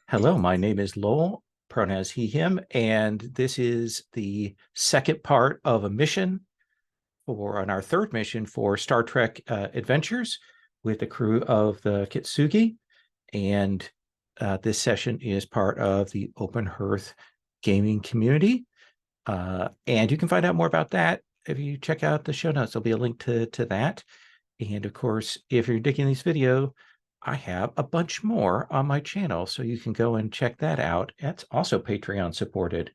Hello, my name is Lowell, pronouns he, him, and this is the second part of a mission on our third mission for Star Trek Adventures with the crew of the Kintsugi. And this session is part of the Open Hearth gaming community. And you can find out more about that if you check out the show notes. There'll be a link to that. And of course, if you're digging this video, I have a bunch more on my channel, so you can go and check that out. That's also Patreon supported.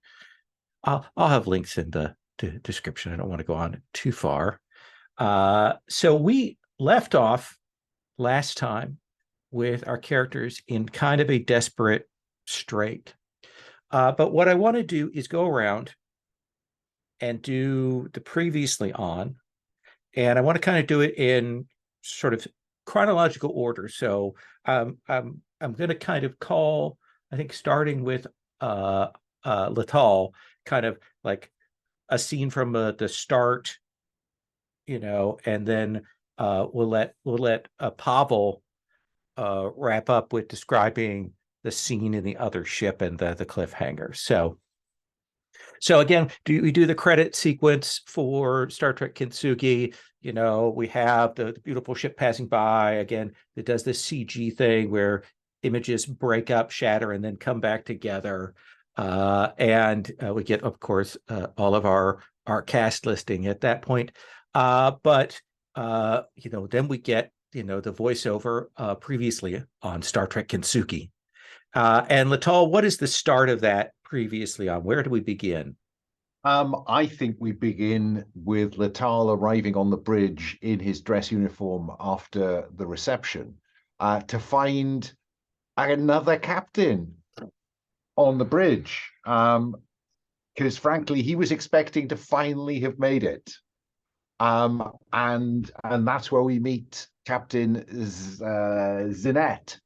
I'll have links in the description. I don't want to go on too far. So we left off last time with our characters in kind of a desperate strait. But what I want to do is go around and do the previously on, and I want to kind of do it in sort of chronological order. So I'm going to kind of call, I think, starting with Lital, kind of like a scene from the start, and then we'll let Pavel wrap up with describing the scene in the other ship and the cliffhanger. So again, we do the credit sequence for Star Trek Kintsugi. We have the beautiful ship passing by. Again, it does this CG thing where images break up, shatter, and then come back together. And we get, of course, all of our cast listing at that point. But then we get, the voiceover previously on Star Trek Kintsugi. And Lital, what is the start of that previously on? Where do we begin? I think we begin with Latal arriving on the bridge in his dress uniform after the reception to find another captain on the bridge. Because frankly, he was expecting to finally have made it. And that's where we meet Captain Zinette,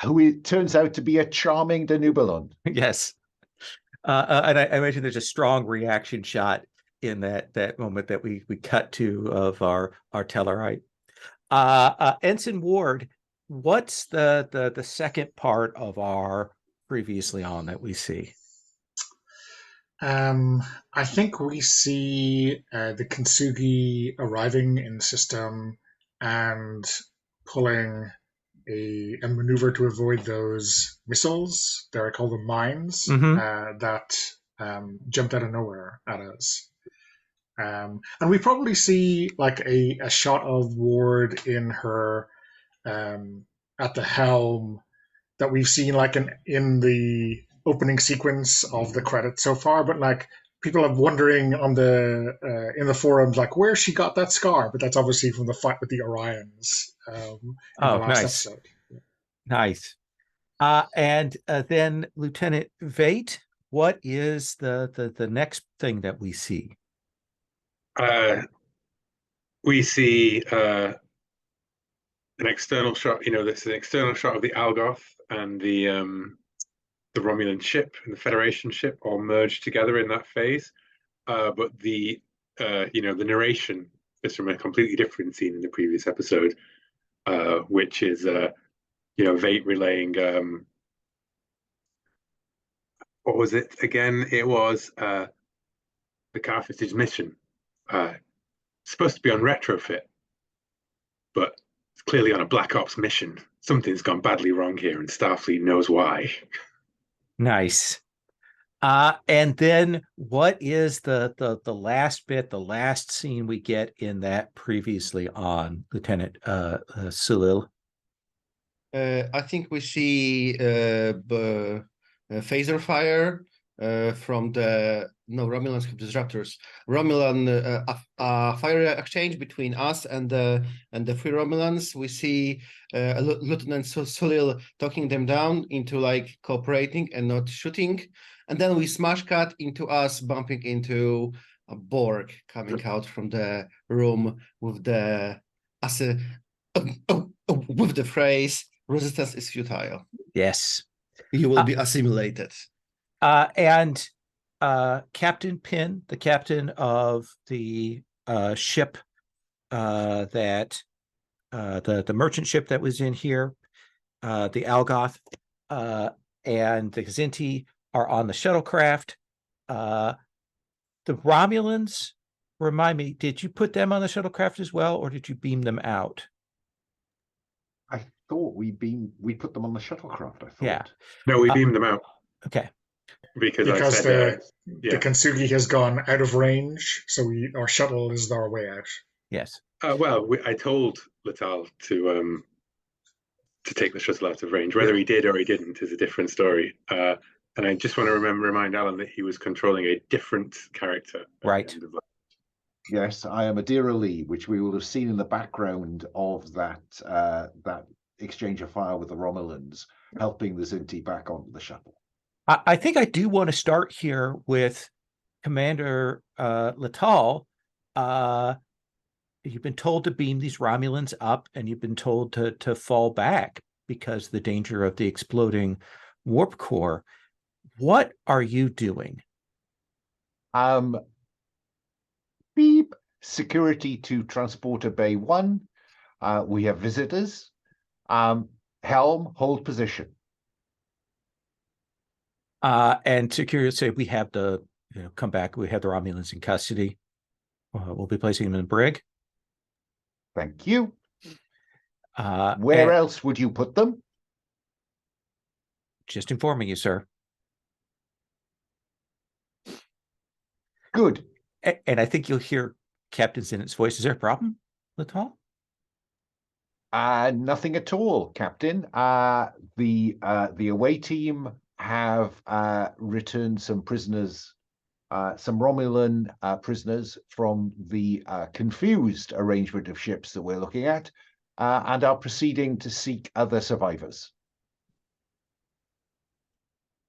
who it turns out to be a charming Danubilon. Yes. And I imagine there's a strong reaction shot in that moment that we cut to of our Tellarite. Ensign Ward, what's the second part of our previously on that we see? I think we see the Kintsugi arriving in the system and pulling a maneuver to avoid those missiles. There, I call them mines, that jumped out of nowhere at us. And we probably see like a shot of Ward in her at the helm that we've seen like in the opening sequence of the credits so far, but like people are wondering on the in the forums like where she got that scar, but that's obviously from the fight with the Orions in the last Nice. episode. Nice. And then Lieutenant Vate, what is the next thing that we see? We see an external shot. This is an external shot of the Algoth and the Romulan ship and the Federation ship all merged together in that phase. But the narration is from a completely different scene in the previous episode, which is Vate relaying what was it again? It was the Carthage mission. Supposed to be on retrofit, but it's clearly on a Black Ops mission. Something's gone badly wrong here, and Starfleet knows why. Nice. And then what is the last bit, the last scene we get in that previously on, Lieutenant Sulil? I think we see phaser fire from the Romulans have disruptors. Romulan fire exchange between us and the free Romulans. We see Lieutenant Sulil talking them down into like cooperating and not shooting, and then we smash cut into us bumping into a Borg coming out from the room with the with the phrase "resistance is futile." Yes, you will be assimilated. And Captain Pin, the captain of the ship that the merchant ship that was in here, the Algoth, and the Kzinti are on the shuttlecraft. The Romulans, remind me, did you put them on the shuttlecraft as well, or did you beam them out? I thought we put them on the shuttlecraft. I thought. Yeah. No, we beamed them out Okay. because I Because said, the Kintsugi has gone out of range, so our shuttle is our way out. Yes. I told Latal to take the shuttle out of range. Whether he did or he didn't is a different story. And I just want to remind Alan that he was controlling a different character. Right. Yes, I am Adira Lee, which we will have seen in the background of that exchange of fire with the Romulans, helping the Zinti back onto the shuttle. I think I do want to start here with Commander Latal. You've been told to beam these Romulans up, and you've been told to fall back because the danger of the exploding warp core. What are you doing? Beep. Security to Transporter Bay 1. We have visitors. Helm, hold position. And security say we have come back. We have the Romulans in custody. We'll be placing them in the brig. Thank you. Where else would you put them? Just informing you, sir. Good. And I think you'll hear Captain Zenit's voice. Is there a problem, Latal? Nothing at all, Captain. The away team have returned some prisoners, some Romulan prisoners from the confused arrangement of ships that we're looking at, and are proceeding to seek other survivors.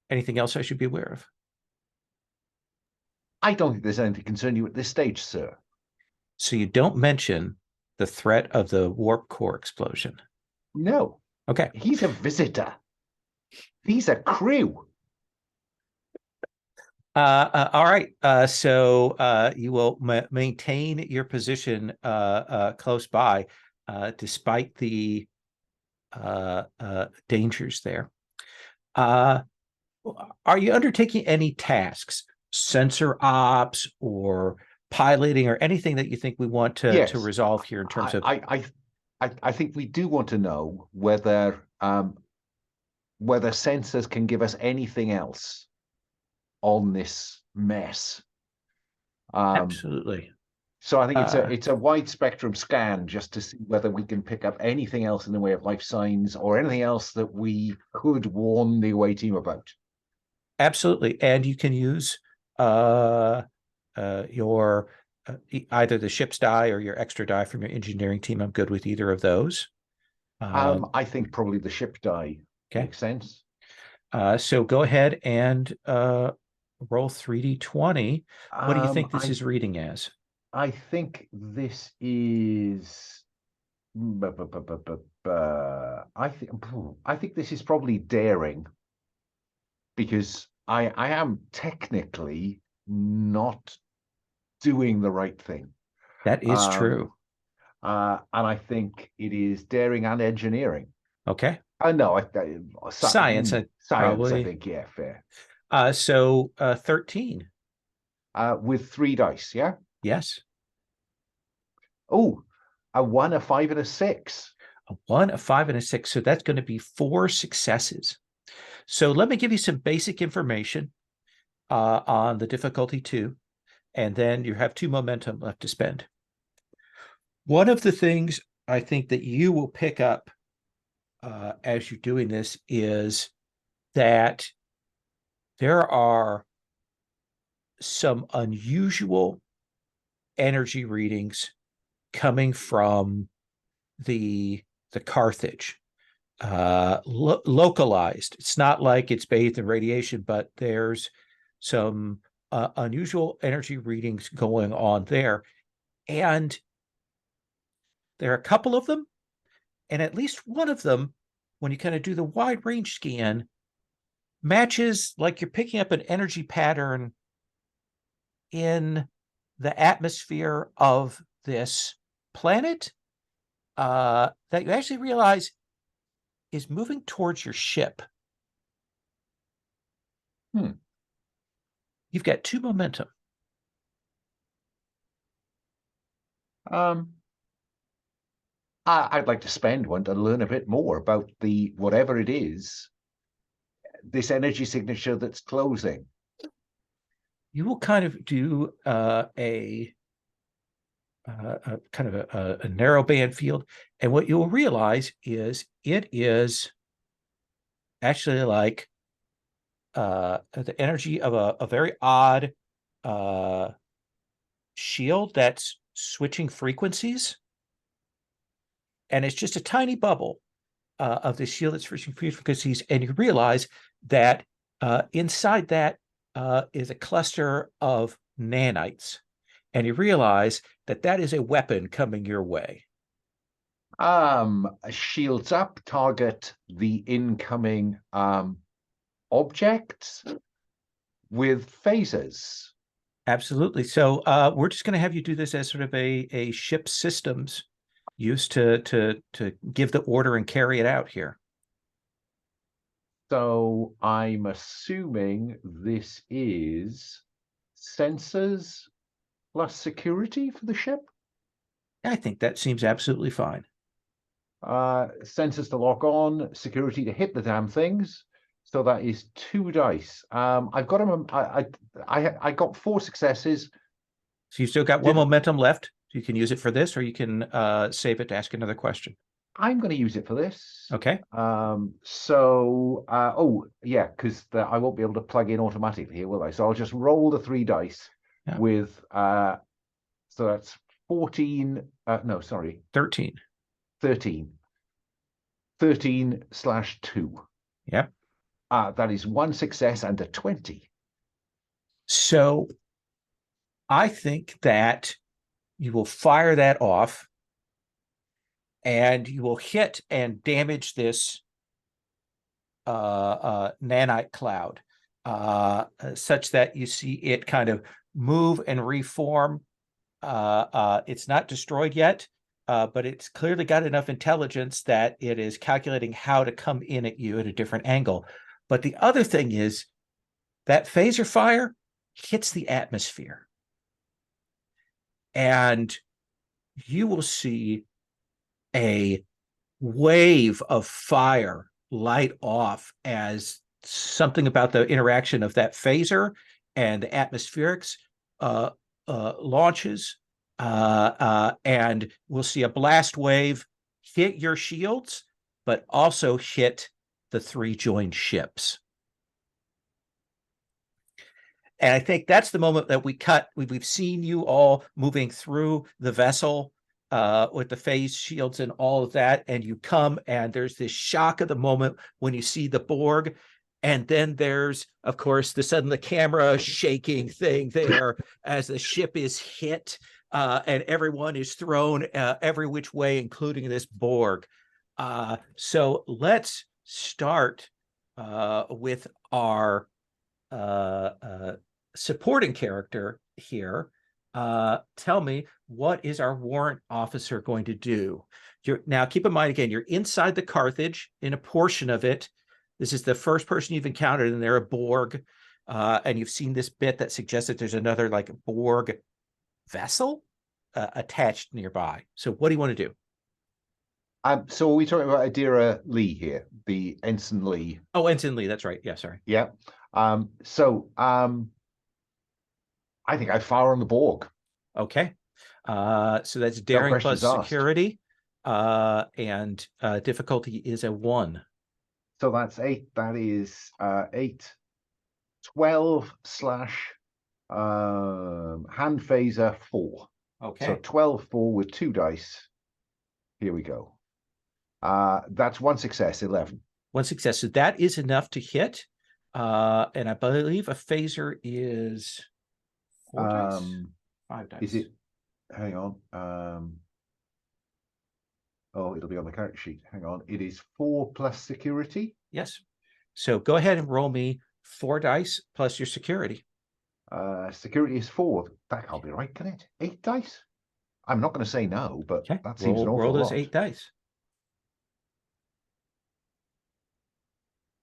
Anything else I should be aware of? I don't think there's anything to concern you at this stage, sir. So you don't mention the threat of the warp core explosion? No. Okay. He's a visitor. He's a crew. All right. So you will maintain your position close by, despite the dangers there. Are you undertaking any tasks, sensor ops or piloting, or anything that you think we want to resolve here in terms of? I think we do want to know whether sensors can give us anything else on this mess. Absolutely. So I think it's a wide spectrum scan just to see whether we can pick up anything else in the way of life signs or anything else that we could warn the away team about. Absolutely. And you can use your either the ship's die or your extra die from your engineering team. I'm good with either of those. I think probably the ship die makes sense. So go ahead and roll 3d20. What do you think this is reading as? I think this is. I think this is probably daring, because I am technically not doing the right thing. That is true. And I think it is daring and engineering. Okay. No, science. Probably. I think, yeah, fair. So 13. With 3 dice, yeah? Yes. Oh, a 1, a 5, and a 6. A 1, a 5, and a 6. So that's going to be 4 successes. So let me give you some basic information on the difficulty 2, and then you have 2 momentum left to spend. One of the things I think that you will pick up as you're doing this is that there are some unusual energy readings coming from the Carthage, localized. It's not like it's bathed in radiation, but there's some unusual energy readings going on there. And there are a couple of them, and at least one of them, when you kind of do the wide range scan, matches like you're picking up an energy pattern in the atmosphere of this planet that you actually realize is moving towards your ship. You've got 2 momentum. I'd like to spend one to learn a bit more about the whatever it is, this energy signature that's closing. You will kind of do a kind of a narrow band field, and what you will realize is it is actually like the energy of a very odd shield that's switching frequencies, and it's just a tiny bubble of the shield that's switching frequencies, and you realize that inside that is a cluster of nanites, and you realize that that is a weapon coming your way. Shields up, target the incoming objects with phasers. Absolutely. So we're just going to have you do this as sort of a ship systems used to give the order and carry it out here. So I'm assuming this is sensors plus security for the ship. I think that seems absolutely fine. Sensors to lock on, security to hit the damn things. So that is 2 dice. I've got them. I got 4 successes. So you've still got 1 momentum left. You can use it for this, or you can save it to ask another question. I'm going to use it for this. Okay. Oh yeah, because I won't be able to plug in automatically here, will I? So I'll just roll the 3 dice with. So that's 14. No, sorry. 13. 13. 13/2. Yep. That is 1 success and a 20. So I think that you will fire that off, and you will hit and damage this nanite cloud such that you see it kind of move and reform. It's not destroyed yet, but it's clearly got enough intelligence that it is calculating how to come in at you at a different angle. But the other thing is that phaser fire hits the atmosphere, and you will see a wave of fire light off as something about the interaction of that phaser and the atmospherics launches, and we'll see a blast wave hit your shields, but also hit the 3 joined ships. And I think that's the moment that we cut. We've seen you all moving through the vessel with the phase shields and all of that, and you come, and there's this shock of the moment when you see the Borg, and then there's, of course, the camera shaking thing there as the ship is hit, and everyone is thrown every which way, including this Borg. So let's start with our supporting character here. Tell me, what is our warrant officer going to do? Now, keep in mind, again, you're inside the Carthage in a portion of it. This is the first person you've encountered, and they're a Borg. And you've seen this bit that suggests that there's another like Borg vessel attached nearby. So what do you want to do? So are we talking about Adira Lee here, the Ensign Lee? Oh, Ensign Lee, that's right. Yeah, sorry. Yeah. I think I fire on the Borg. Okay. So that's daring plus security. And difficulty is a 1. So that's 8. That is 8. 12/ hand phaser 4. Okay. So 12/4 with 2 dice. Here we go. That's 1 success, 11. 1 success. So that is enough to hit. And I believe a phaser is 4 dice? 5 dice. Is it? Hang on. Oh, it'll be on the character sheet. Hang on. It is 4 plus security. Yes. So go ahead and roll me 4 dice plus your security. Security is 4. That can't be right, can it? 8 dice? I'm not going to say no, but that seems an awful lot. Roll those 8 dice.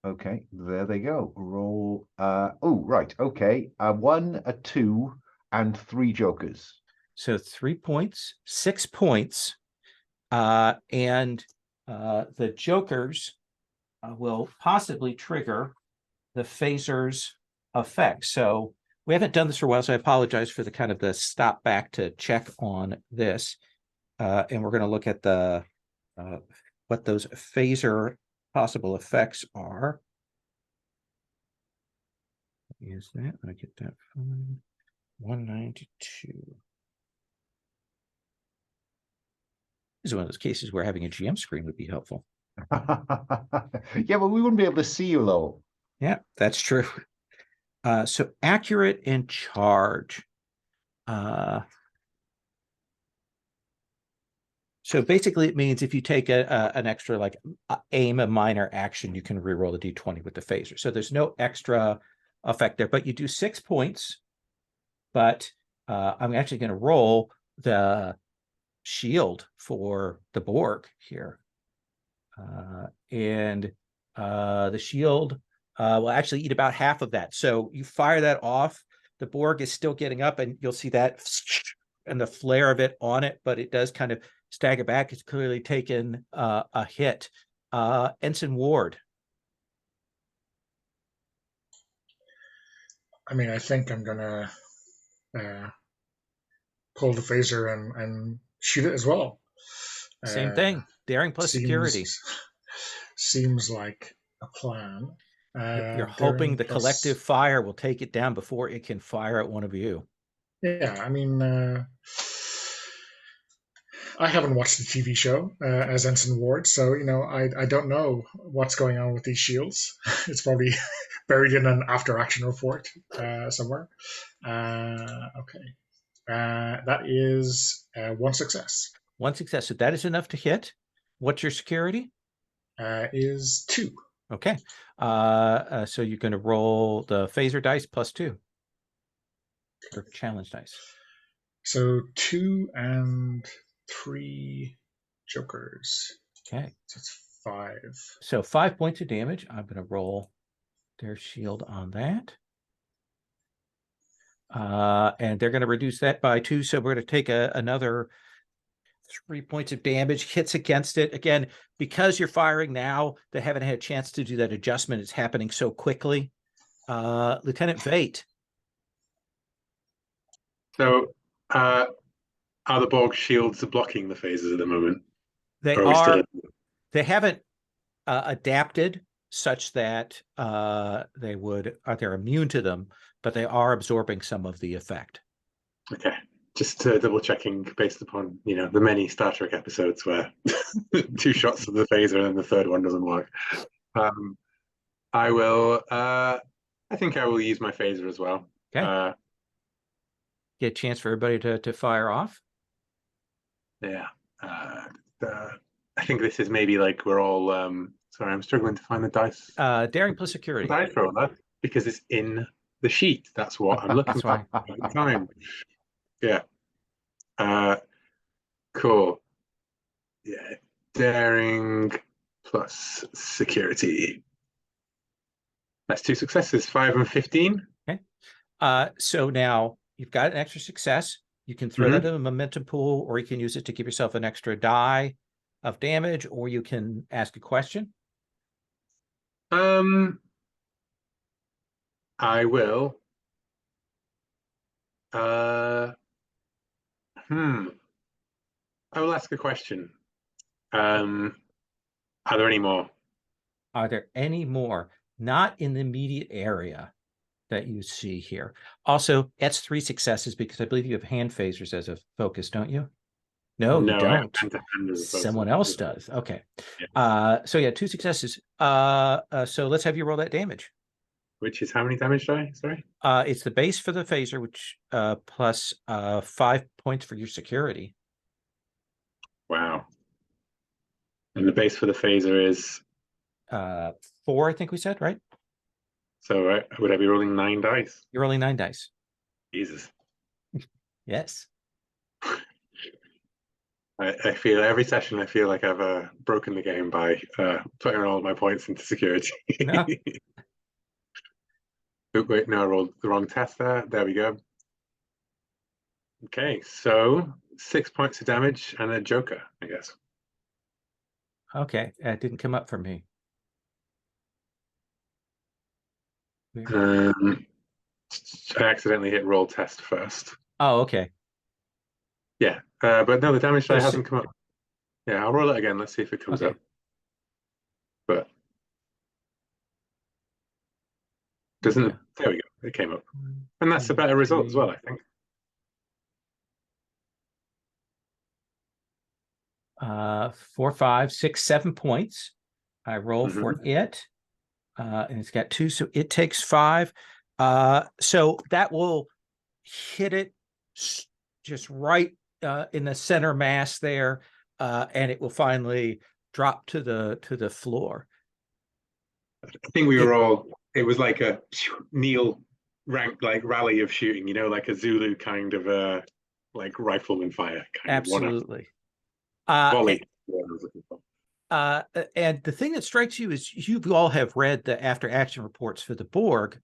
Okay, there they go. Roll. Oh, right. Okay. A 1, a 2, and 3 jokers. So 3 points, 6 points, and the jokers will possibly trigger the phaser's effect. So we haven't done this for a while, so I apologize for the kind of the stop back to check on this. And we're going to look at the what those phaser possible effects are. Is that? I get that from 192. This is one of those cases where having a GM screen would be helpful. Yeah, but we wouldn't be able to see you, though. Yeah, that's true. So accurate and charge. So basically it means if you take an extra, like aim a minor action, you can reroll the d20 with the phaser. So there's no extra effect there, but you do 6 points. But I'm actually going to roll the shield for the Borg here. And the shield will actually eat about half of that. So you fire that off, the Borg is still getting up, and you'll see that and the flare of it on it, but it does kind of stagger back. It's clearly taken a hit. Ensign Ward. I mean, I think I'm gonna pull the phaser and shoot it as well. Same thing. Daring plus security. Seems like a plan. You're hoping the collective fire will take it down before it can fire at one of you. Yeah, I mean, I haven't watched the TV show as Ensign Ward, so I don't know what's going on with these shields. It's probably buried in an after-action report somewhere. Okay, that is 1 success. 1 success. So that is enough to hit. What's your security? Is 2. Okay. So you're going to roll the phaser dice plus 2. Or challenge dice. So 2 and 3 jokers. Okay. So it's 5. So 5 points of damage. I'm going to roll their shield on that. And they're going to reduce that by 2. So we're going to take another 3 points of damage. Hits against it. Again, because you're firing now, they haven't had a chance to do that adjustment. It's happening so quickly. Lieutenant Vate. So are the Borg shields blocking the phases at the moment? They Or are we are. They haven't adapted such that they're immune to them, but they are absorbing some of the effect. Okay, just double checking based upon the many Star Trek episodes where 2 shots of the phaser and then the third one doesn't work. I will. I think I will use my phaser as well. Okay. Get a chance for everybody to fire off. Yeah. I think this is maybe like we're all. Sorry, I'm struggling to find the dice. Daring plus security. Dice roller because it's in the sheet. That's what I'm looking for at the time. Yeah. Cool. Yeah. Daring plus security. That's 2 successes, 5 and 15. Okay. So now you've got an extra success. You can throw that in a momentum pool, or you can use it to give yourself an extra die of damage, or you can ask a question. I will. I will ask a question. Are there any more? Are there any more? Not in the immediate area that you see here. Also, that's 3 successes because I believe you have hand phasers as a focus, don't you? No, you don't. Someone else does. Okay. Yeah. So yeah, 2 successes. So let's have you roll that damage. Which is how many damage die? Sorry. It's the base for the phaser, which plus 5 points for your security. Wow. And the base for the phaser is 4, I think we said, right? So would I be rolling 9 dice? You're rolling 9 dice. Jesus. Yes. I feel every session I feel like I've broken the game by putting all of my points into security. No. Oh, wait, no, I rolled the wrong test there. There we go. Okay, so 6 points of damage and a joker, I guess. Okay, that didn't come up for me. I accidentally hit roll test first. Oh, okay. Yeah, but no, the damage die So hasn't come up. Yeah, I'll roll it again. Let's see if it comes Okay. up. But doesn't Yeah. there we go. It came up. 1, And that's a 2, better result as 3. well, I think. 4, 5, 6, 7 points. I roll for Mhm. it. And it's got 2, so it takes 5. So that will hit it just right in the center mass there, and it will finally drop to the floor. I think we were all, it was like a kneel rank, like rally of shooting, like a Zulu kind of like rifleman fire kind Absolutely. of one volley. What I was looking for. And the thing that strikes you is you all have read the after action reports for the Borg.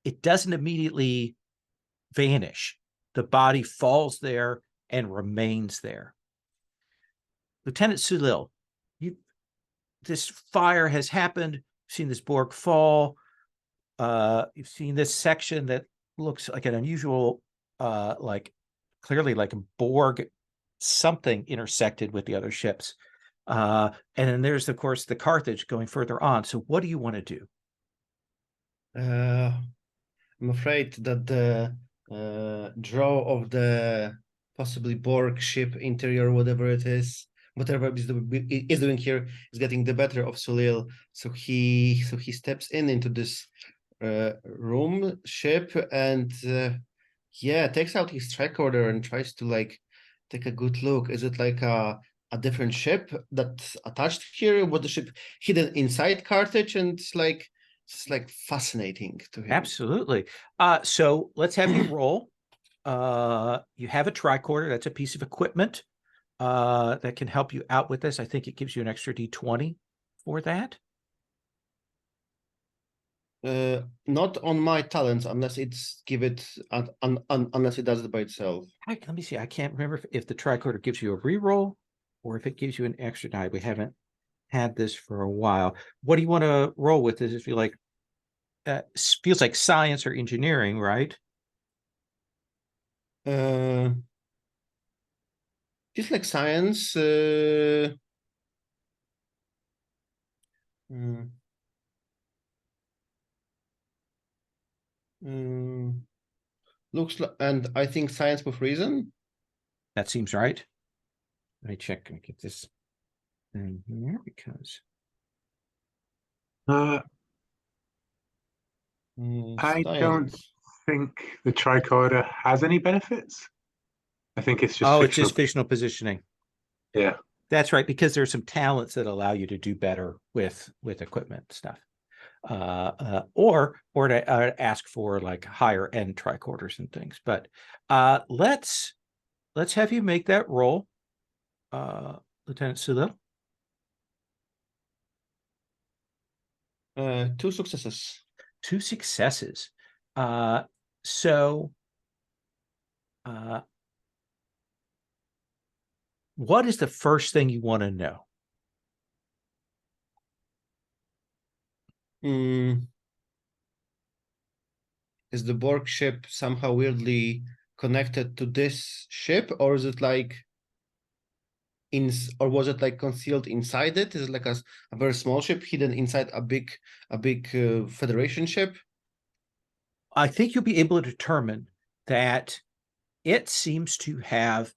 It doesn't immediately vanish. The body falls there and remains there. Lieutenant Sulil, this fire has happened. You've seen this Borg fall. You've seen this section that looks like an unusual, clearly like a Borg something intersected with the other ships. And then there's, of course, the Carthage going further on. So what do you want to do? I'm afraid that the draw of the possibly Borg ship interior, whatever it is, whatever is doing here, is getting the better of Sulil. So he steps into this room ship and takes out his tricorder and tries to take a good look. Is it like a different ship that's attached here? Was the ship hidden inside Carthage? And it's fascinating to him. Absolutely. So let's have you roll. You have a tricorder. That's a piece of equipment that can help you out with this. I think it gives you an extra D20 for that. Not on my talents unless it's unless it does it by itself. Let me see. I can't remember if the tricorder gives you a reroll or if it gives you an extra die. We haven't had this for a while. What do you want to roll with? This if you like, feels like science or engineering, right? Just like science. Looks like, and I think science with reason. That seems right. Let me check and get this in here because I don't think the tricorder has any benefits. I think it's just it's just fictional positioning. Yeah, that's right, because there's some talents that allow you to do better with equipment stuff, or to ask for like higher end tricorders and things. But let's have you make that roll, Lieutenant Sulil. 2 successes. 2 successes. So what is the first thing you want to know? Is the Borg ship somehow weirdly connected to this ship, or is it or was it concealed inside it? Is it like a very small ship hidden inside a big Federation ship? I think you'll be able to determine that it seems to have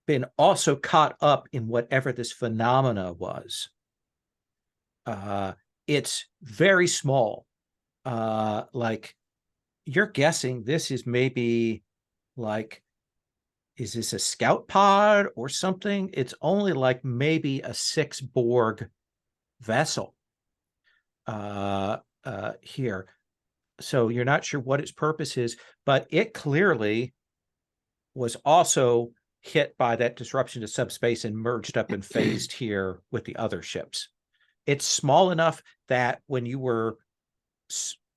been also caught up in whatever this phenomena was. It's very small. You're guessing this is maybe is this a scout pod or something? It's only maybe a 6 Borg vessel here. So you're not sure what its purpose is, but it clearly was also hit by that disruption to subspace and merged up and phased here with the other ships. It's small enough that when you were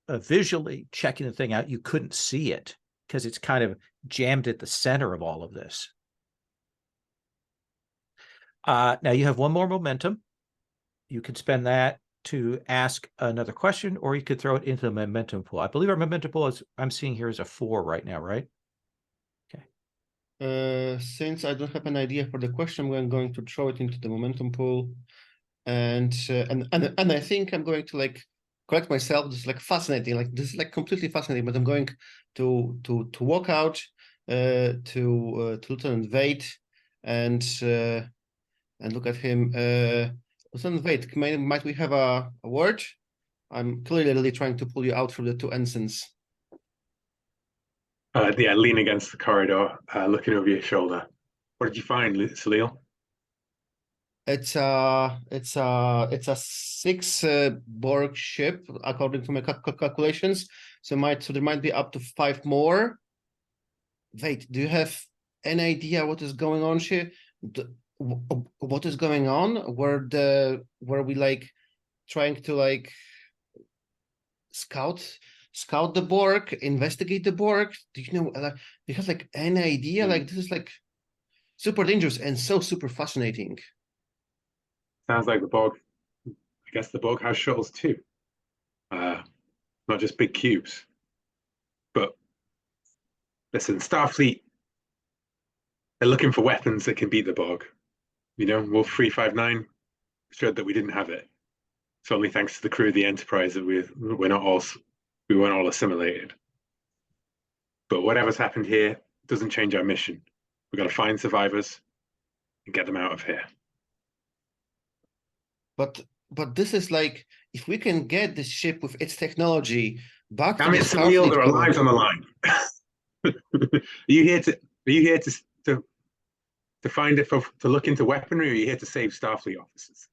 visually checking the thing out, you couldn't see it because it's kind of jammed at the center of all of this. Now you have one more momentum. You could spend that to ask another question, or you could throw it into the momentum pool. I believe our momentum pool is, I'm seeing here, is a 4 right now, right? Since I don't have an idea for the question, I'm going to throw it into the momentum pool, and I think I'm going to like correct myself. This is like fascinating. Like this is like completely fascinating. But I'm going to walk out to Lieutenant Vade and look at him. Lieutenant Vade, might we have a word? I'm clearly trying to pull you out from the two ensigns. Yeah, lean against the corridor, looking over your shoulder. What did you find, Salil? It's a 6 Borg ship according to my calculations. So there might be up to 5 more. Wait, do you have any idea what is going on here? What is going on? Were we like trying to like scout the Borg, investigate the Borg? Do you know? Do you have like any idea? Like this is like super dangerous and so super fascinating. Sounds like the Borg. I guess the Borg has shuttles too. Not just big cubes. But listen, Starfleet, they're looking for weapons that can beat the Borg. You know, Wolf 359 showed that we didn't have it. It's only thanks to the crew of the Enterprise that we weren't all assimilated. But whatever's happened here doesn't change our mission. We've got to find survivors and get them out of here. But this is like, if we can get this ship with its technology back Damn to it, the Salil, Starfleet there are lives on the line. Are you here to find it to look into weaponry, or are you here to save Starfleet officers?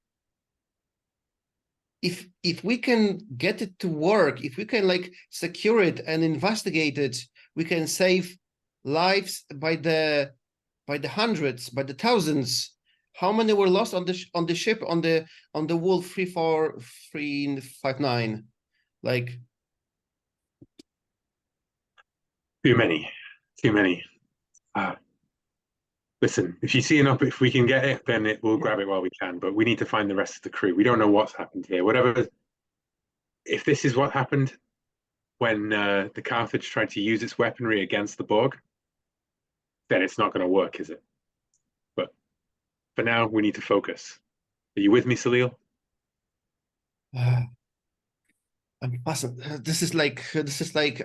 If we can get it to work, if we can like secure it and investigate it, we can save lives by the hundreds, by the thousands. How many were lost on the ship on the Wolf 359? Like too many. Listen, if you see enough, if we can get it, then we'll grab it while we can. But we need to find the rest of the crew. We don't know what's happened here. Whatever. If this is what happened when the Carthage tried to use its weaponry against the Borg, then it's not going to work, is it? But for now, we need to focus. Are you with me, Salil? I'm fascinated. This is like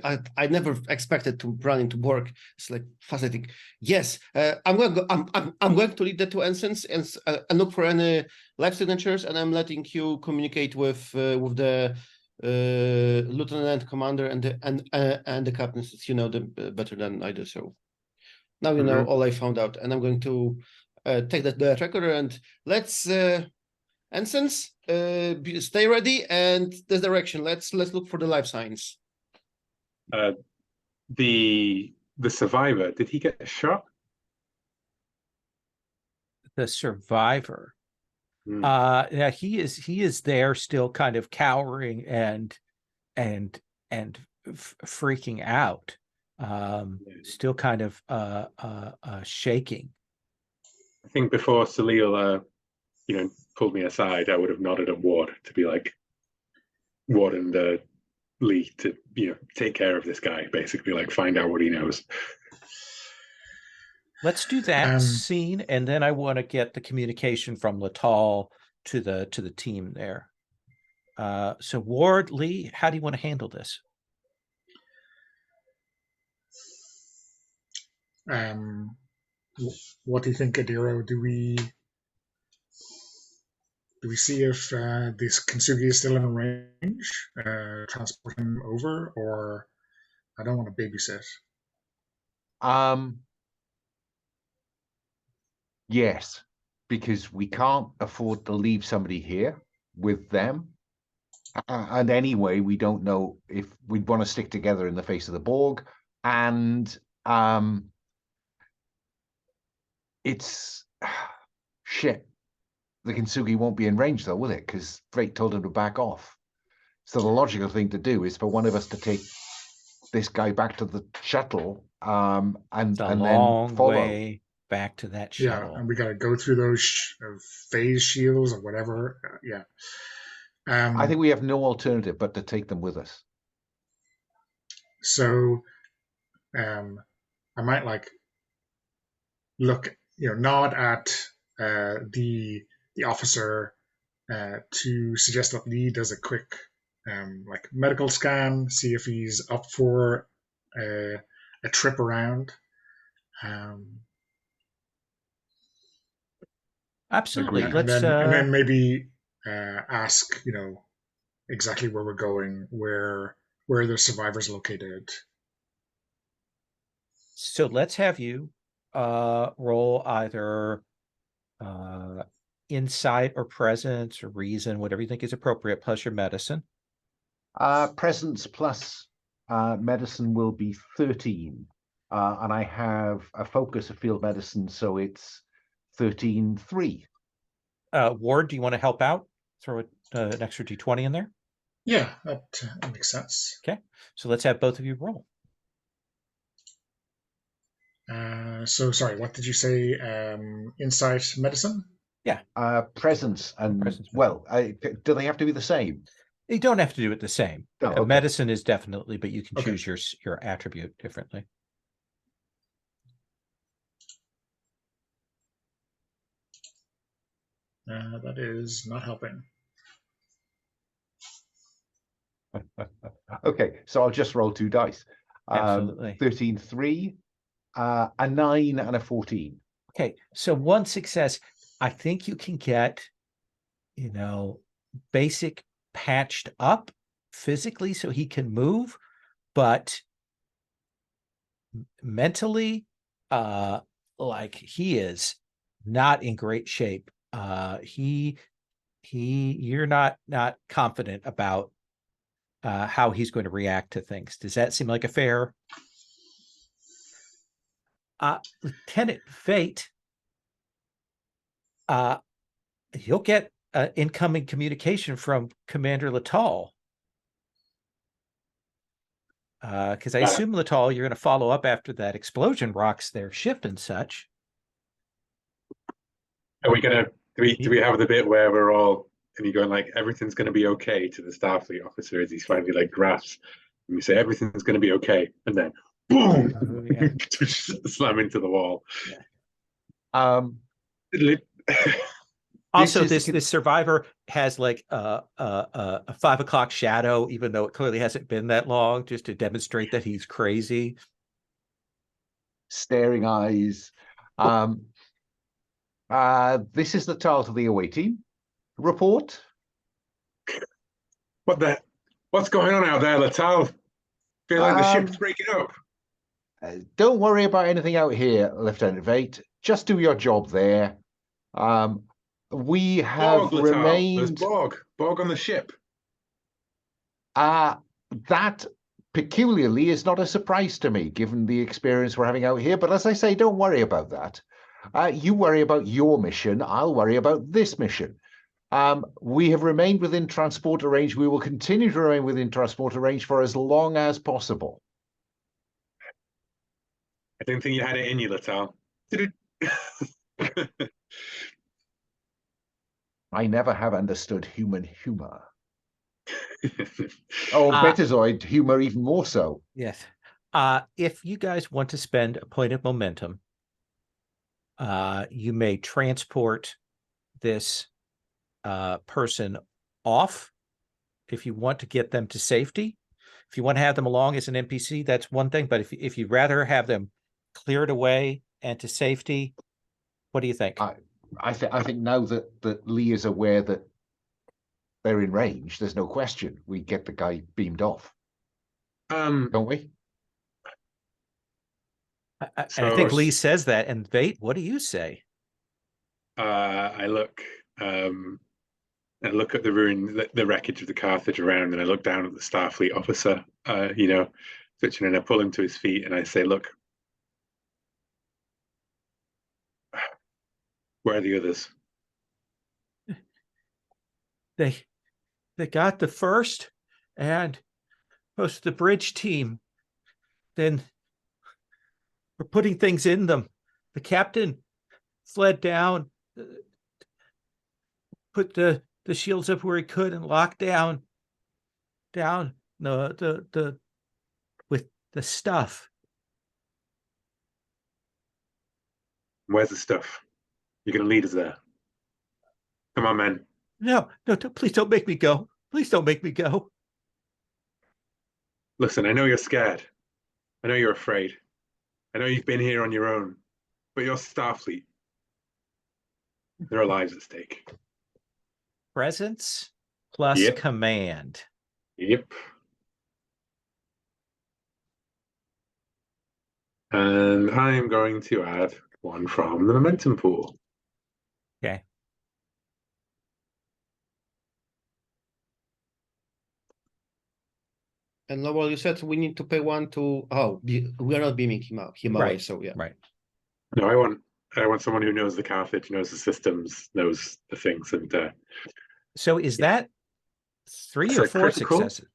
I never expected to run into Borg. It's like fascinating. Yes, I'm going to lead the two ensigns and look for any life signatures, and I'm letting you communicate with the lieutenant commander and the captain, since you know them better than I do. So now you know all I found out, and I'm going to take the tracker and let's. Ensigns, stay ready, and this direction. Let's look for the life signs. The survivor, did he get shot? The survivor. Yeah, he is there still, kind of cowering and freaking out. Still kind of shaking. I think before Salil pulled me aside, I would have nodded at Ward to be like, Ward and Lee to take care of this guy, basically, like find out what he knows. Let's do that scene, and then I want to get the communication from Latal to the team there. So Ward, Lee, how do you want to handle this? What do you think, Adiro? Do we see if this Kintsugi is still in range? Transport him over, or I don't want to babysit. Yes, because we can't afford to leave somebody here with them. And anyway, we don't know if we'd want to stick together in the face of the Borg. And it's shit. The Kintsugi won't be in range though, will it? Because Drake told him to back off. So the logical thing to do is for one of us to take this guy back to the shuttle, and It's a then long follow. way back to that shuttle. Yeah, and we got to go through those phase shields or whatever. Yeah. I think we have no alternative but to take them with us. So, I might like look, nod at the officer to suggest that Lee does a quick like medical scan, see if he's up for a trip around. Absolutely. Agreed. And then maybe ask, exactly where we're going, where the survivors located. So let's have you roll either insight or presence or reason, whatever you think is appropriate, plus your medicine. Presence plus medicine will be 13. And I have a focus of field medicine, so it's 13-3. Ward, do you want to help out? Throw an extra d20 in there? Yeah, that makes sense. Okay, so let's have both of you roll. So sorry, what did you say? Insight medicine? Yeah. Presence and Presence. well, do they have to be the same? You don't have to do it the same. Oh, okay. Medicine is definitely, but you can Okay. choose your attribute differently. That is not helping. Okay, so I'll just roll 2 dice. Absolutely. 13-3, a 9 and a 14. Okay, so one success. I think you can get, basic patched up physically so he can move, but mentally, like he is not in great shape. You're not confident about how he's going to react to things. Does that seem like a fair? Lieutenant Fate, he'll get incoming communication from Commander Latal. Because I assume, Latal, you're going to follow up after that explosion rocks their ship and such. Are we gonna do we have the bit where we're all and you're going like everything's gonna be okay to the Starfleet officer as he's finally like grasps and we say everything's gonna be okay and then boom slam into the wall. Yeah. Also, this survivor has like a 5 o'clock shadow, even though it clearly hasn't been that long, just to demonstrate that he's crazy. Staring eyes. This is the child of the away team. Report. What's going on out there, Latal? Feel like the ship's breaking up. Don't worry about anything out here, Lieutenant Vate. Just do your job there. We have Borg, remained. There's Borg on the ship. That peculiarly is not a surprise to me, given the experience we're having out here. But as I say, don't worry about that. You worry about your mission. I'll worry about this mission. We have remained within transporter range. We will continue to remain within transporter range for as long as possible. I didn't think you had it in you, Latal. I never have understood human humor. Betazoid humor even more so. Yes. If you guys want to spend a point of momentum, you may transport this person off if you want to get them to safety. If you want to have them along as an NPC, that's one thing. But if you'd rather have them cleared away and to safety, what do you think? I think now that Lee is aware that they're in range, there's no question we get the guy beamed off. Don't we? I think Lee says that. And Vate, what do you say? I look at the ruin, the wreckage of the Carthage around, and I look down at the Starfleet officer, twitching, and I pull him to his feet, and I say, "Look, Where are the others? They got the first and most of the bridge team. Then we're putting things in them. The captain fled down, put the shields up where he could, and locked down the with the stuff. Where's the stuff? You're going to lead us there. Come on, men. No, please don't make me go. Please don't make me go. Listen, I know you're scared. I know you're afraid. I know you've been here on your own, but you're Starfleet. There are lives at stake. Presence plus Yep. command. Yep. And I'm going to add one from the momentum pool. Okay. And Lowell, you said we need to pay one to. Oh, we are not beaming him away. Right. So yeah. Right. No, I want someone who knows the Carthage, knows the systems, knows the things, and So is that 3 That's or a 4 critical. successes?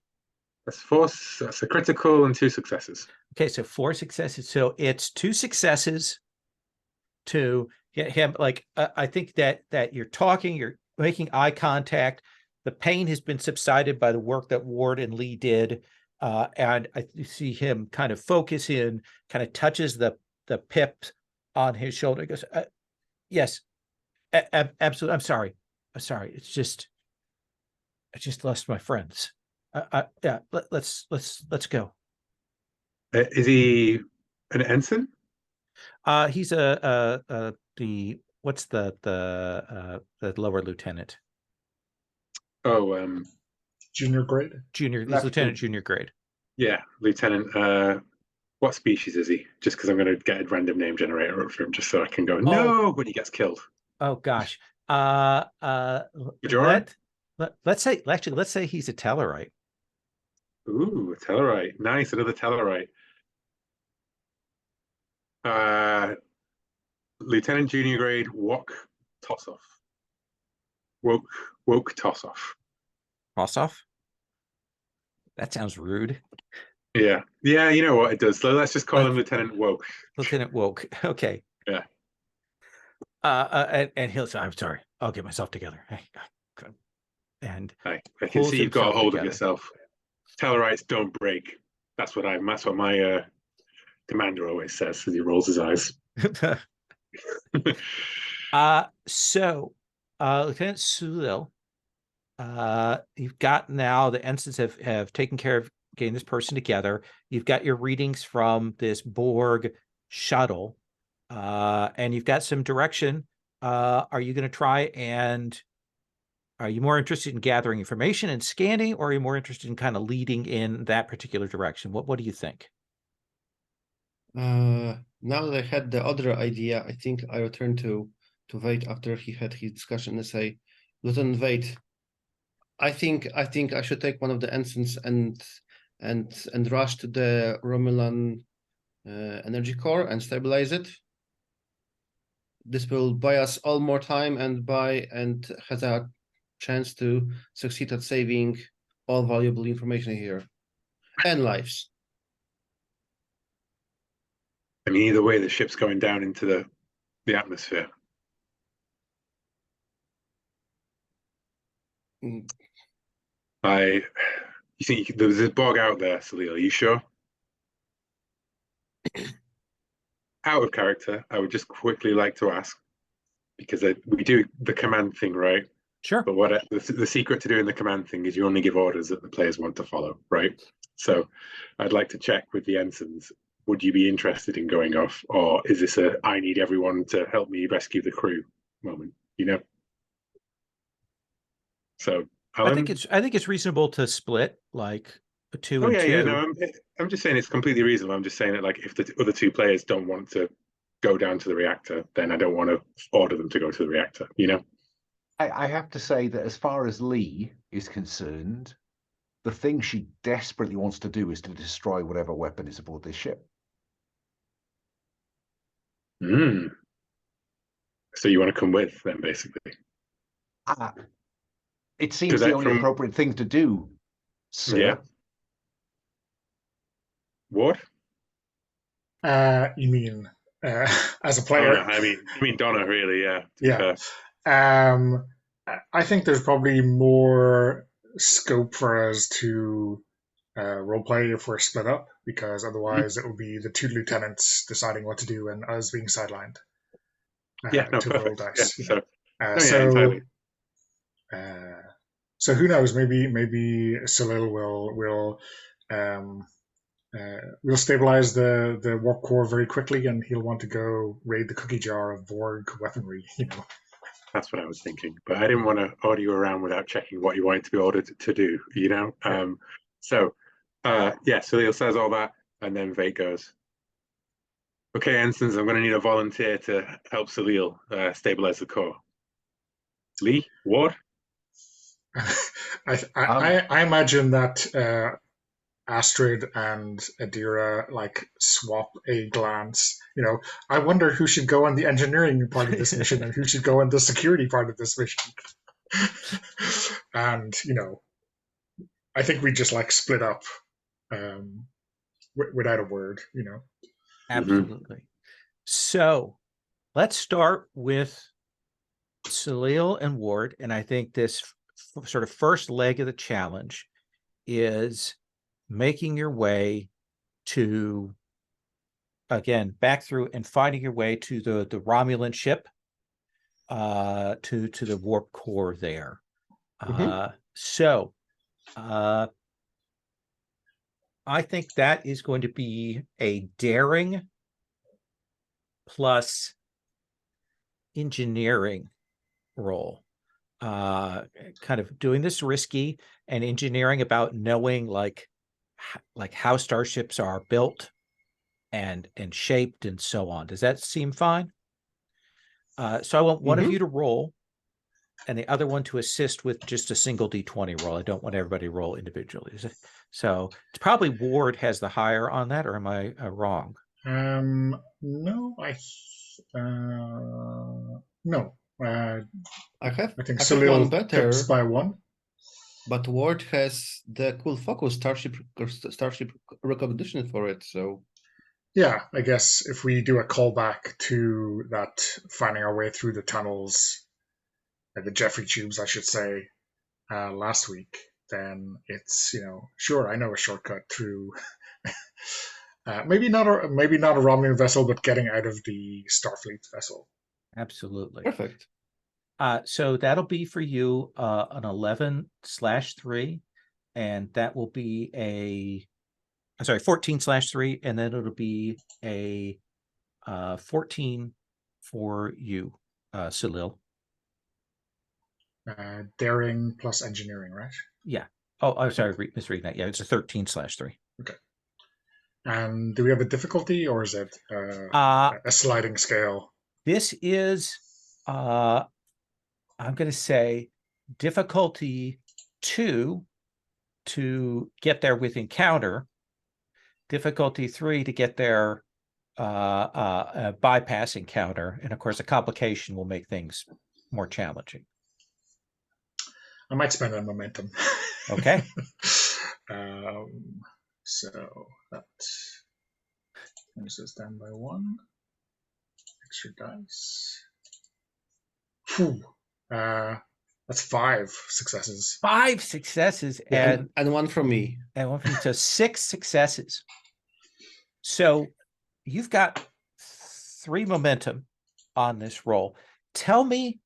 that's a critical and 2 successes. Okay, so 4 successes. So it's 2 successes to get him. Like I think that you're talking, you're making eye contact. The pain has been subsided by the work that Ward and Lee did, and I see him kind of focus in, kind of touches the pip on his shoulder. He goes, "Yes, absolutely. I'm sorry. It's just I just lost my friends. Yeah, let's go." Is he an ensign? He's the what's the lower lieutenant? Oh, Junior grade. Junior. He's Left lieutenant to- junior grade. yeah, lieutenant. What species is he? Just because I'm going to get a random name generator up for him, just so I can go no when he gets killed. Oh gosh. Bajoran? Let's say he's a Tellarite. Ooh, a Tellarite. Nice, another Tellarite. Lieutenant junior grade, Woke Tossoff. Woke Tossoff. Rossoff? That sounds rude. Yeah, you know what it does. So let's just call him Lieutenant Woke. Lieutenant Woke. Okay. Yeah. And he'll say, "I'm sorry. I'll get myself together." And I can pulls see you've got a himself hold together. of yourself. Tellarites don't break. That's what my commander always says as he rolls his eyes. So Lieutenant Sulil, you've got now the ensigns have taken care of getting this person together. You've got your readings from this Borg shuttle, and you've got some direction. Are you going to try and are you more interested in gathering information and scanning, or are you more interested in kind of leading in that particular direction? What do you think? Now that I had the other idea, I think I return to Vade after he had his discussion and say, Lieutenant Vade, I think I should take one of the ensigns and rush to the Romulan energy core and stabilize it. This will buy us all more time and has a chance to succeed at saving all valuable information here and lives. I mean, either way, the ship's going down into the atmosphere. Mm. You think there's a Borg out there, Salil? Are you sure? Out of character, I would just quickly like to ask, because we do the command thing, right? Sure. But the secret to doing the command thing is you only give orders that the players want to follow, right? So I'd like to check with the ensigns. Would you be interested in going off, or is this a I need everyone to help me rescue the crew moment? You know. So I think it's reasonable to split like a 2 Oh and yeah, 2. yeah. No, I'm just saying it's completely reasonable. I'm just saying that like if the other 2 players don't want to go down to the reactor, then I don't want to order them to go to the reactor. You know. I have to say that as far as Lee is concerned, the thing she desperately wants to do is to destroy whatever weapon is aboard this ship. So you want to come with them, basically? It seems the only appropriate thing to do, sir. Yeah. Ward? You mean as a Oh, player? no, you mean Donna, really? Yeah. Yeah. I think there's probably more scope for us to roleplay if we're split up, because otherwise it will be the two lieutenants deciding what to do and us being sidelined. Yeah, no, to roll perfect. dice. Yeah, So, entirely. So who knows? Maybe Salil will stabilize the warp core very quickly, and he'll want to go raid the cookie jar of Borg weaponry. That's what I was thinking, but I didn't want to order you around without checking what you wanted to be ordered to do. Yeah. So Salil says all that, and then Vate goes, "Okay, ensigns, I'm going to need a volunteer to help Salil stabilize the core." Lee, Ward? I imagine that Astrid and Adira swap a glance. I wonder who should go on the engineering part of this mission and who should go on the security part of this mission. And I think we just split up without a word. Absolutely. So let's start with Salil and Ward, and I think this sort of first leg of the challenge is making your way to, again, back through and finding your way to the Romulan ship, to the warp core there. So I think that is going to be a daring plus engineering roll. Kind of doing this risky and engineering about knowing like how starships are built and shaped and so on. Does that seem fine? So I want one of you to roll and the other one to assist with just a single D20 roll. I don't want everybody to roll individually. So it's probably Ward has the higher on that, or am I wrong? No, no. I think have one Salil better tips by one. But Ward has the cool focus starship recognition for it, so yeah, I guess if we do a callback to that finding our way through the tunnels, the Jeffrey tubes, I should say, last week, then it's sure, I know a shortcut through maybe not a Romulan vessel, but getting out of the Starfleet vessel. Absolutely. Perfect. So that'll be for you an 11/3, and that will be 14/3, and then it'll be a 14 for you, Salil. Daring plus engineering, right? Yeah. Oh, I'm sorry, misreading that. Yeah, it's a 13/3. Okay. And do we have a difficulty, or is it a sliding scale? This is, I'm going to say, difficulty 2 to get there with encounter, difficulty 3 to get there bypass encounter, and of course a complication will make things more challenging. I might spend a momentum. Okay. So that brings us down by 1. Extra dice. Whew. That's 5 successes. 5 successes, yeah, and one from me. And one from me. So 6 successes. So you've got 3 momentum on this roll. Tell me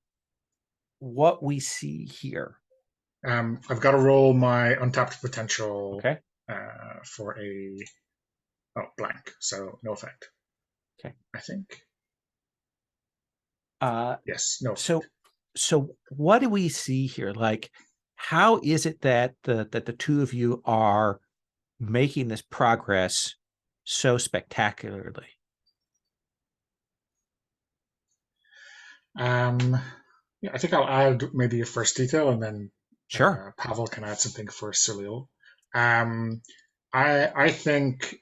what we see here. I've got to roll my untapped potential. Okay. For a blank, so no effect. Okay. I think. Yes. No effect. So what do we see here? Like, how is it that the two of you are making this progress so spectacularly? Yeah, I think I'll add maybe a first detail, and then sure, Pavel can add something for Salil. I think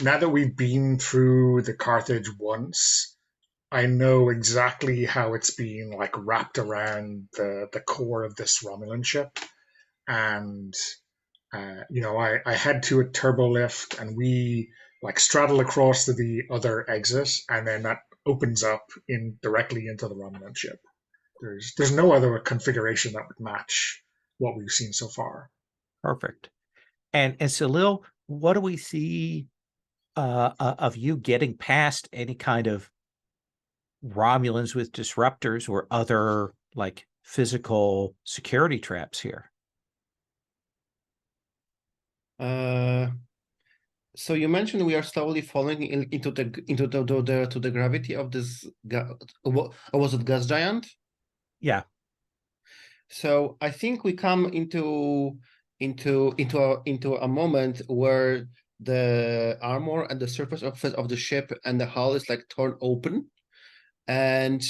now that we've been through the Carthage once, I know exactly how it's being like wrapped around the core of this Romulan ship, and I head to a turbo lift, and we like straddle across to the other exit, and then that opens up in directly into the Romulan ship. There's no other configuration that would match what we've seen so far. Perfect. And Salil, what do we see of you getting past any kind of Romulans with disruptors or other like physical security traps here? So you mentioned we are slowly falling into the gravity of this. Was it gas giant? Yeah. So I think we come into a moment where the armor and the surface of the ship and the hull is like torn open, and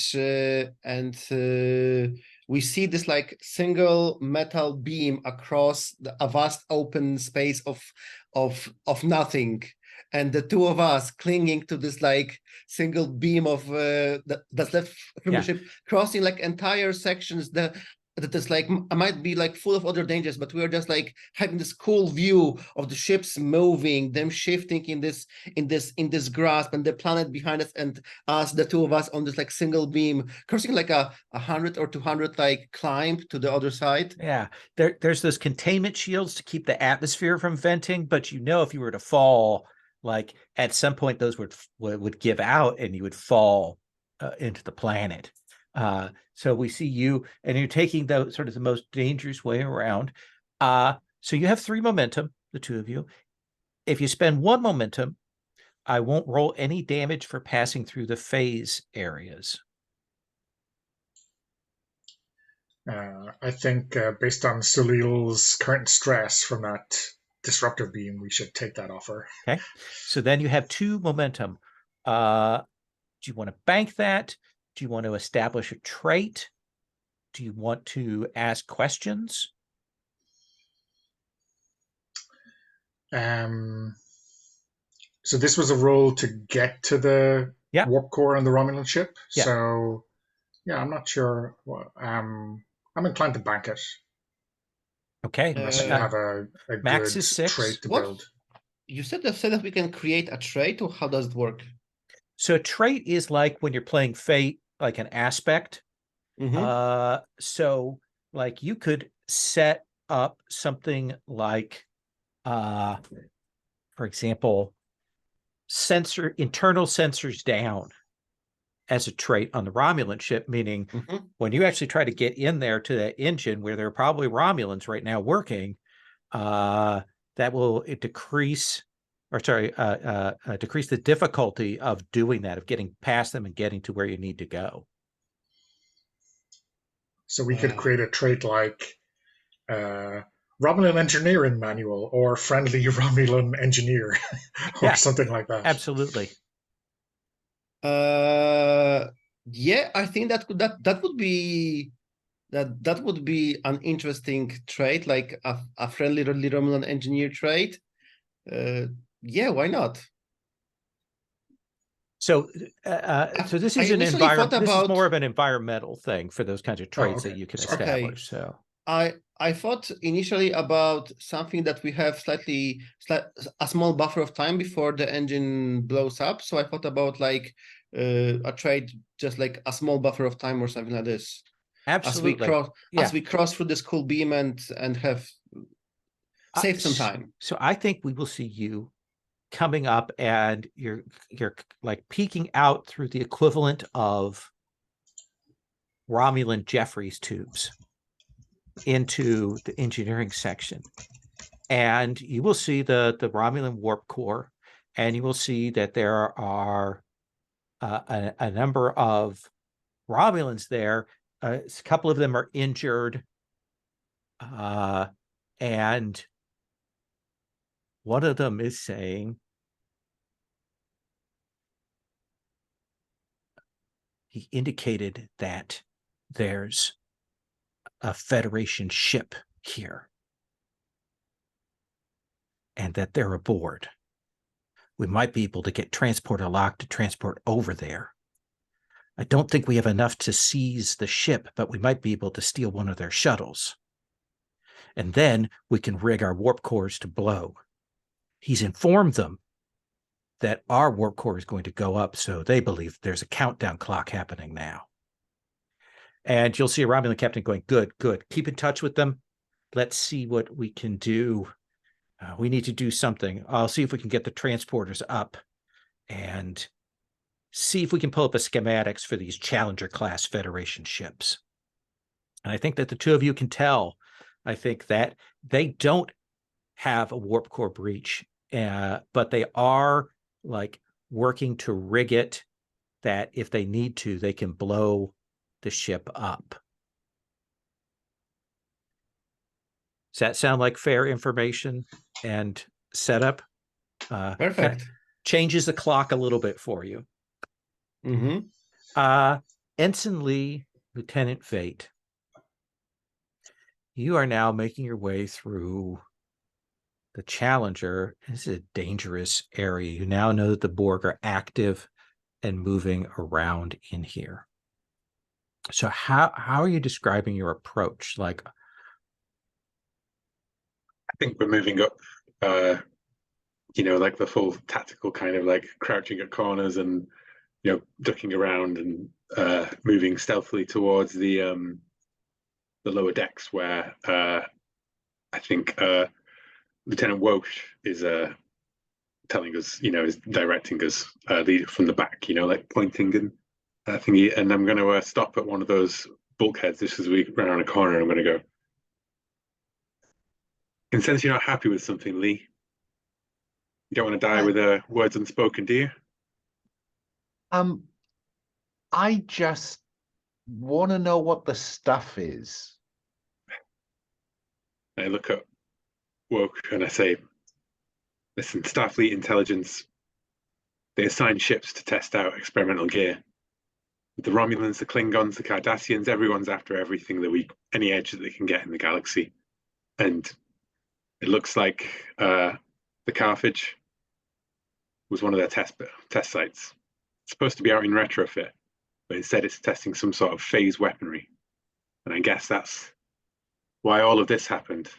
we see this like single metal beam across a vast open space of nothing, and the two of us clinging to this like single beam of that's left from the ship, crossing like entire sections that is like might be like full of other dangers, but we are just like having this cool view of the ships moving, them shifting in this grasp, and the planet behind us, and us, the two of us on this like single beam, crossing like a 100 or 200 like climb to the other side. Yeah, there's those containment shields to keep the atmosphere from venting, but if you were to fall, like at some point those would give out and you would fall into the planet. So we see you, and you're taking the sort of the most dangerous way around. So you have 3 momentum, the two of you. If you spend 1 momentum, I won't roll any damage for passing through the phase areas. I think based on Salil's current stress from that disruptor beam, we should take that offer. Okay, so then you have 2 momentum. Do you want to bank that? Do you want to establish a trait? Do you want to ask questions? So this was a roll to get to the warp core on the Romulan ship. Yeah. So yeah, I'm not sure. I'm inclined to bank it. Okay. Unless you have a max good is 6. trait to build. You said that we can create a trait, or how does it work? So a trait is like when you're playing Fate, like an aspect. So like you could set up something like, for example, internal sensors down as a trait on the Romulan ship, meaning when you actually try to get in there to that engine where there are probably Romulans right now working, that will decrease the difficulty of doing that, of getting past them and getting to where you need to go. So we could create a trait like Romulan engineering manual, or friendly Romulan engineer, or something like that. Absolutely. Yeah, I think that would be an interesting trait, like a friendly Romulan engineer trait. Yeah, why not? So this is this is more of an environmental thing for those kinds of traits that you can establish. So I thought initially about something that we have a small buffer of time before the engine blows up. So I thought about like a trait, just like a small buffer of time or something like this. Absolutely. As we cross through this cool beam and have saved some time. So I think we will see you coming up, and you're like peeking out through the equivalent of Romulan Jeffries tubes into the engineering section, and you will see the Romulan warp core, and you will see that there are a number of Romulans there. A couple of them are injured, and one of them is saying, he indicated that there's a Federation ship here and that they're aboard. We might be able to get transporter locked to transport over there. I don't think we have enough to seize the ship, but we might be able to steal one of their shuttles. And then we can rig our warp cores to blow. He's informed them that our warp core is going to go up, so they believe there's a countdown clock happening now. And you'll see a Romulan captain going, good, good. Keep in touch with them. Let's see what we can do. We need to do something. I'll see if we can get the transporters up and see if we can pull up a schematics for these Challenger-class Federation ships. And I think that the two of you can tell, I think that they don't have a warp core breach, but they are like working to rig it that if they need to, they can blow the ship up. Does that sound like fair information and setup? Perfect. Kind of changes the clock a little bit for you. Mm-hmm. Ensign Lee, Lieutenant Fate, you are now making your way through the Challenger. This is a dangerous area. You now know that the Borg are active and moving around in here. So how are you describing your approach? Like, I think we're moving up, like the full tactical kind of like crouching at corners and, ducking around and moving stealthily towards the lower decks where I think Lieutenant Welsh is telling us, is directing us from the back, like pointing and thingy. And I'm going to stop at one of those bulkheads just as we run around a corner. I'm going to go, and since you're not happy with something, Lee, you don't want to die with words unspoken, do you? I just want to know what the stuff is. I look at Woke and I say, listen, Starfleet intelligence, they assign ships to test out experimental gear. The Romulans, the Klingons, the Cardassians, everyone's after everything any edge that they can get in the galaxy. And it looks like the Carthage was one of their test sites. It's supposed to be out in retrofit, but instead it's testing some sort of phase weaponry. And I guess that's why all of this happened.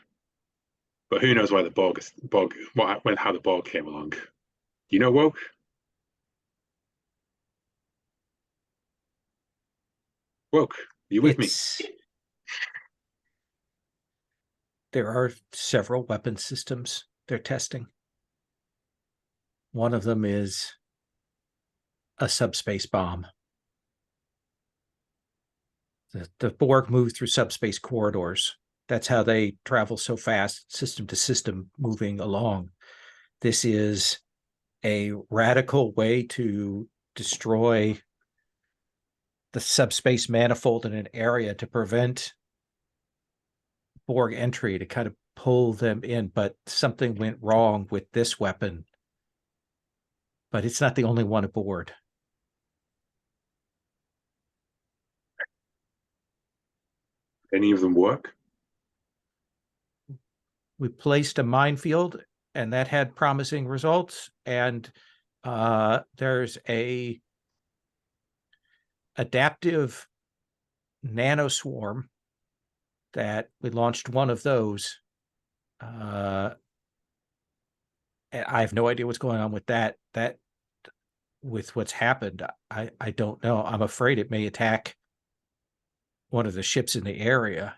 But who knows why how the Borg came along. Do you know, Woke? Woke, are you with me? There are several weapon systems they're testing. One of them is a subspace bomb. The Borg move through subspace corridors. That's how they travel so fast, system to system, moving along. This is a radical way to destroy the subspace manifold in an area to prevent Borg entry, to kind of pull them in. But something went wrong with this weapon. But it's not the only one aboard. Any of them work? We placed a minefield, and that had promising results. And there's a adaptive nanoswarm that we launched one of those. And I have no idea what's going on with that. With what's happened, I don't know. I'm afraid it may attack one of the ships in the area.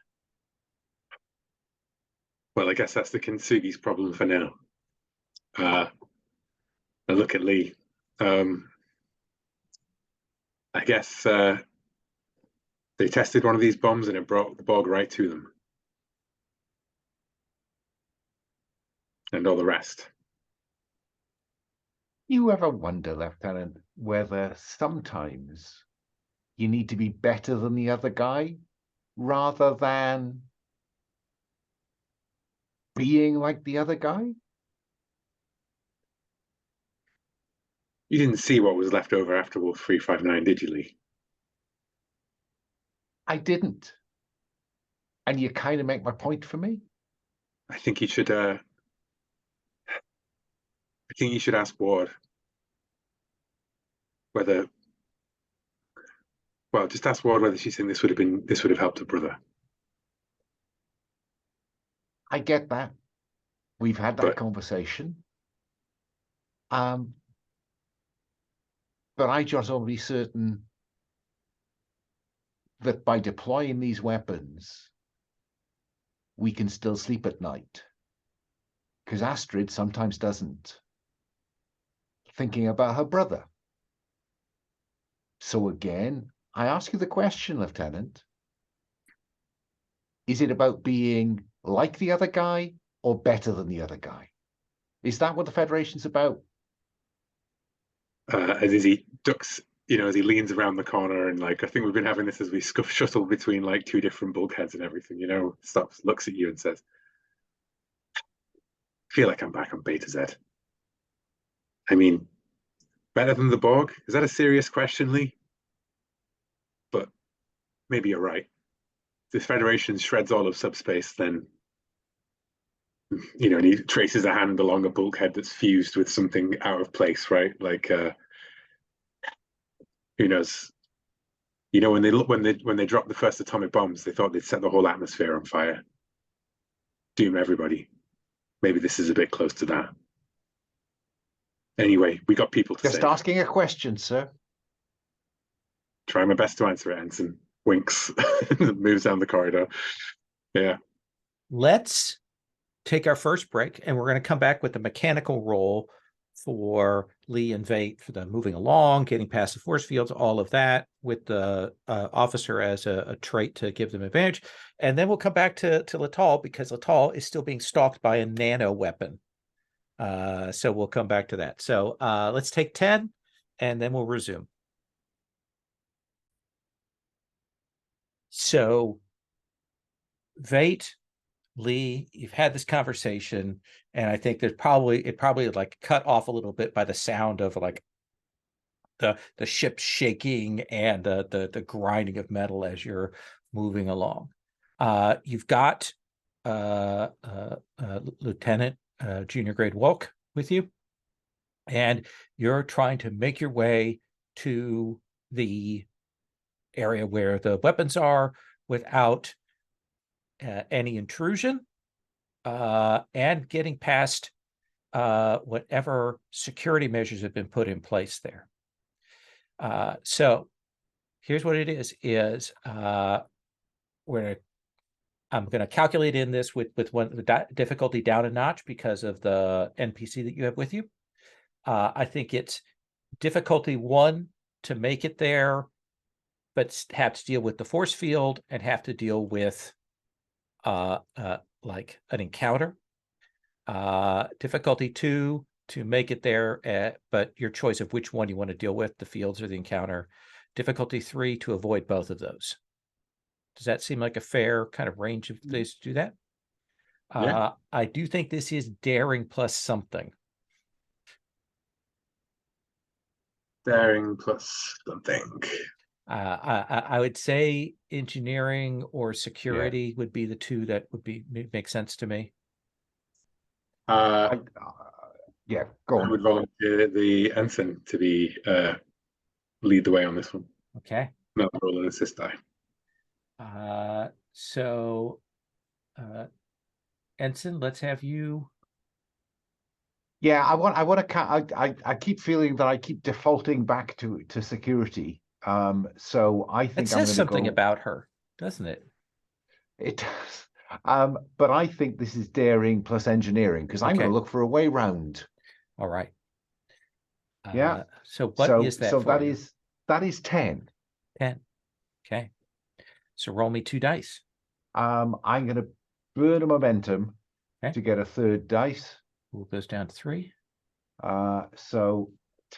Well, I guess that's the Kintsugi's problem for now. I look at Lee. I guess they tested one of these bombs and it brought the Borg right to them. And all the rest. You ever wonder, Lieutenant, whether sometimes you need to be better than the other guy rather than being like the other guy? You didn't see what was left over after Wolf 359, did you, Lee? I didn't. And you kind of make my point for me? I think you should ask Ward whether Well, just ask Ward whether she's saying this would have helped her brother. I get that. We've had that But- conversation. But I just want to be certain that by deploying these weapons, we can still sleep at night. Because Astrid sometimes doesn't. Thinking about her brother. So again, I ask you the question, Lieutenant. Is it about being like the other guy or better than the other guy? Is that what the Federation's about? As he ducks, as he leans around the corner, and like I think we've been having this as we shuttle between like two different bulkheads and everything, stops, looks at you and says, I feel like I'm back on Beta Z. I mean, better than the Borg? Is that a serious question, Lee? But maybe you're right. If the Federation shreds all of subspace, then and he traces a hand along a bulkhead that's fused with something out of place, right? Like who knows? When they dropped the first atomic bombs, they thought they'd set the whole atmosphere on fire, doom everybody. Maybe this is a bit close to that. Anyway, we got people to Just save. asking a question, sir. Try my best to answer it, Ensign. Winks, moves down the corridor. Yeah. Let's take our first break, and we're going to come back with the mechanical roll for Lee and Vate for the moving along, getting past the force fields, all of that, with the officer as a trait to give them advantage. And then we'll come back to Latal, because Latal is still being stalked by a nano weapon. So we'll come back to that. So let's take 10, and then we'll resume. So, Vate, Lee, you've had this conversation, and I think it probably like cut off a little bit by the sound of like the ship shaking and the grinding of metal as you're moving along. You've got Lieutenant Junior Grade Woke with you, and you're trying to make your way to the area where the weapons are without any intrusion, and getting past whatever security measures have been put in place there. So here's what it is I'm going to calculate in this with the difficulty down a notch because of the NPC that you have with you. I think it's difficulty 1 to make it there, but have to deal with the force field and have to deal with like an encounter. Difficulty 2 to make it there, but your choice of which one you want to deal with, the fields or the encounter. Difficulty 3 to avoid both of those. Does that seem like a fair kind of range of ways to do that? Yeah. I do think this is daring plus something. Daring plus something. I would say engineering or security would be the two that would make sense to me. Yeah, go I on. would volunteer the ensign to be lead the way on this one. Okay. No, roll an assist die. So Ensign, let's have you. Yeah, I keep feeling that I keep defaulting back to security. So I think It I'm says going to something go. about her, doesn't it? It does. But I think this is daring plus engineering, because I'm going Okay. to look for a way round. All right. Yeah. So what is that? So for you? that is 10. 10. Okay. So roll me 2 dice. I'm going to burn a momentum to get a third dice. Pool goes down to 3. So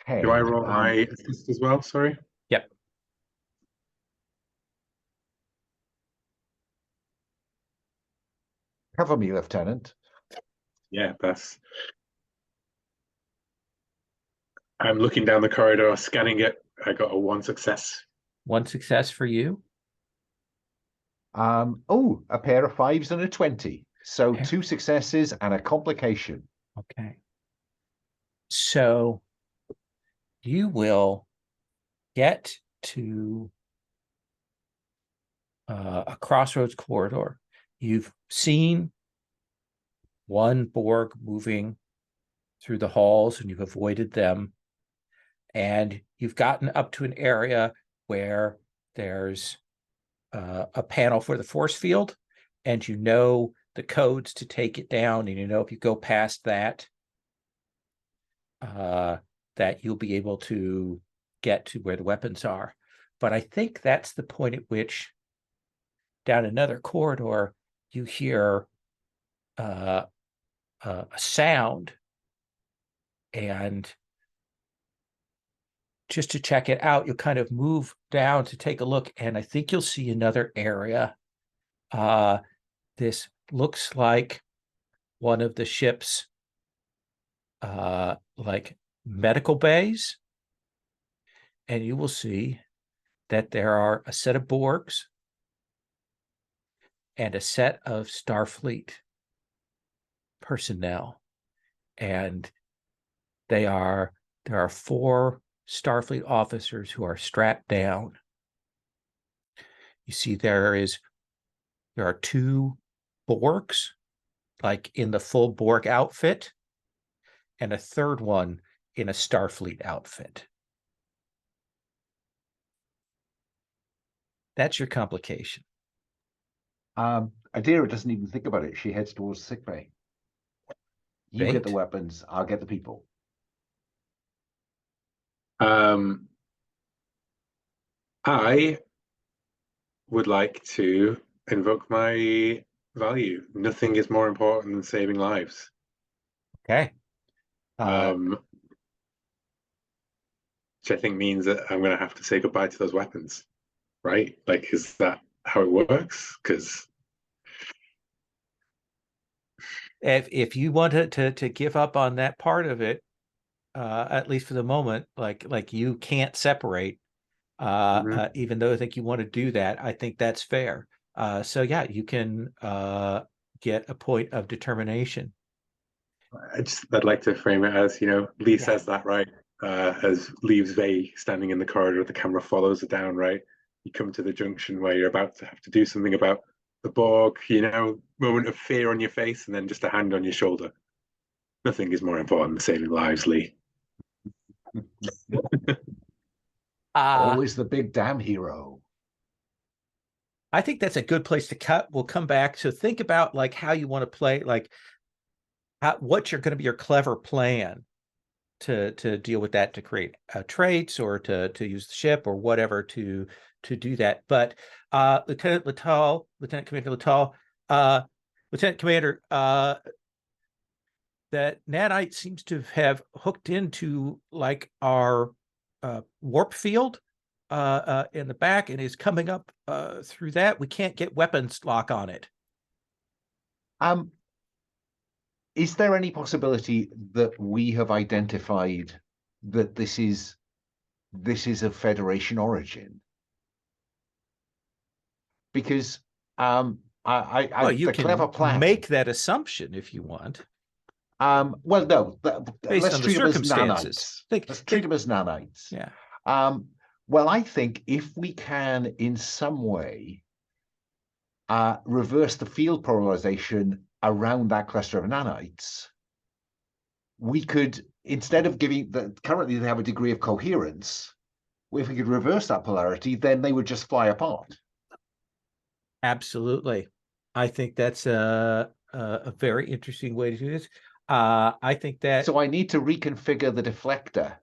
10. Do I roll my assist as well? Sorry. Yep. Cover me, Lieutenant. Yeah, that's. I'm looking down the corridor, scanning it. I got a 1 success. 1 success for you. Oh, a pair of 5s and a 20. So Okay. 2 successes and a complication. Okay. So you will get to a crossroads corridor. You've seen one Borg moving through the halls, and you've avoided them. And you've gotten up to an area where there's a panel for the force field, and you know the codes to take it down. And you know if you go past that, that you'll be able to get to where the weapons are. But I think that's the point at which, down another corridor, you hear a sound, and just to check it out, you'll kind of move down to take a look, and I think you'll see another area. This looks like one of the ship's like medical bays, and you will see that there are a set of Borgs and a set of Starfleet personnel, and there are 4 Starfleet officers who are strapped down. You see there are 2 Borgs, like in the full Borg outfit, and a third one in a Starfleet outfit. That's your complication. Adira doesn't even think about it. She heads towards sickbay. You get the Bait. weapons, I'll get the people. I would like to invoke my value. Nothing is more important than saving lives. Okay. Which I think means that I'm going to have to say goodbye to those weapons, right? Like, is that how it works? Because if you want to give up on that part of it, at least for the moment, like you can't separate, even though I think you want to do that, I think that's fair. So yeah, you can get a point of determination. I'd like to frame it as, Lee Yeah. says that, right? As leaves Vey standing in the corridor, the camera follows it down, right? You come to the junction where you're about to have to do something about the Borg, moment of fear on your face, and then just a hand on your shoulder. Nothing is more important than saving lives, Lee. Always the big damn hero. I think that's a good place to cut. We'll come back. So think about like how you want to play, like what you're going to be your clever plan to deal with that, to create traits or to use the ship or whatever to do that. But Lieutenant Commander Littell, Lieutenant Commander, that nanite seems to have hooked into like our warp field in the back and is coming up through that. We can't get weapons lock on it. Is there any possibility that we have identified that this is of Federation origin? Because Well, you the can clever plan. make that assumption if you want. Well, no. Based Let's on the treat them as circumstances. nanites. Let's treat them as nanites. Yeah. Well, I think if we can, in some way, reverse the field polarization around that cluster of nanites, we could, instead of currently they have a degree of coherence, if we could reverse that polarity, then they would just fly apart. Absolutely. I think that's a very interesting way to do this. I think that. So I need to reconfigure the deflector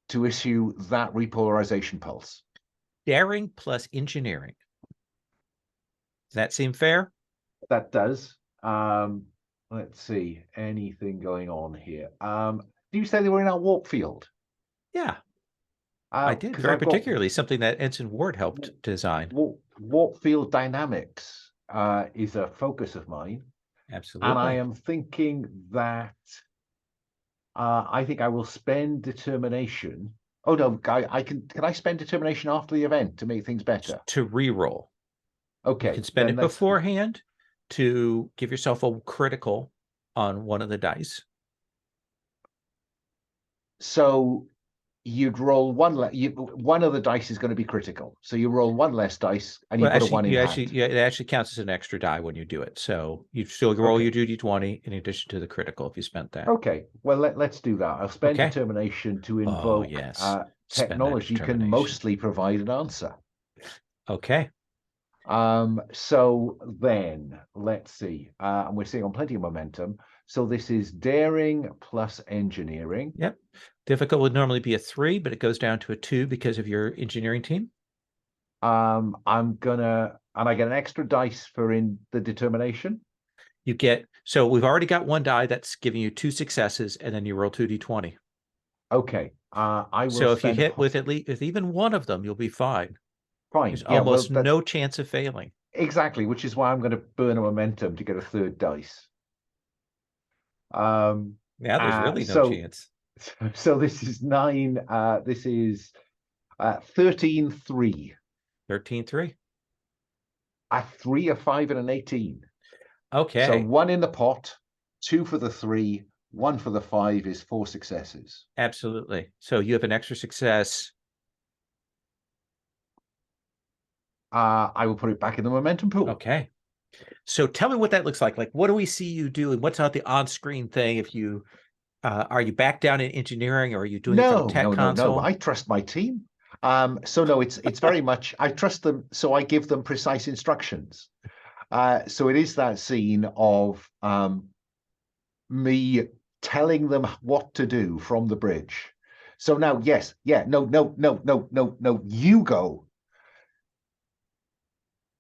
to issue that repolarization pulse. Daring plus engineering. Does that seem fair? That does. Let's see. Anything going on here? Do you say they were in our warp field? Yeah. I did, very particularly something that Ensign Ward helped design. Warp field dynamics is a focus of mine. Absolutely. And I am thinking that I think I will spend determination. Oh no, I can I spend determination after the event to make things better? To re-roll. Okay. You can spend it beforehand to give yourself a critical on one of the dice. So you'd roll one one of the dice is going to be critical. So you roll one less dice and you Well, put a actually, one in hand. it actually counts as an extra die when you do it. So you still roll Okay. your d20 in addition to the critical if you spent that. Okay, well, let's do that. I'll spend Okay. determination to Oh, invoke yes. Spend that technology can determination. mostly provide an answer. Okay. So then let's see. And we're seeing on plenty of momentum. So this is daring plus engineering. Yep. Difficult would normally be a 3, but it goes down to a 2 because of your engineering team. I get an extra dice for in the determination. You get, so we've already got one die that's giving you 2 successes, and then you roll 2d20. Okay. I will. So if you hit with at least with even one of them, you'll be fine. Fine. There's Yeah, almost well, no chance of failing. Exactly, which is why I'm going to burn a momentum to get a third dice. Now there's really no chance. So this is 9. This is 13-3. 13-3. A 3, a 5, and an 18. Okay. So 1 in the pot, 2 for the 3, 1 for the 5 is 4 successes. Absolutely. So you have an extra success. I will put it back in the momentum pool. Okay. So tell me what that looks like. Like, what do we see you doing? What's not the on-screen thing? If you are you back down in engineering, or are you doing it from a tech console? No. I trust my team. So no, it's very much I trust them. So I give them precise instructions. So it is that scene of me telling them what to do from the bridge. So now, no, you go.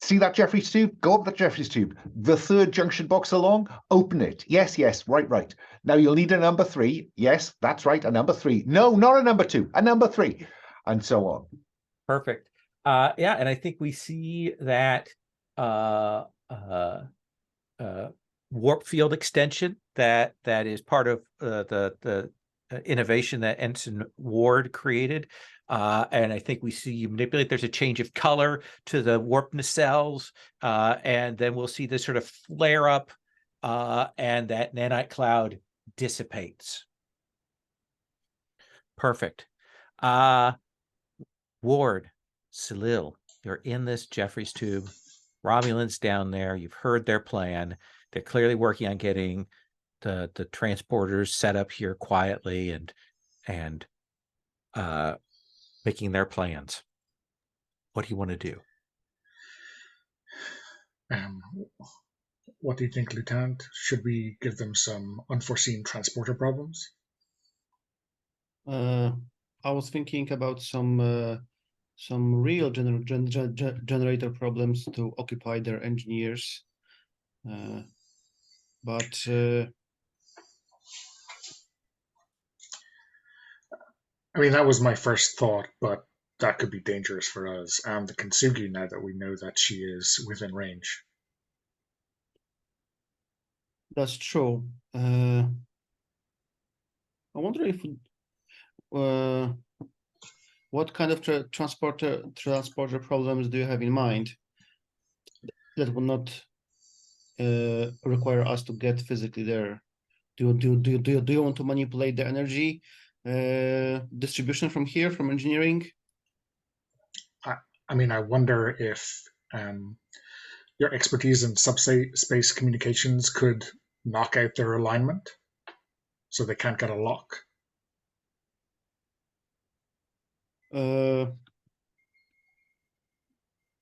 See that Jeffrey's tube? Go up the Jeffrey's tube. The third junction box along, open it. Yes, right. Now you'll need a number 3. Yes, that's right, a number 3. No, not a number 2, a number 3, and so on. Perfect. Yeah, and I think we see that warp field extension that is part of the innovation that Ensign Ward created. And I think we see you manipulate. There's a change of color to the warp nacelles, and then we'll see this sort of flare up, and that nanite cloud dissipates. Perfect. Ward, Salil, you're in this Jeffrey's tube. Romulans down there. You've heard their plan. They're clearly working on getting the transporters set up here quietly and making their plans. What do you want to do? What do you think, Lieutenant? Should we give them some unforeseen transporter problems? I was thinking about some real generator problems to occupy their engineers, but I mean, that was my first thought, but that could be dangerous for us and the Kintsugi now that we know that she is within range. that's true. I wonder if what kind of transporter problems do you have in mind that will not require us to get physically there? Do you want to manipulate the energy distribution from here, from engineering? I mean, I wonder if your expertise in subspace communications could knock out their alignment so they can't get a lock.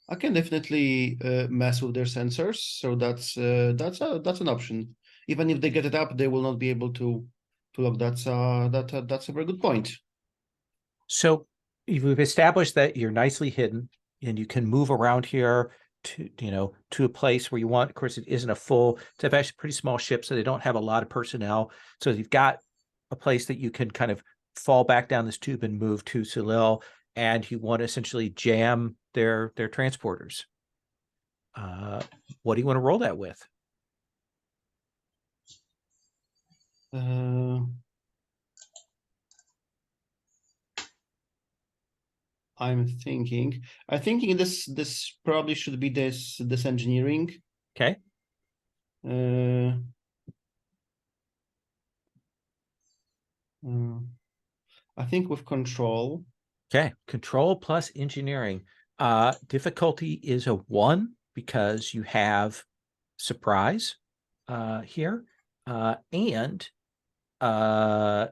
I can definitely mess with their sensors, so that's an option. Even if they get it up, they will not be able to lock. That's a very good point. So we've established that you're nicely hidden and you can move around here to a place where you want. Of course, it isn't a full, it's actually a pretty small ship, so they don't have a lot of personnel. So you've got a place that you can kind of fall back down this tube and move to Salil, and you want to essentially jam their transporters. What do you want to roll that with? I'm thinking this probably should be this engineering. Okay. I think with control. Okay, control plus engineering. Difficulty is a 1 because you have surprise here. And let's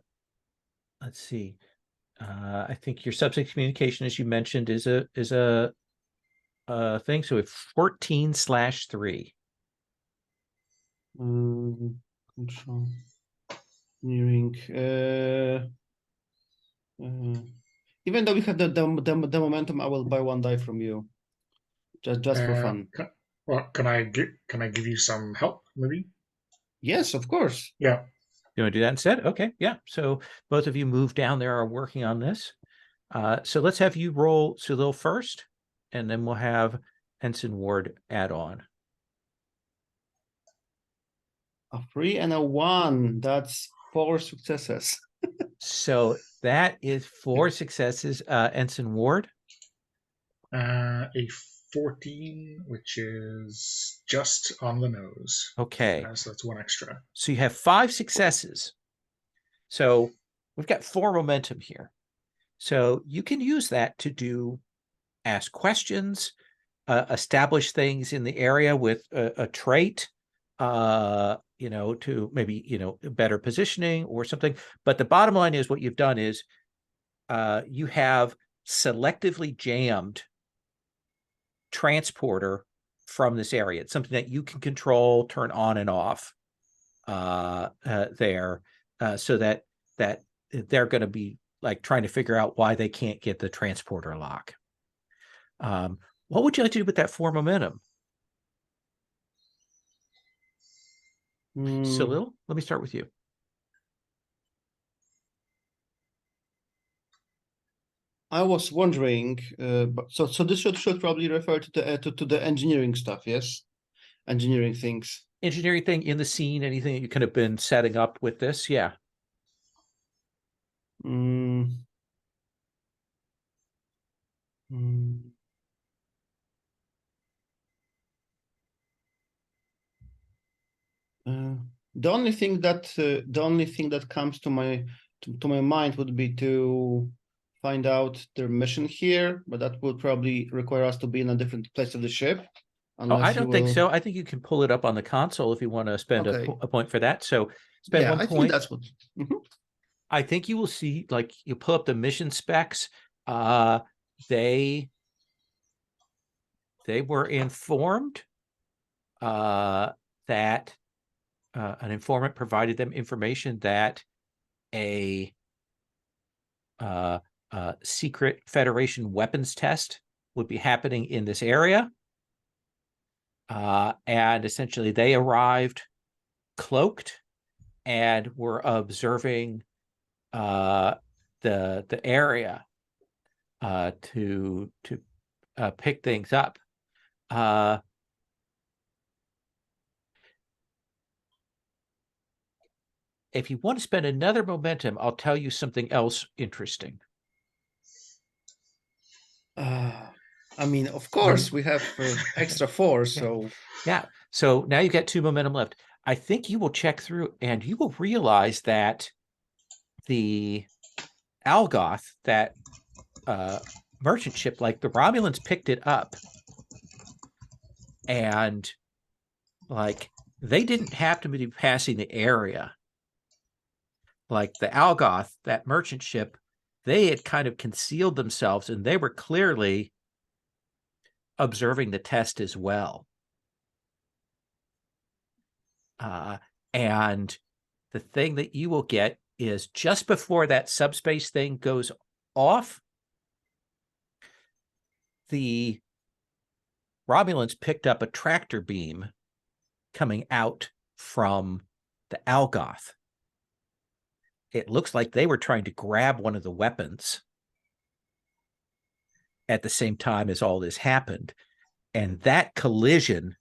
see. I think your subject communication, as you mentioned, is a thing. So it's 14/3. Control. Engineering. Even though we have the momentum, I will buy 1 die from you, just for fun. Can I give you some help, maybe? Yes, of course. Yeah. You want to do that instead? Okay, yeah. So both of you move down there, are working on this. So let's have you roll Sulil first, and then we'll have Ensign Ward add on. A 3 and a 1. That's 4 successes. So that is 4 successes. Ensign Ward. A 14, which is just on the nose. Okay. So that's 1 extra. So you have 5 successes. So we've got 4 momentum here. So you can use that to ask questions, establish things in the area with a trait, to maybe, better positioning or something. But the bottom line is what you've done is you have selectively jammed transporter from this area. It's something that you can control, turn on and off there, so that they're going to be like trying to figure out why they can't get the transporter lock. What would you like to do with that 4 momentum? Sulil, let me start with you. I was wondering, so this should probably refer to the engineering stuff, yes? Engineering things. Engineering thing in the scene, anything that you could have been setting up with this, yeah. The only thing that comes to my mind would be to find out their mission here, but that would probably require us to be in a different place of the ship. I don't think so. I think you can pull it up on the console if you want to spend a point for that. So spend 1 point. I think that's what. I think you will see, like, you pull up the mission specs. They were informed that an informant provided them information that a secret Federation weapons test would be happening in this area. And essentially they arrived cloaked and were observing the area to pick things up. If you want to spend another momentum, I'll tell you something else interesting. I mean, of course, we have extra 4, so... Yeah, so now you've got 2 momentum left. I think you will check through and you will realize that the Algoth, that merchant ship, like the Romulans picked it up. And, like, they didn't happen to be passing the area. Like the Algoth, that merchant ship, they had kind of concealed themselves and they were clearly observing the test as well. And the thing that you will get is just before that subspace thing goes off, the Romulans picked up a tractor beam coming out from the Algoth. It looks like they were trying to grab one of the weapons at the same time as all this happened. And that collision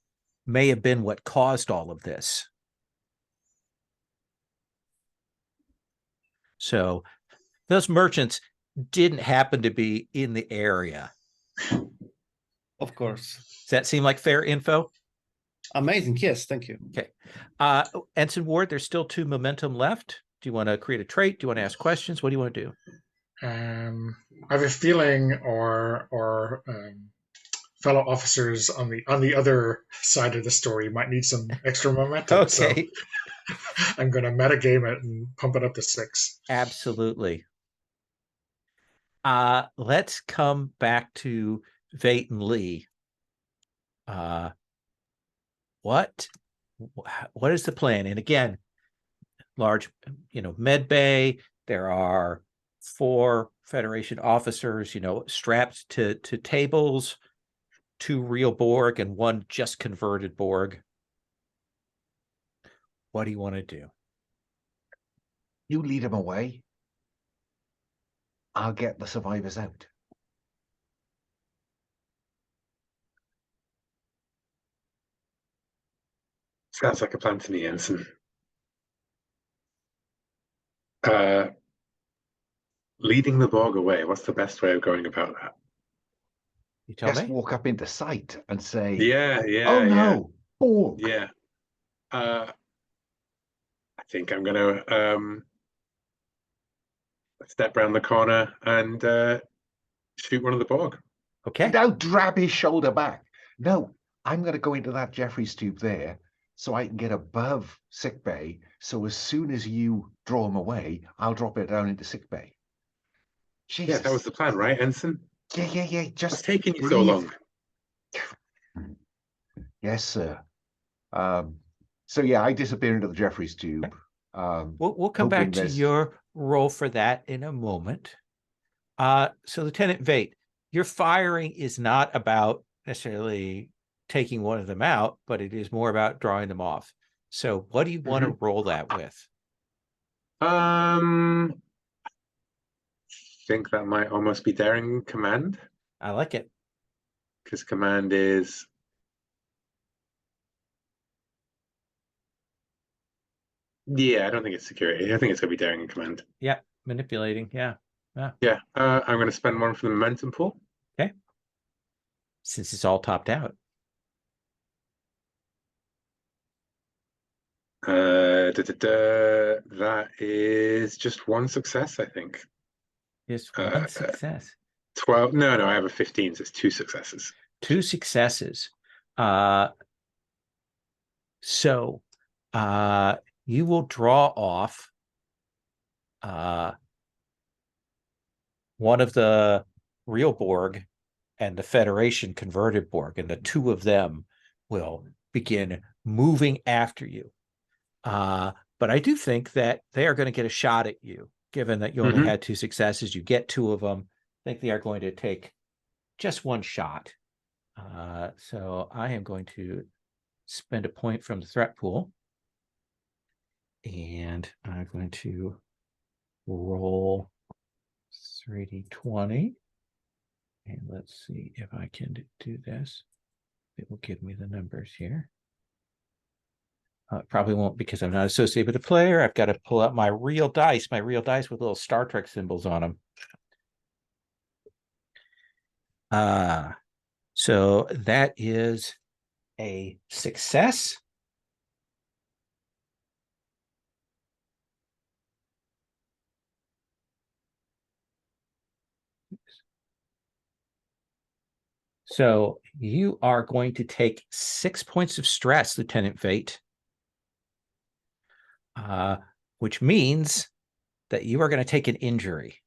may have been what caused all of this. So those merchants didn't happen to be in the area. Of course. Does that seem like fair info? Amazing. Yes, thank you. Okay. Ensign Ward, there's still 2 momentum left. Do you want to create a trait? Do you want to ask questions? What do you want to do? I have a feeling our fellow officers on the other side of the story might need some extra momentum. So Okay. I'm going to metagame it and pump it up to 6. Absolutely. Let's come back to Vate and Lee. What is the plan? And again, large, med bay. There are 4 Federation officers, strapped to tables, 2 real Borg and 1 just converted Borg. What do you want to do? You lead them away. I'll get the survivors out. Sounds like a plan to me, Ensign. Leading the Borg away, what's the best way of going about that? You tell Just me. walk up into sight and say, Yeah, "Oh no, Borg!" Yeah. I think I'm gonna step round the corner and shoot one of the Borg. Okay. Now drab his shoulder back. No, I'm going to go into that Jeffries tube there so I can get above sickbay. So as soon as you draw him away, I'll drop it down into sickbay. Jesus. Yeah, that was the plan, right, Ensign? Yeah. What's Just taking you breathe. so long? Yes, sir. So yeah, I disappear into the Jeffries tube. We'll come back to your role for that in a moment. So Lieutenant Vate, your firing is not about necessarily taking one of them out, but it is more about drawing them off. So what do you want to roll that with? I think that might almost be daring command. I like it. Because command is... Yeah, I don't think it's security. I think it's going to be daring and command. Yeah, manipulating. Yeah. Yeah, I'm going to spend 1 for the momentum pool. Okay. Since it's all topped out. That is just 1 success, I think. Just 1 success. 12. No, I have a 15, so it's 2 successes. 2 successes. So you will draw off one of the real Borg and the Federation converted Borg, and the 2 of them will begin moving after you. But I do think that they are going to get a shot at you, given that you only had 2 successes. You get 2 of them. I think they are going to take just 1 shot. So I am going to spend a point from the threat pool. And I'm going to roll 3d20. And let's see if I can do this. It will give me the numbers here. It probably won't because I'm not associated with the player. I've got to pull out my real dice with little Star Trek symbols on them. So that is a success. So you are going to take 6 points of stress, Lieutenant Vate, which means that you are going to take an injury.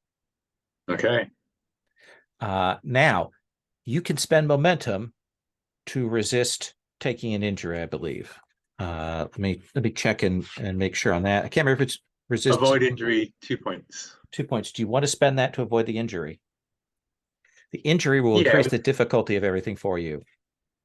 Okay. Now, you can spend momentum to resist taking an injury, I believe. Let me check and make sure on that. I can't remember if it's resist. Avoid injury, 2 points. 2 points. Do you want to spend that to avoid the injury? The injury will increase the difficulty of everything for you.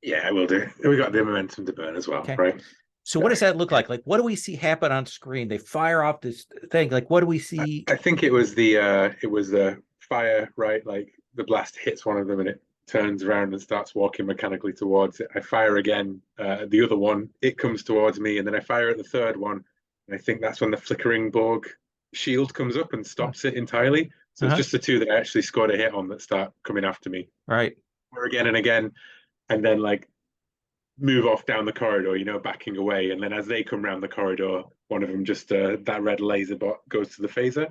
Yeah, I will do. We got the momentum to burn as well, right? So what does that look like? Like, what do we see happen on screen? They fire off this thing. Like, what do we see? I think it was the fire, right? Like the blast hits one of them and it turns around and starts walking mechanically towards it. I fire again, the other one, it comes towards me, and then I fire at the third one. And I think that's when the flickering Borg shield comes up and stops it entirely. So it's just the 2 that I actually scored a hit on that start coming after me. Right. Or again and again, and then like move off down the corridor, backing away. And then as they come around the corridor, one of them just that red laser bot goes to the phaser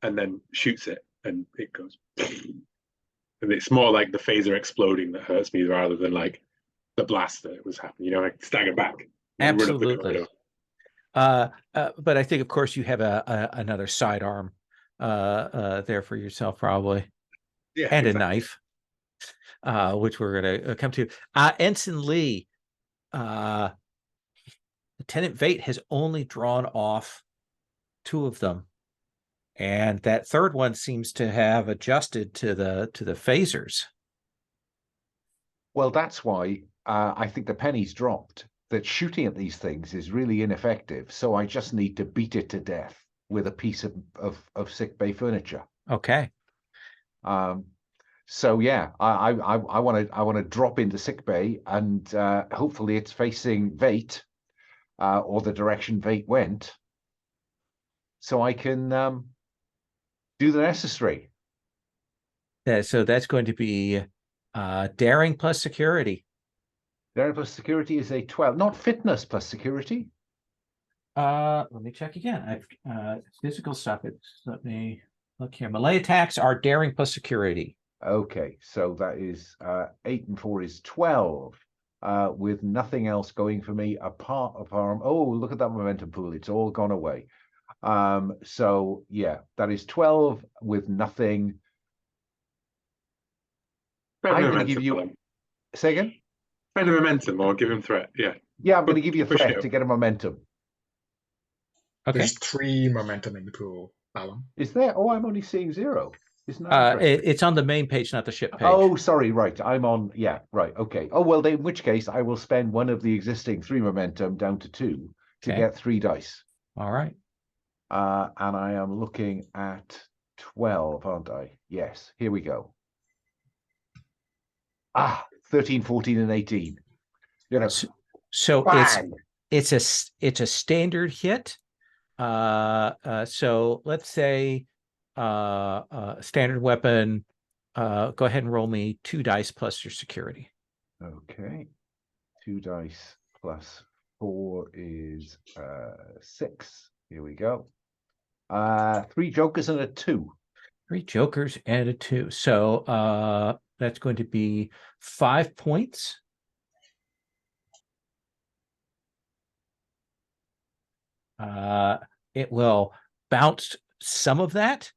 and then shoots it. and it goes. And it's more like the phaser exploding that hurts me rather than like the blast that was happening. You know, I stagger back. And run up the Absolutely. corridor. But I think, of course, you have another sidearm there for yourself, probably, Yeah, and exactly. a knife, which we're going to come to. Ensign Lee, Lieutenant Vate has only drawn off 2 of them, and that third one seems to have adjusted to the phasers. Well, that's why I think the penny's dropped. That shooting at these things is really ineffective. So I just need to beat it to death with a piece of sick bay furniture. Okay. So yeah, I want to drop into sick bay, and hopefully it's facing Vate, or the direction Vate went, so I can do the necessary. So that's going to be daring plus security. Daring plus security is a 12, not fitness plus security. Let me check again. Physical stuff. Let me look here. Melee attacks are daring plus security. Okay, so that is 8 and 4 is 12, with nothing else going for me apart from, oh, look at that momentum pool. It's all gone away. So yeah, that is 12 with nothing. I'm going to give you, say again? Spend a momentum or give him threat. Yeah. Yeah, I'm going to give you a Push it threat up. to get a momentum. Okay. There's 3 momentum in the pool, Alan. Is there? Oh, I'm only seeing 0. Isn't that interesting? It's on the main page, not the ship page. Oh, sorry. Right. I'm on. Yeah. Right. Okay. Oh, well, in which case I will spend one of the existing 3 momentum down to 2 to Okay. get 3 dice. All right. And I am looking at 12, aren't I? Yes. Here we go. 13, 14, and 18. You know. So bang! it's a standard hit. So let's say standard weapon. Go ahead and roll me 2 dice plus your security. Okay. 2 dice plus 4 is 6. Here we go. 3 jokers and a 2. 3 jokers and a 2. So that's going to be 5 points. It will bounce some of that,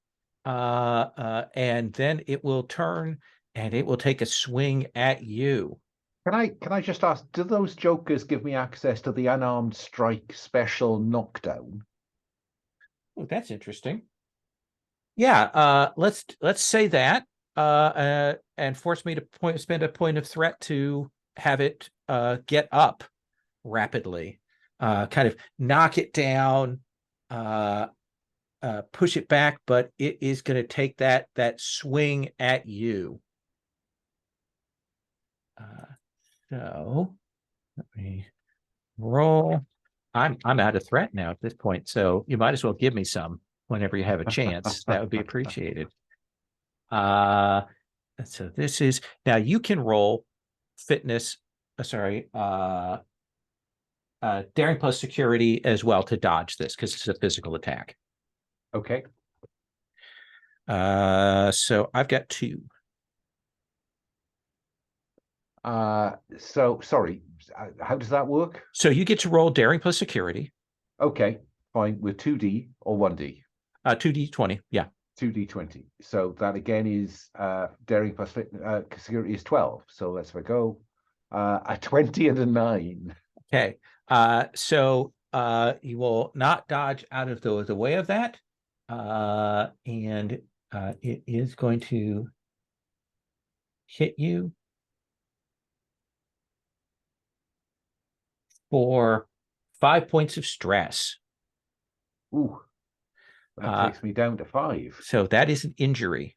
and then it will turn and it will take a swing at you. Can I just ask, do those jokers give me access to the unarmed strike special knockdown? Oh, that's interesting. Yeah, let's say that, and force me to spend a point of threat to have it get up rapidly, kind of knock it down, push it back, but it is going to take that swing at you. So let me roll. I'm out of threat now at this point, so you might as well give me some whenever you have a chance. That would be appreciated. So this is now you can roll fitness. Daring plus security as well to dodge this because it's a physical attack. Okay. So I've got 2. So sorry, how does that work? So you get to roll daring plus security. Okay, fine. With 2D or 1D? 2d20, yeah. 2d20. So that again is daring plus security is 12. So let's have a go. A 20 and a 9. Okay. So you will not dodge out of the way of that. And it is going to hit you for 5 points of stress. Ooh, that takes me down to 5. So that is an injury.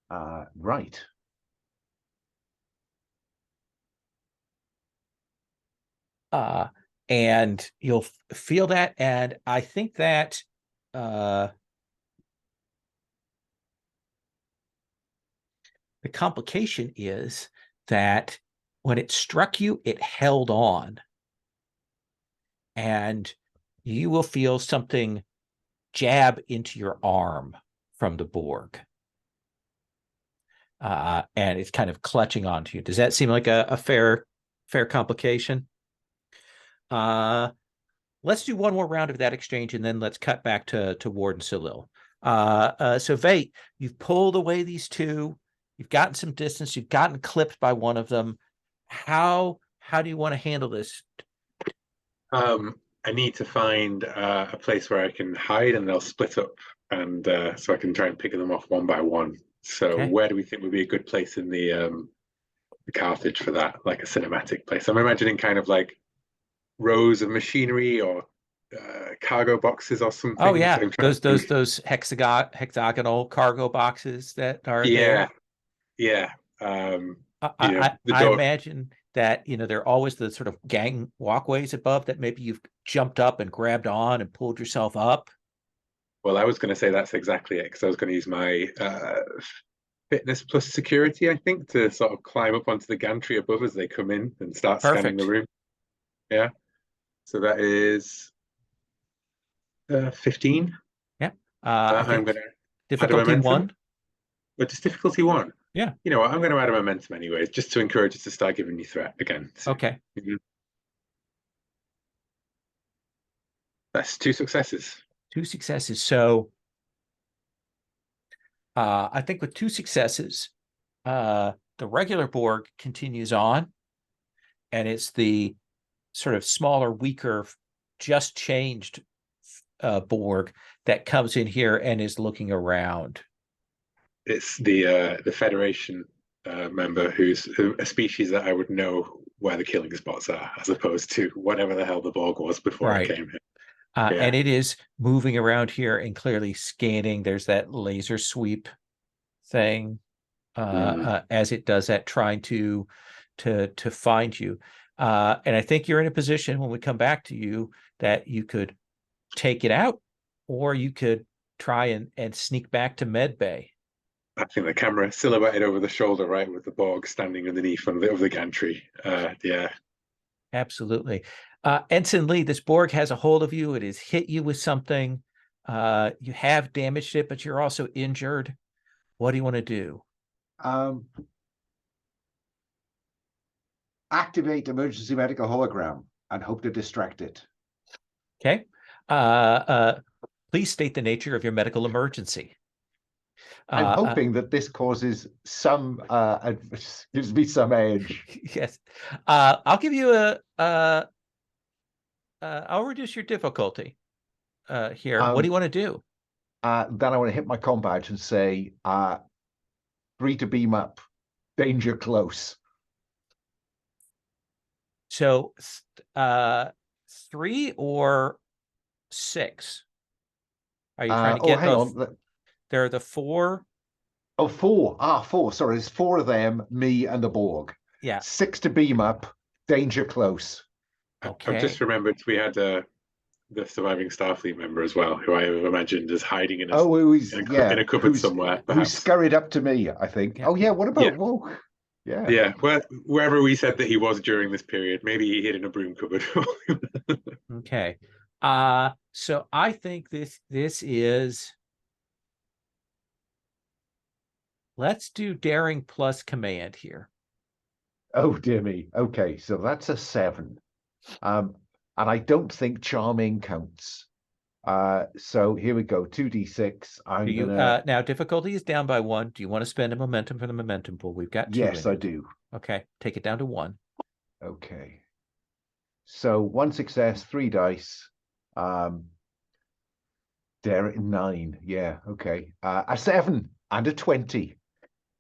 Right. And you'll feel that, and I think that the complication is that when it struck you, it held on, and you will feel something jab into your arm from the Borg. And it's kind of clutching onto you. Does that seem like a fair complication? Let's do one more round of that exchange, and then let's cut back to Ward and Salil. So Vate, you've pulled away these two. You've gotten some distance. You've gotten clipped by one of them. How do you want to handle this? I need to find a place where I can hide, and they'll split up, and so I can try and pick them off one by one. So Okay. where do we think would be a good place in the Carthage for that, like a cinematic place? I'm imagining kind of like rows of machinery or cargo boxes or something. Oh yeah, So those hexagonal cargo boxes that are there. Yeah. I imagine that there are always the sort of gang walkways above that maybe you've jumped up and grabbed on and pulled yourself up. Well, I was going to say that's exactly it, because I was going to use my fitness plus security, I think, to sort of climb up onto the gantry above as they come in and start scanning the room. Yeah. So that is 15. Yeah. I'm going to difficulty 1. But it's difficulty 1. Yeah. You know what? I'm going to add a momentum anyways, just to encourage us to start giving you threat again. So, okay. That's 2 successes. 2 successes. So I think with 2 successes, the regular Borg continues on, and it's the sort of smaller, weaker, just changed Borg that comes in here and is looking around. It's the Federation member who's a species that I would know where the killing spots are, as opposed to whatever the hell the Borg was before I came here. And it is moving around here and clearly scanning. There's that laser sweep thing as it does that, trying to find you. And I think you're in a position when we come back to you that you could take it out, or you could try and sneak back to med bay. I think the camera silhouetted over the shoulder, right, with the Borg standing underneath of the gantry. Yeah. Absolutely. Ensign Lee, this Borg has a hold of you. It has hit you with something. You have damaged it, but you're also injured. What do you want to do? Activate emergency medical hologram and hope to distract it. Okay. Please state the nature of your medical emergency. I'm hoping that this causes some, gives me some edge. Yes. I'll give you I'll reduce your difficulty here. What do you want to do? Then I want to hit my comm badge and say, 3 to beam up, danger close. So 3 or 6? Are you trying to get hang on. There are the 4. Oh, 4. 4. Sorry, there's 4 of them, me and the Borg. Yeah. 6 to beam up, danger close. Okay. I've just remembered we had the surviving Starfleet member as well, who I have imagined is hiding in a cupboard somewhere. Who scurried up to me, I think. Yeah. Oh, yeah, what about Whoa? Yeah. Yeah, wherever we said that he was during this period, maybe he hid in a broom cupboard. Okay. So I think this is, let's do daring plus command here. Oh, dear me. Okay, so that's a 7. And I don't think charming counts. So here we go, 2d6. Now difficulty is down by 1. Do you want to spend a momentum for the momentum pool? We've got 2. Yes, I do. Okay, take it down to 1. Okay. So 1 success, 3 dice. Daring 9. Yeah, okay. A 7 and a 20.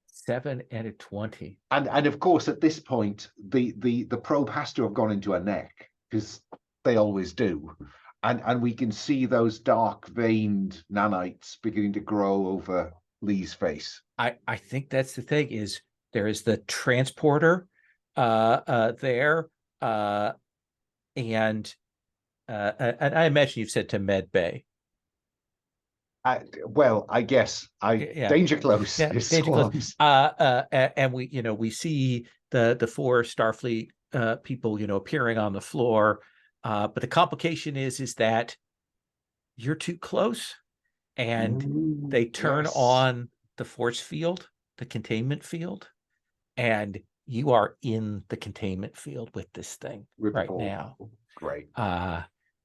7 and a 20. And of course, at this point, the probe has to have gone into a neck, because they always do. And we can see those dark veined nanites beginning to grow over Lee's face. I think that's the thing, is there is the transporter there, and I imagine you've said to med bay. Well, I guess danger close. Yeah, danger close. And we see the 4 Starfleet people appearing on the floor, but the complication is that you're too close, and they turn yes. on the force field, the containment field, and you are in the containment field with this thing With right Borg. now. Great.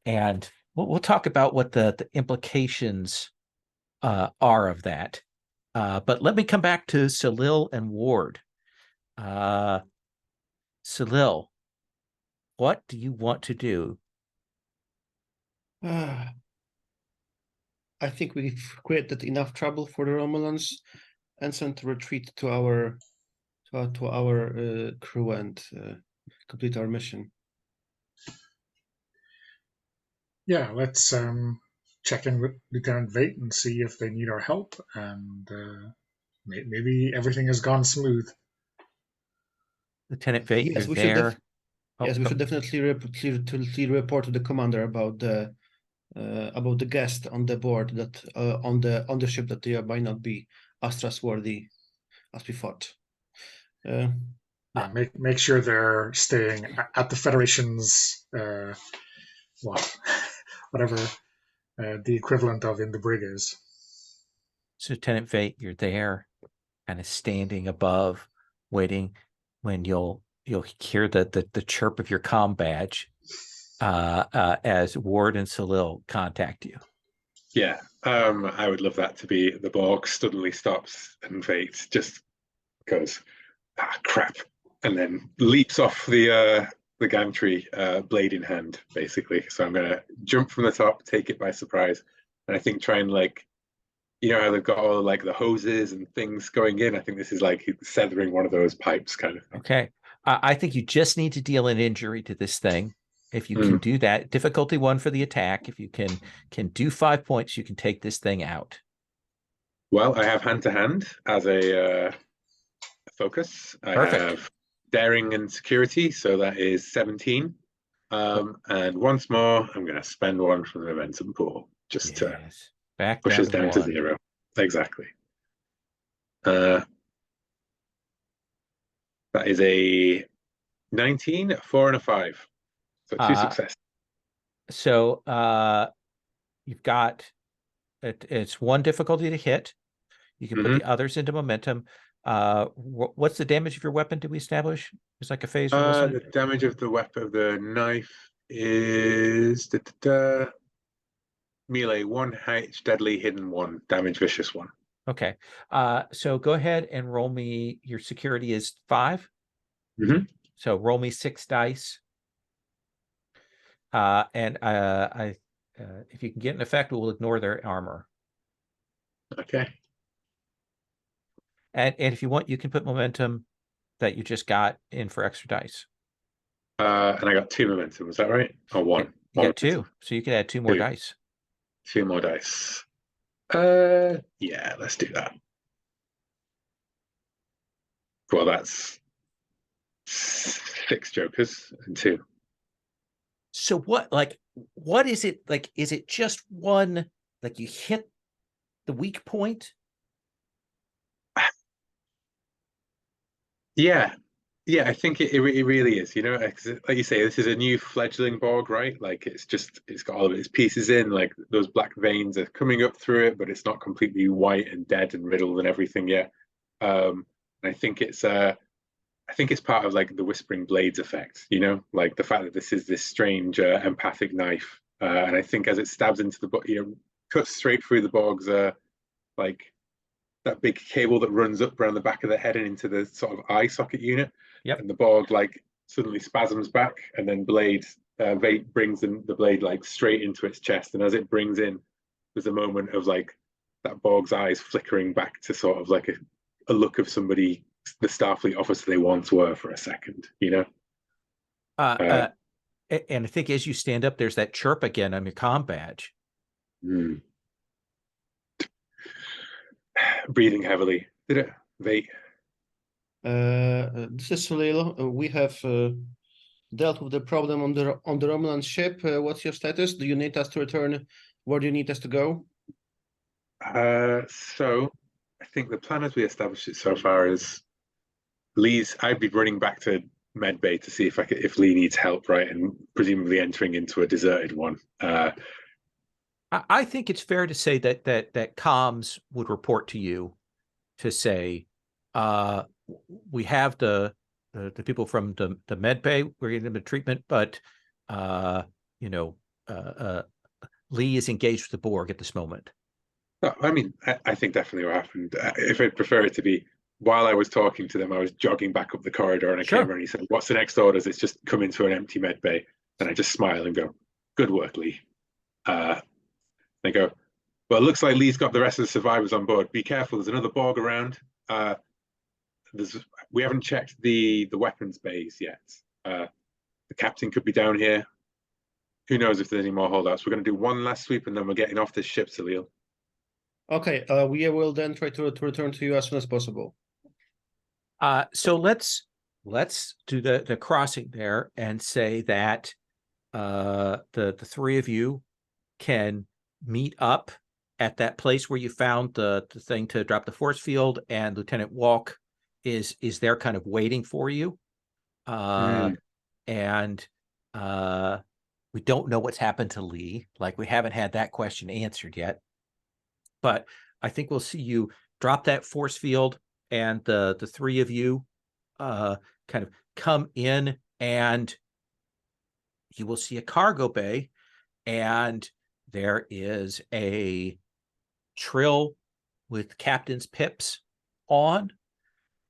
And we'll talk about what the implications are of that. But let me come back to Salil and Ward. Salil, what do you want to do? I think we've created enough trouble for the Romulans, and send to retreat to our crew and complete our mission. Yeah, let's check in with Lieutenant Vate and see if they need our help, and maybe everything has gone smooth. Lieutenant Vate, Yes, you're we there. should yes, we should definitely report to the commander about the guest on the board that on the ship, that they might not be as trustworthy as we thought. Yeah, make sure they're staying at the Federation's whatever the equivalent of in the brig is. So Lieutenant Vate, you're there, kind of standing above, waiting when you'll hear the chirp of your comm badge as Ward and Salil contact you. Yeah, I would love that to be the Borg suddenly stops and Vate just goes, crap, and then leaps off the gantry, blade in hand, basically. So I'm gonna jump from the top, take it by surprise, and I think try and, like, you know how they've got all like the hoses and things going in. I think this is like severing one of those pipes, kind of thing. Okay, I think you just need to deal an injury to this thing. If you can do that, difficulty 1 for the attack. If you can do 5 points, you can take this thing out. Well, I have hand to hand as a focus. Perfect. I have daring and security, so that is 17. And once more, I'm going to spend 1 from the momentum pool just to back push us down to 0. Exactly. That is a 19, a 4, and a 5. So 2 successes. So you've got it's 1 difficulty to hit. You can put the others into momentum. What's the damage of your weapon? Did we establish? It's like a phaser, wasn't it? The damage of the weapon of the knife is melee 1, H deadly, hidden 1, damage vicious 1. Okay. So go ahead and roll me. Your security is 5. So roll me 6 dice. And if you can get an effect, we'll ignore their armor. Okay. And if you want, you can put momentum that you just got in for extra dice. And I got 2 momentum, was that right? Or 1? You got 2, so you can add 2 more dice. 2 more dice. Yeah, let's do that. Well, that's 6 jokers and 2. So what is it like? Is it just 1, like you hit the weak point? Yeah, I think it really is. You know, like you say, this is a new fledgling Borg, right? Like it's got all of its pieces in. Like those black veins are coming up through it, but it's not completely white and dead and riddled and everything yet. I think it's part of like the Whispering Blades effect. You know, like the fact that this is this strange empathic knife, and I think as it stabs into the cuts straight through the Borg's like that big cable that runs up around the back of the head and into the sort of eye socket unit. Yep. And the Borg like suddenly spasms back, and then Vate brings the blade like straight into its chest. And as it brings in, there's a moment of like that Borg's eyes flickering back to sort of like a look of somebody, the Starfleet officer they once were, for a second, you know? And I think as you stand up, there's that chirp again on your comm badge. Breathing heavily. Did it? Vate. This is Salil. We have dealt with the problem on the Romulan ship. What's your status? Do you need us to return? Where do you need us to go? So I think the plan as we established it so far is I'd be running back to medbay to see if Lee needs help, right? And presumably entering into a deserted one. I think it's fair to say that comms would report to you to say, we have the people from the med bay, we're getting them the treatment, but Lee is engaged with the Borg at this moment. No, I mean, I think definitely what happened. If I'd prefer it to be while I was talking to them, I was jogging back up the corridor and I came around and he said, "What's the next orders?" It's just come into an empty med bay. And I just smile and go, "Good work, Lee." They go, "Well, it looks like Lee's got the rest of the survivors on board. Be careful, there's another Borg around. We haven't checked the weapons bays yet. The captain could be down here. Who knows if there's any more holdouts. We're going to do one last sweep and then we're getting off this ship, Salil." Okay, we will then try to return to you as soon as possible. So let's do the crossing there and say that the three of you can meet up at that place where you found the thing to drop the force field, and Lieutenant Walk is there kind of waiting for you. And we don't know what's happened to Lee. Like, we haven't had that question answered yet. But I think we'll see you drop that force field, and the three of you kind of come in, and you will see a cargo bay, and there is a trill with captain's pips on.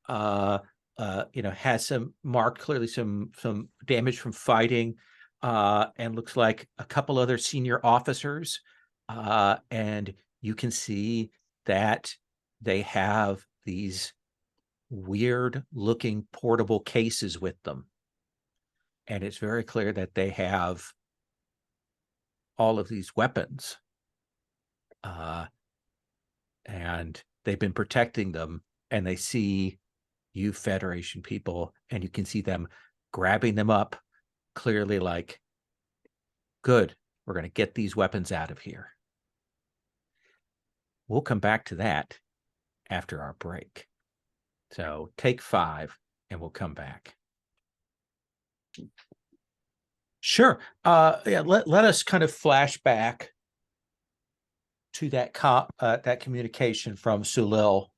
Has some marked, clearly some damage from fighting, and looks like a couple other senior officers, and you can see that they have these weird looking portable cases with them. And it's very clear that they have all of these weapons. And they've been protecting them, and they see you Federation people, and you can see them grabbing them up, clearly like, good, we're going to get these weapons out of here. We'll come back to that after our break. So take 5, and we'll come back. Sure. Let us kind of flash back to that communication from Sulil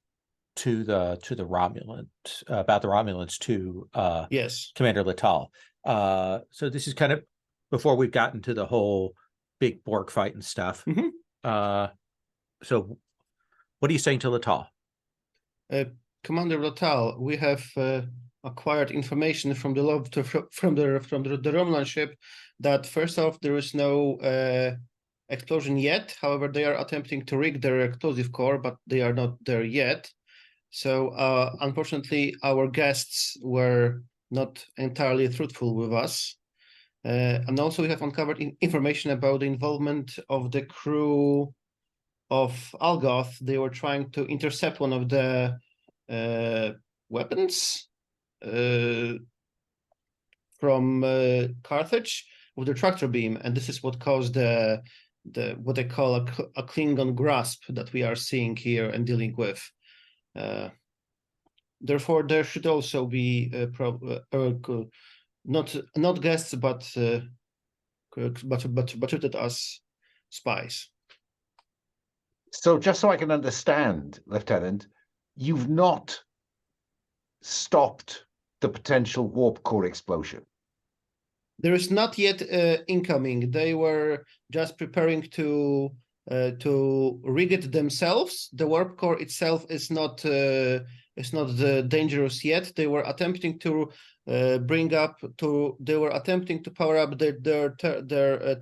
to the Romulans, about the Romulans to yes, Commander Lital. So this is kind of before we've gotten to the whole big Borg fight and stuff. So what are you saying to Lital? Commander Lital, we have acquired information from the Romulan ship that, first off, there is no explosion yet. However, they are attempting to rig their explosive core, but they are not there yet. So unfortunately, our guests were not entirely truthful with us. And also we have uncovered information about the involvement of the crew of Algoth. They were trying to intercept one of the weapons from Carthage with the tractor beam, and this is what caused the what they call a Klingon grasp that we are seeing here and dealing with. Therefore, there should also be not guests, but treated as spies. So just so I can understand, Lieutenant, you've not stopped the potential warp core explosion. There is not yet incoming. They were just preparing to rig it themselves. The warp core itself is not dangerous yet. They were attempting to power up their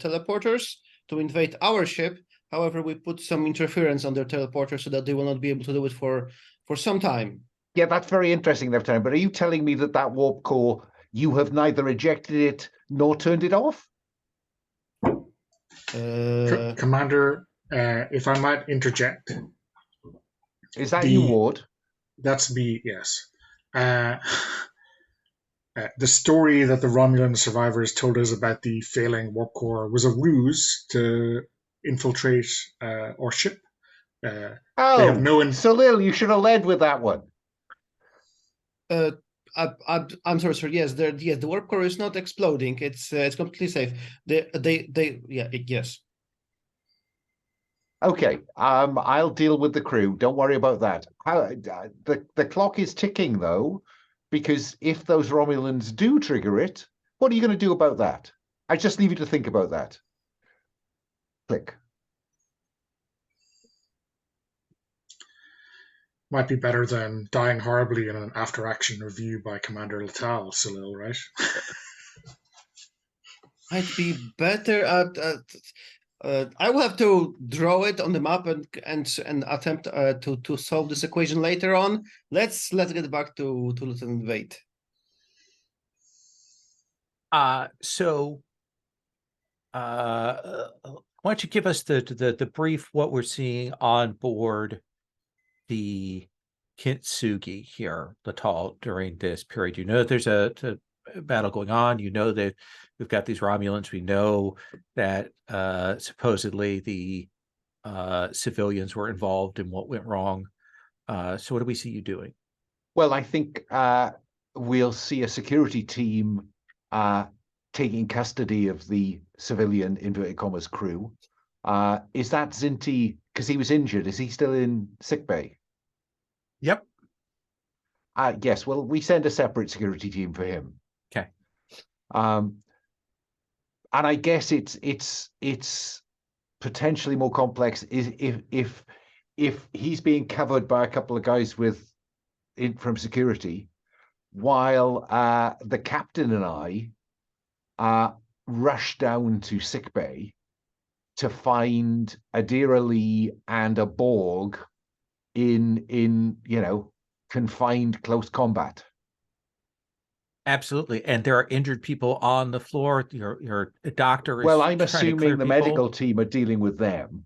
teleporters to invade our ship. However, we put some interference on their teleporter so that they will not be able to do it for some time. Yeah, that's very interesting, Lieutenant. But are you telling me that warp core, you have neither ejected it nor turned it off? Commander, if I might interject. Is that you, Ward? That's me, yes. The story that the Romulan survivors told us about the failing warp core was a ruse to infiltrate our ship. Salil, you should have led with that one. I'm sorry, sir. Yes, the warp core is not exploding. It's completely safe. Yes. Okay, I'll deal with the crew. Don't worry about that. The clock is ticking though, because if those Romulans do trigger it, what are you going to do about that? I just leave you to think about that. Click. Might be better than dying horribly in an after-action review by Commander Latal, Salil, right? Might be better at. I will have to draw it on the map and attempt to solve this equation later on. Let's get back to Lieutenant Veit. So why don't you give us the brief what we're seeing on board the Kintsugi here, Latal, during this period? You know that there's a battle going on. You know that we've got these Romulans. We know that supposedly the civilians were involved in what went wrong. So what do we see you doing? Well, I think we'll see a security team taking custody of the civilian inverted commas crew. Is that Zinti? Because he was injured. Is he still in sickbay? Yep. Yes. Well, we send a separate security team for him. Okay. And I guess it's potentially more complex if he's being covered by a couple of guys from security, while the captain and I rush down to sickbay to find Adira Lee and a Borg in confined close combat. Absolutely. And there are injured people on the floor. Your doctor is Well, I'm trying to assuming clear the people. medical team are dealing with them.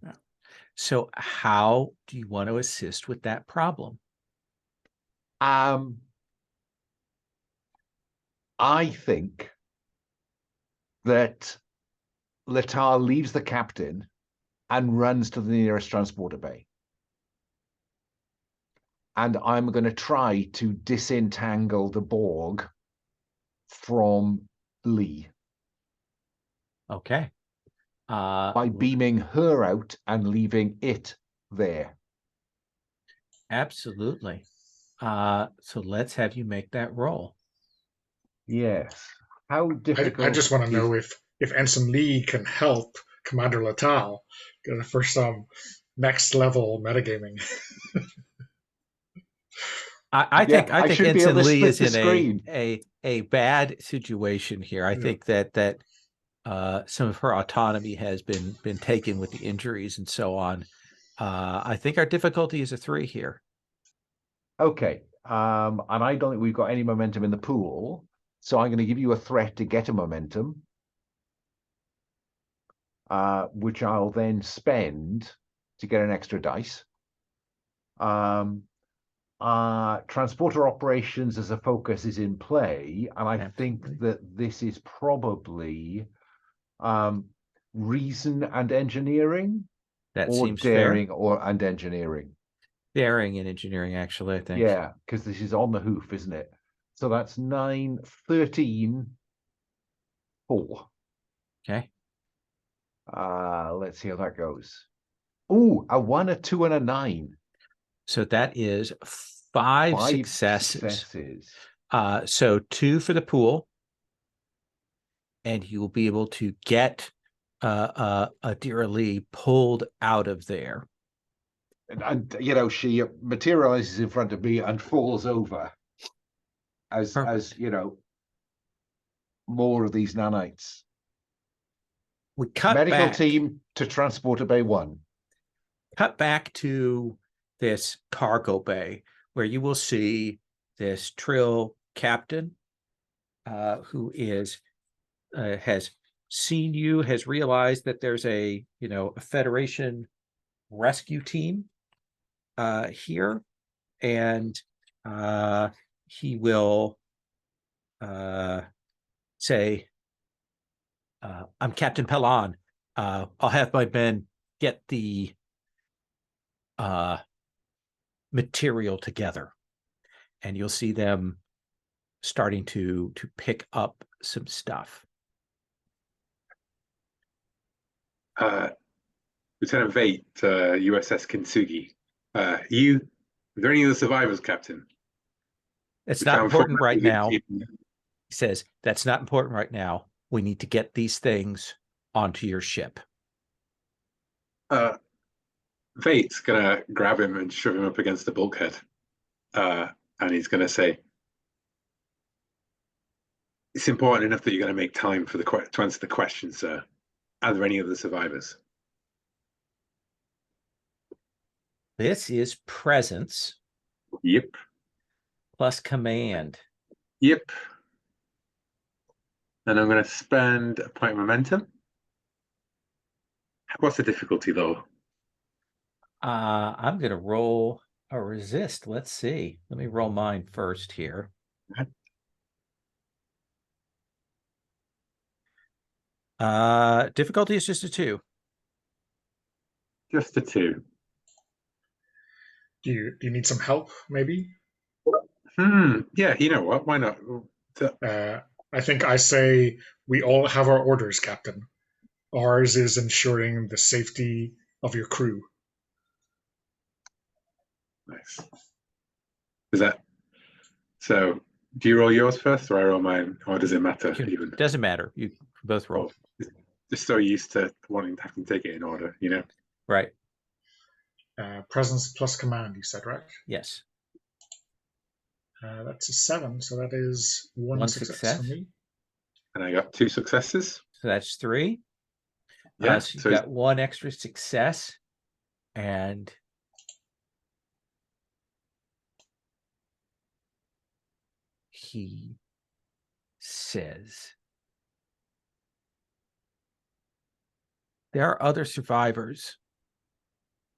So how do you want to assist with that problem? I think that Latar leaves the captain and runs to the nearest transporter bay. And I'm going to try to disentangle the Borg from Lee. Okay. By beaming her out and leaving it there. Absolutely. So let's have you make that roll. Yes. How difficult? I just want to know if Ensign Lee can help Commander Latal for some next level metagaming. I think Ensign Lee is in a bad situation here. I think that some of her autonomy has been taken with the injuries and so on. I think our difficulty is a 3 here. Okay. And I don't think we've got any momentum in the pool. So I'm going to give you a threat to get a momentum, which I'll then spend to get an extra dice. Transporter operations as a focus is in play, and I think that this is probably reason and engineering, that or seems daring fair. and engineering. Daring and engineering, actually, I think. Yeah, because this is on the hoof, isn't it? So that's 9, 13, 4. Okay. Let's see how that goes. Ooh, a 1, a 2, and a 9. So that is 5 successes. So 2 for the pool, and you will be able to get Adira Lee pulled out of there. And she materializes in front of me and falls over as more of these nanites. We cut medical back, team to transporter bay 1. Cut back to this cargo bay where you will see this Trill captain who is has seen you, has realized that there's a Federation rescue team here, and he will say, I'm Captain Pelon. I'll have my men get the material together, and you'll see them starting to pick up some stuff. Lieutenant Vate, USS Kintsugi. Are there any other survivors, Captain? It's We not found important four right now. He members says, that's not important right now. We need to get these things onto your ship. Vate's gonna grab him and shove him up against the bulkhead. And he's gonna say, it's important enough that you're gonna make time for to answer the question, sir. Are there any other survivors? This is presence Yep. plus command. Yep. And I'm gonna spend a point of momentum. What's the difficulty though? I'm gonna roll a resist. Let's see. Let me roll mine first here. Difficulty is just a 2. Just a 2. Do you need some help, maybe? Yeah, you know what? Why not? I think I say we all have our orders, Captain. Ours is ensuring the safety of your crew. Nice. Is that so? Do you roll yours first, or I roll mine, or does it matter? Even doesn't matter. You both roll. Just so used to wanting to have to take it in order, you know. Right. Presence plus command, you said, right? Yes. That's a 7, so that is one success for me. And I got 2 successes. So that's 3. Yeah. So you got 1 extra success, and he says, there are other survivors,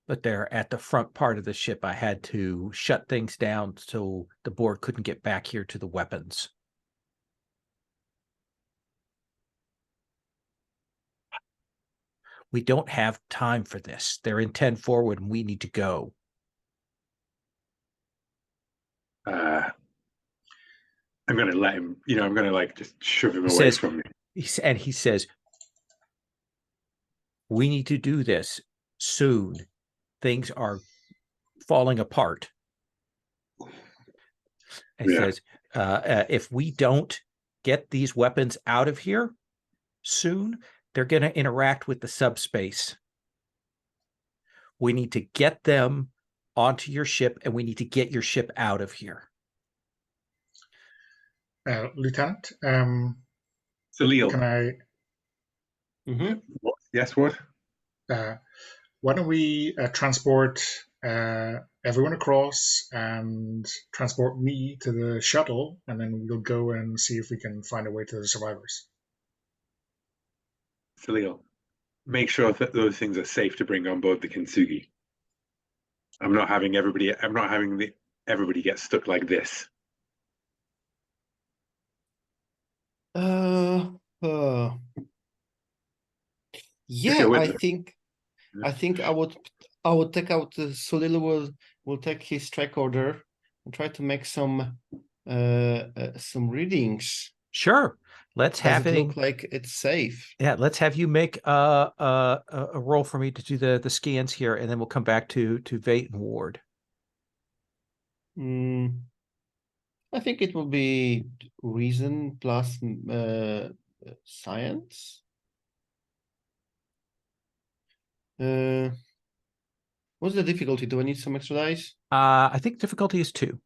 but they're at the front part of the ship. I had to shut things down so the Borg couldn't get back here to the weapons. We don't have time for this. They're in 10 forward and we need to go. I'm going to let him, I'm going to like just shove him away from me. He says, we need to do this soon. Things are falling apart. And he says, if we don't get these weapons out of here soon, they're going to interact with the subspace. We need to get them onto your ship, and we need to get your ship out of here. Lieutenant, Salil. Can I? Yes, what? Why don't we transport everyone across and transport me to the shuttle, and then we'll go and see if we can find a way to the survivors. Salil, make sure that those things are safe to bring on board the Kintsugi. I'm not having everybody get stuck like this. Yeah, I think I would take out Solil will take his strike order and try to make some readings. Sure. Let's have it look like it's safe. Yeah, let's have you make a roll for me to do the scans here, and then we'll come back to Vate and Ward. I think it will be reason plus science. What's the difficulty? Do I need some extra dice? I think difficulty is 2.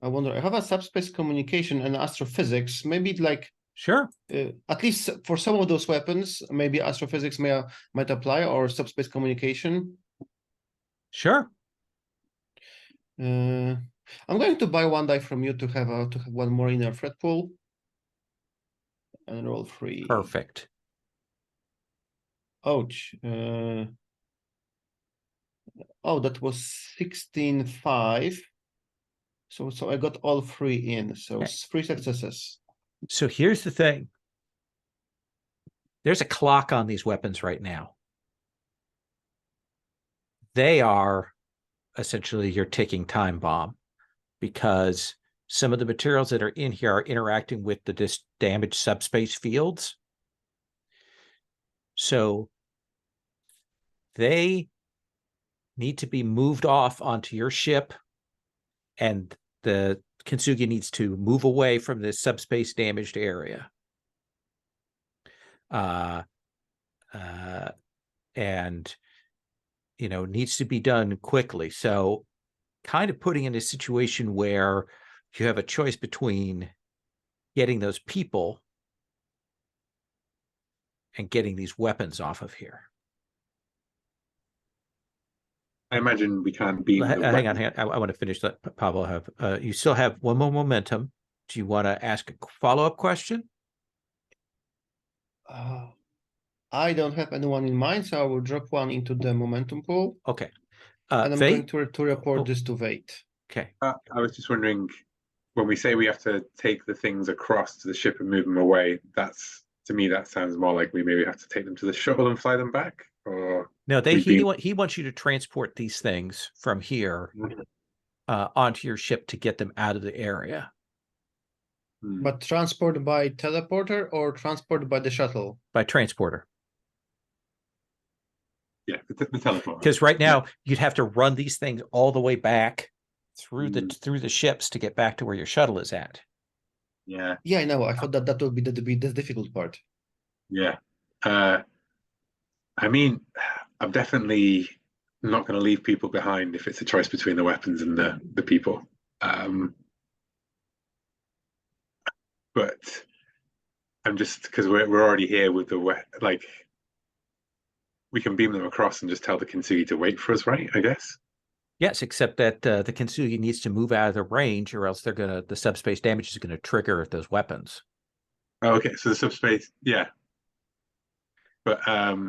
I wonder, I have a subspace communication and astrophysics, maybe like, sure. At least for some of those weapons, maybe astrophysics might apply, or subspace communication. Sure. I'm going to buy 1 die from you to have 1 more in our threat pool. And roll 3. Perfect. Ouch. Oh, that was 16.5. So I got all 3 in. So 3 successes. So here's the thing. There's a clock on these weapons right now. They are essentially your ticking time bomb, because some of the materials that are in here are interacting with the damaged subspace fields. So they need to be moved off onto your ship, and the Kintsugi needs to move away from this subspace damaged area. And, you know, needs to be done quickly. So kind of putting in a situation where you have a choice between getting those people and getting these weapons off of here. I imagine we can't beam the Hang on. weapons. I want to finish that. Pablo, you still have one more momentum. Do you want to ask a follow-up question? I don't have anyone in mind, so I will drop one into the momentum pool. Okay. And I'm going to report this to Vate. Okay. I was just wondering, when we say we have to take the things across to the ship and move them away, that's, to me, that sounds more like we maybe have to take them to the shuttle and fly them back. Or no, he wants you to transport these things from here onto your ship to get them out of the area. But transport by teleporter or transport by the shuttle? By transporter. Yeah, the teleporter. Because right now you'd have to run these things all the way back through the ships to get back to where your shuttle is at. Yeah. Yeah, I know. I thought that would be the difficult part. Yeah. I mean, I'm definitely not going to leave people behind if it's a choice between the weapons and the people. But I'm just, because we're already here with like, we can beam them across and just tell the Kintsugi to wait for us, right? I guess. Yes, except that the Kintsugi needs to move out of the range, or else the subspace damage is going to trigger those weapons. Oh, okay, so the subspace, yeah. But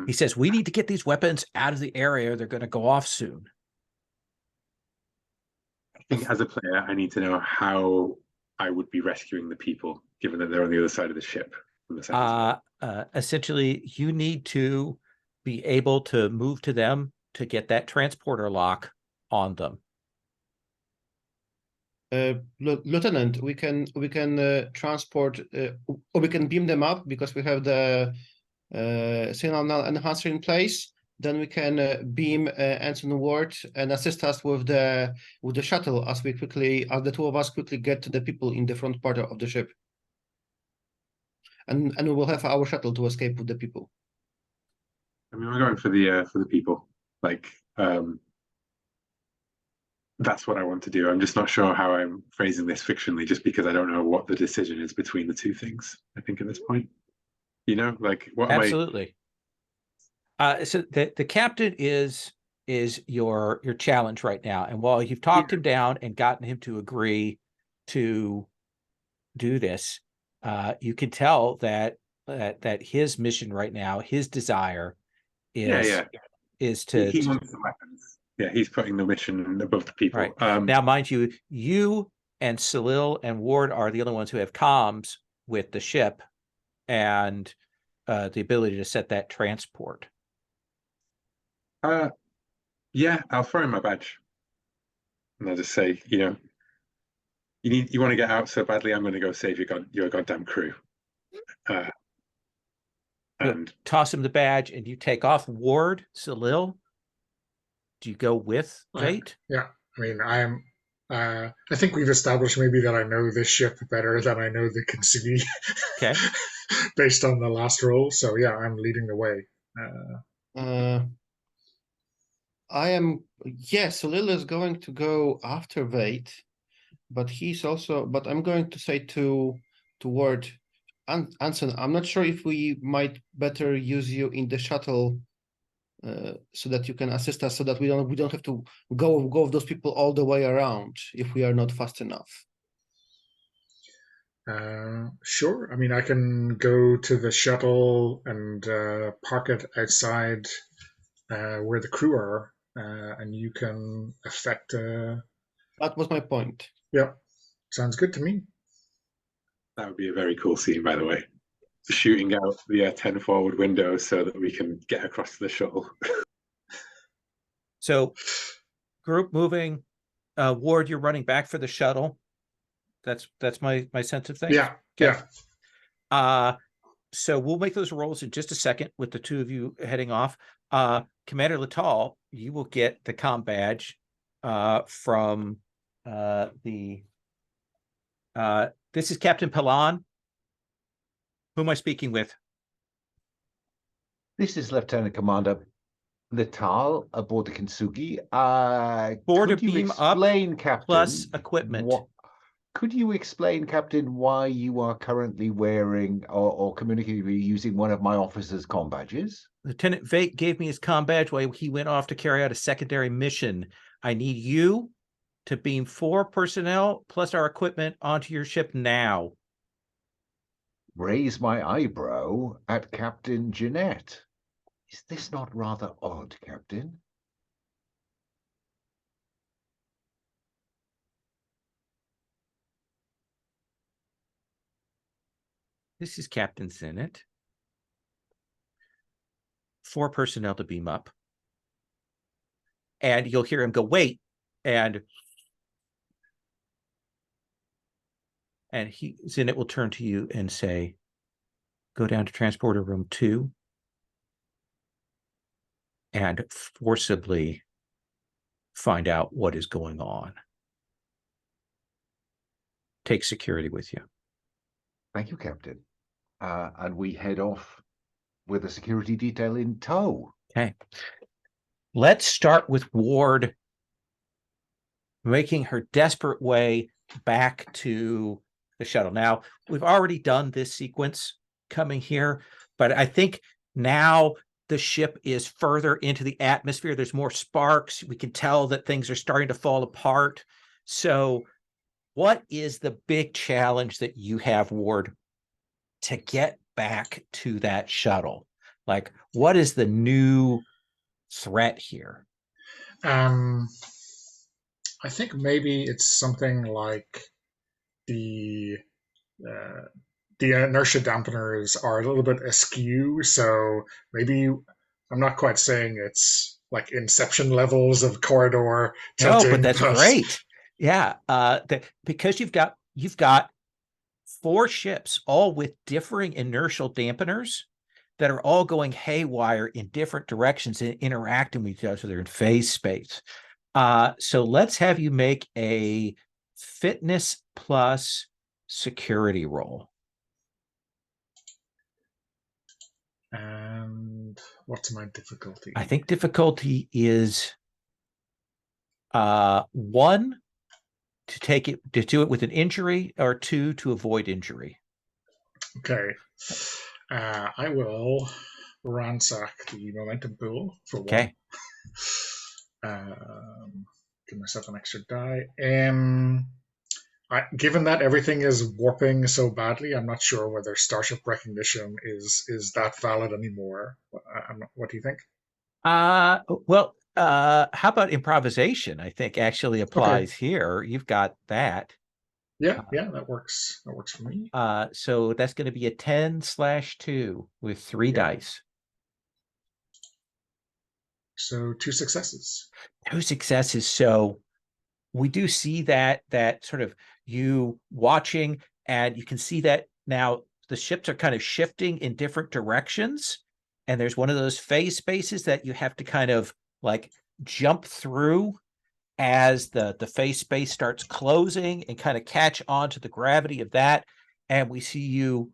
he says we need to get these weapons out of the area. They're going to go off soon. I think as a player, I need to know how I would be rescuing the people, given that they're on the other side of the ship. Essentially, you need to be able to move to them to get that transporter lock on them. Lieutenant, we can transport or we can beam them up because we have the signal enhancer in place. Then we can beam Ensign Ward and assist us with the shuttle as the two of us quickly get to the people in the front part of the ship. And we will have our shuttle to escape with the people. I mean, we're going for the people. Like, that's what I want to do. I'm just not sure how I'm phrasing this fictionally, just because I don't know what the decision is between the two things. I think at this point, you know, like what? Absolutely. So the captain is your challenge right now, and while you've talked him down and gotten him to agree to do this, you can tell that his mission right now, his desire is to he wants the weapons. Yeah, he's putting the mission above the people. Right. Now, mind you, you and Salil and Ward are the only ones who have comms with the ship and the ability to set that transport. Yeah, I'll throw in my badge. And I'll just say, you know, you want to get out so badly, I'm going to go save your goddamn crew. And toss him the badge and you take off. Ward, Salil, do you go with Vate? Yeah, I mean, I think we've established maybe that I know this ship better than I know the Kintsugi. Okay. Based on the last roll, so yeah, I'm leading the way. Salil is going to go after Vate, but I'm going to say to Ward, Anson, I'm not sure if we might better use you in the shuttle so that you can assist us, so that we don't have to go with those people all the way around if we are not fast enough. Sure. I mean, I can go to the shuttle and park it outside where the crew are, and you can affect. That was my point. Yeah, sounds good to me. That would be a very cool scene, by the way. Shooting out the 10 forward windows so that we can get across to the shuttle. So, group moving. Ward, you're running back for the shuttle. That's my sense of things. Yeah, Okay. yeah. So we'll make those rolls in just a second with the two of you heading off. Commander Latal, you will get the comm badge from this is Captain Pilon. Who am I speaking with? This is Lieutenant Commander Natal aboard the Kintsugi. Board Could to you beam up explain, Captain, plus equipment. Could you explain, Captain, why you are currently wearing or communicating using one of my officers' comm badges? Lieutenant Vate gave me his comm badge while he went off to carry out a secondary mission. I need you to beam 4 personnel plus our equipment onto your ship now. Raise my eyebrow at Captain Jeanette. Is this not rather odd, Captain? This is Captain Sinnott. 4 personnel to beam up. And you'll hear him go, wait. And Sinnott will turn to you and say, go down to transporter room 2 and forcibly find out what is going on. Take security with you. Thank you, Captain. And we head off with a security detail in tow. Okay. Let's start with Ward making her desperate way back to the shuttle. Now, we've already done this sequence coming here, but I think now the ship is further into the atmosphere. There's more sparks. We can tell that things are starting to fall apart. So what is the big challenge that you have, Ward, to get back to that shuttle? Like, what is the new threat here? I think maybe it's something like the inertia dampeners are a little bit askew, so maybe I'm not quite saying it's like Inception levels of corridor tilting. No, but that's great. Yeah, because you've got 4 ships, all with differing inertial dampeners that are all going haywire in different directions and interacting with each other in phase space. So let's have you make a fitness plus security roll. And what's my difficulty? I think difficulty is 1 to do it with an injury, or 2 to avoid injury. Okay. I will ransack the momentum pool for 1. Okay. Give myself an extra die. Given that everything is warping so badly, I'm not sure whether starship recognition is that valid anymore. What do you think? Well, how about improvisation? I think actually applies here. You've got that. Yeah, that works. That works for me. So that's going to be a 10/2 with 3 dice. So 2 successes. 2 successes. So we do see that sort of you watching, and you can see that now the ships are kind of shifting in different directions. And there's one of those phase spaces that you have to kind of like jump through as the phase space starts closing and kind of catch on to the gravity of that. And we see you,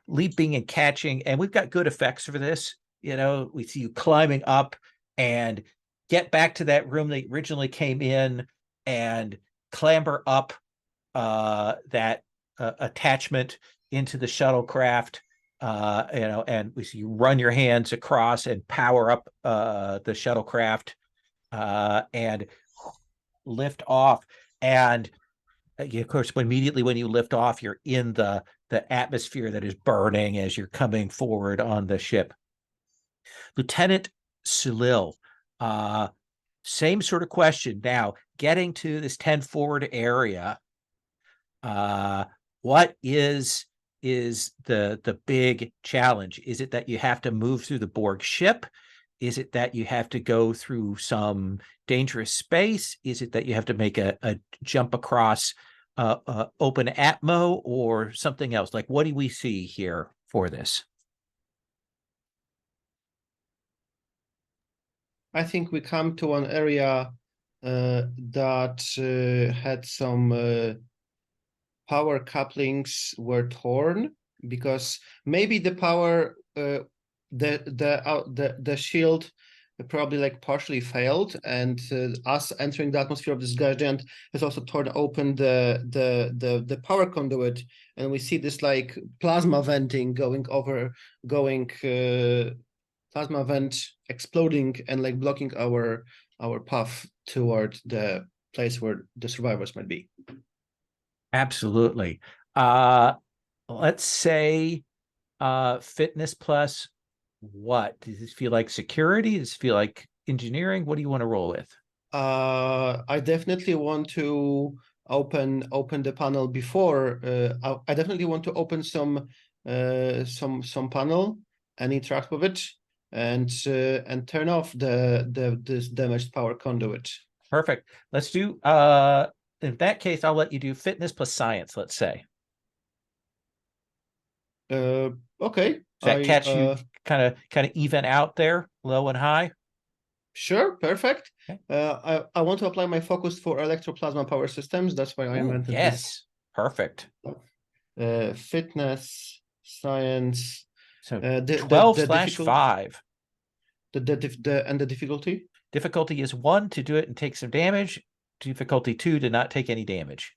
leaping and catching. And we've got good effects for this. We see you climbing up and get back to that room that originally came in and clamber up that attachment into the shuttlecraft. And we see you run your hands across and power up the shuttlecraft and lift off. And of course, immediately when you lift off, you're in the atmosphere that is burning as you're coming forward on the ship. Lieutenant Sulil, same sort of question. Now, getting to this 10 forward area, what is the big challenge? Is it that you have to move through the Borg ship? Is it that you have to go through some dangerous space? Is it that you have to make a jump across open atmo or something else? Like, what do we see here for this? I think we come to an area that had some power couplings were torn, because maybe the power the shield probably like partially failed, and us entering the atmosphere of this gas giant has also torn open the power conduit, and we see this like plasma venting plasma vent exploding and like blocking our path toward the place where the survivors might be. Absolutely. Let's say fitness plus what? Does this feel like security? Does it feel like engineering? What do you want to roll with? I definitely want to open the panel before. I definitely want to open some panel and interact with it, and turn off this damaged power conduit. Perfect. Let's do in that case, I'll let you do fitness plus science, let's say. Okay. Does that catch you kind of even out there, low and high? Sure, perfect. Okay. I want to apply my focus for electroplasma power systems. That's why I invented yes. this. Perfect. Fitness, science. So 12/5. And the difficulty? Difficulty is 1 to do it and take some damage. Difficulty 2 to not take any damage.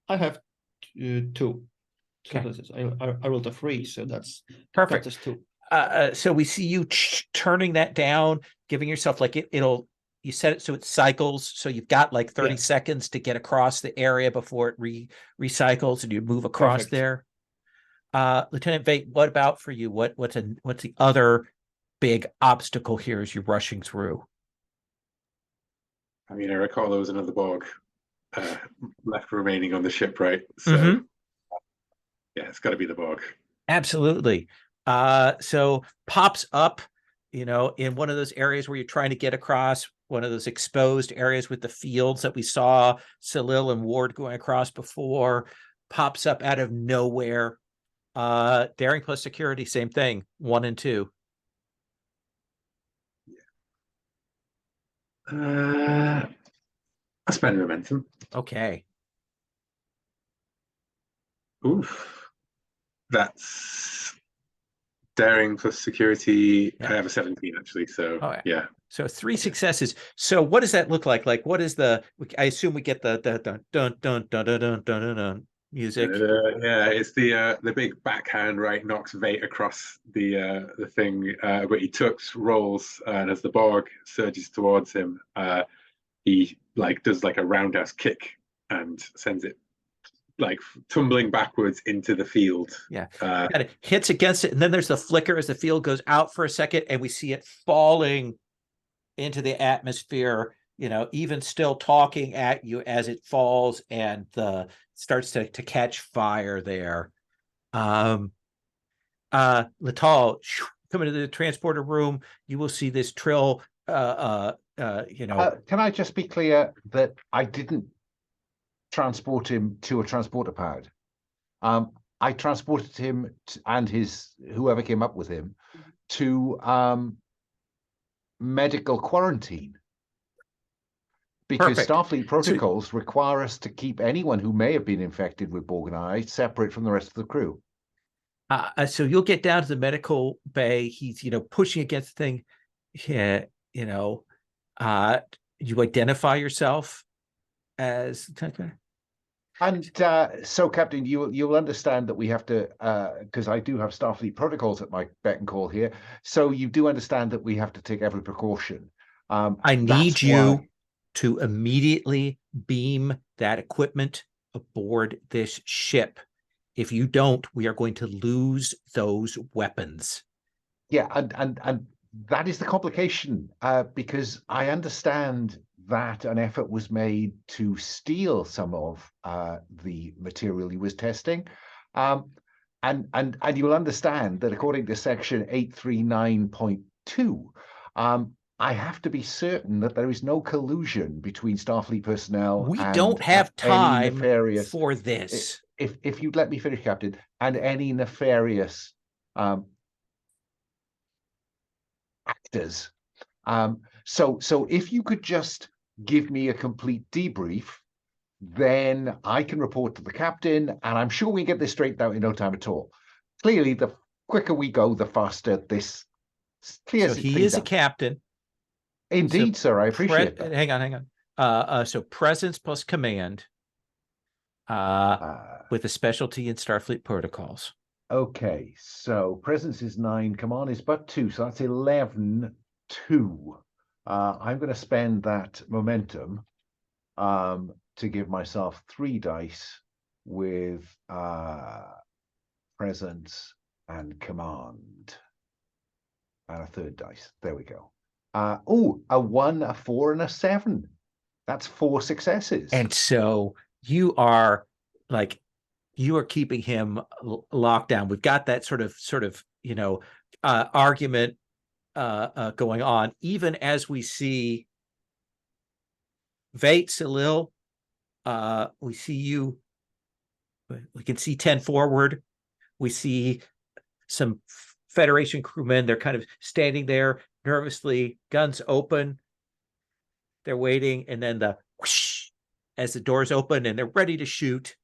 I have 2. So Okay. I rolled a 3, so that's perfect. That is 2. So we see you turning that down, giving yourself like it'll. You set it so it cycles, so you've got like 30 seconds to get across the area before it recycles, and you move across there. Lieutenant Vate, what about for you? What's the other big obstacle here as you're rushing through? I mean, I recall there was another Borg left remaining on the ship, right? So yeah, it's got to be the Borg. Absolutely. So pops up, in one of those areas where you're trying to get across, one of those exposed areas with the fields that we saw Salil and Ward going across before, pops up out of nowhere. Daring plus security, same thing, 1 and 2. I spend momentum. Okay. Oof. That's daring plus security. I have a 17 actually, so yeah. So 3 successes. So what does that look like? Like, what is the? I assume we get the dun dun dun dun dun dun dun dun music. Yeah, it's the big backhand, right? Knocks Vate across the thing, but he tucks, rolls, and as the Borg surges towards him, he does like a roundhouse kick and sends it like tumbling backwards into the field. Yeah, kind of hits against it, and then there's the flicker as the field goes out for a second, and we see it falling into the atmosphere. Even still talking at you as it falls, and starts to catch fire there. Latal, come into the transporter room. You will see this Trill. Can I just be clear that I didn't transport him to a transporter pad? I transported him and whoever came up with him to medical quarantine. Because Starfleet protocols require us to keep anyone who may have been infected with Borg and I separate from the rest of the crew. So you'll get down to the medical bay. He's, pushing against the thing. Yeah, you identify yourself as. And so, Captain, you'll understand that we have to, because I do have Starfleet protocols at my beck and call here. So you do understand that we have to take every precaution. I need you to immediately beam that equipment aboard this ship. If you don't, we are going to lose those weapons. Yeah, and that is the complication, because I understand that an effort was made to steal some of the material he was testing. And you will understand that according to section 839.2, I have to be certain that there is no collusion between Starfleet personnel We and don't have any time nefarious. for this. If you'd let me finish, Captain, and any nefarious actors. So if you could just give me a complete debrief, then I can report to the captain, and I'm sure we can get this straightened out in no time at all. Clearly, the quicker we go, the faster this clears So he things is a out. captain. Indeed, So sir. I appreciate that. Hang on. So presence plus command with a specialty in Starfleet protocols. Okay, so presence is 9, command is but 2, so that's 11, 2. I'm going to spend that momentum to give myself 3 dice with presence and command. And a 3rd dice. There we go. Oh, a 1, a 4, and a 7. That's 4 successes. And so you are keeping him locked down. We've got that sort of argument going on, even as we see Vate, Salil, we see you. We can see 10 forward. We see some Federation crewmen. They're kind of standing there nervously, guns open. They're waiting, and then the whoosh as the doors open, and they're ready to shoot.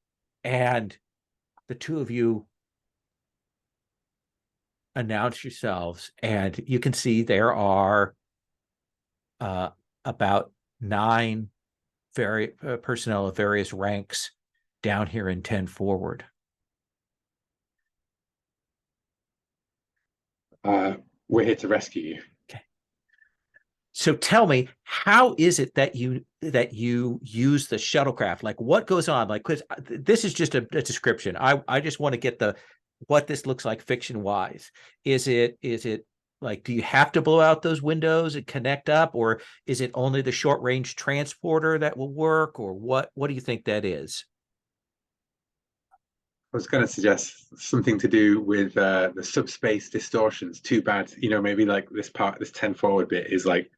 And the two of you announce yourselves, and you can see there are about 9 personnel of various ranks down here in 10 forward. We're here to rescue you. Okay. So tell me, how is it that you use the shuttlecraft? Like, what goes on? Like, because this is just a description. I just want to get what this looks like fiction wise. Is it like, do you have to blow out those windows and connect up, or is it only the short range transporter that will work, or what do you think that is? I was going to suggest something to do with the subspace distortions. Too bad, maybe like this 10 forward bit is like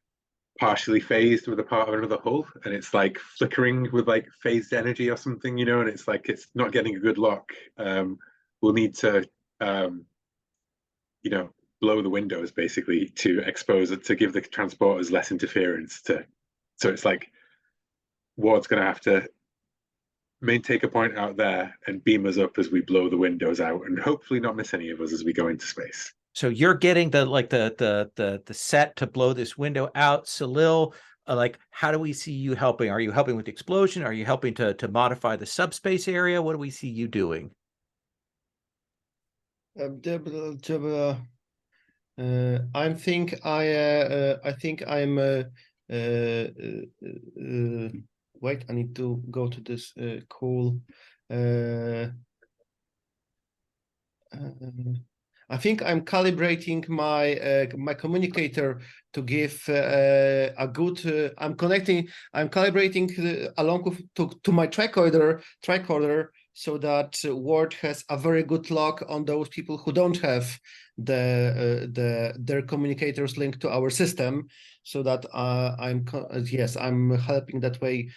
partially phased with a part of another hull, and it's like flickering with like phased energy or something, and it's like it's not getting a good lock. We'll need to, blow the windows basically to expose it, to give the transporters less interference. So it's like Ward's going to have to take a point out there and beam us up as we blow the windows out, and hopefully not miss any of us as we go into space. So you're getting the set to blow this window out. Salil, like, how do we see you helping? Are you helping with the explosion? Are you helping to modify the subspace area? What do we see you doing? I think I'm wait, I need to go to this call. I think I'm calibrating my communicator to give a good. I'm calibrating along to my tricorder so that Ward has a very good lock on those people who don't have their communicators linked to our system, so that I'm helping that way,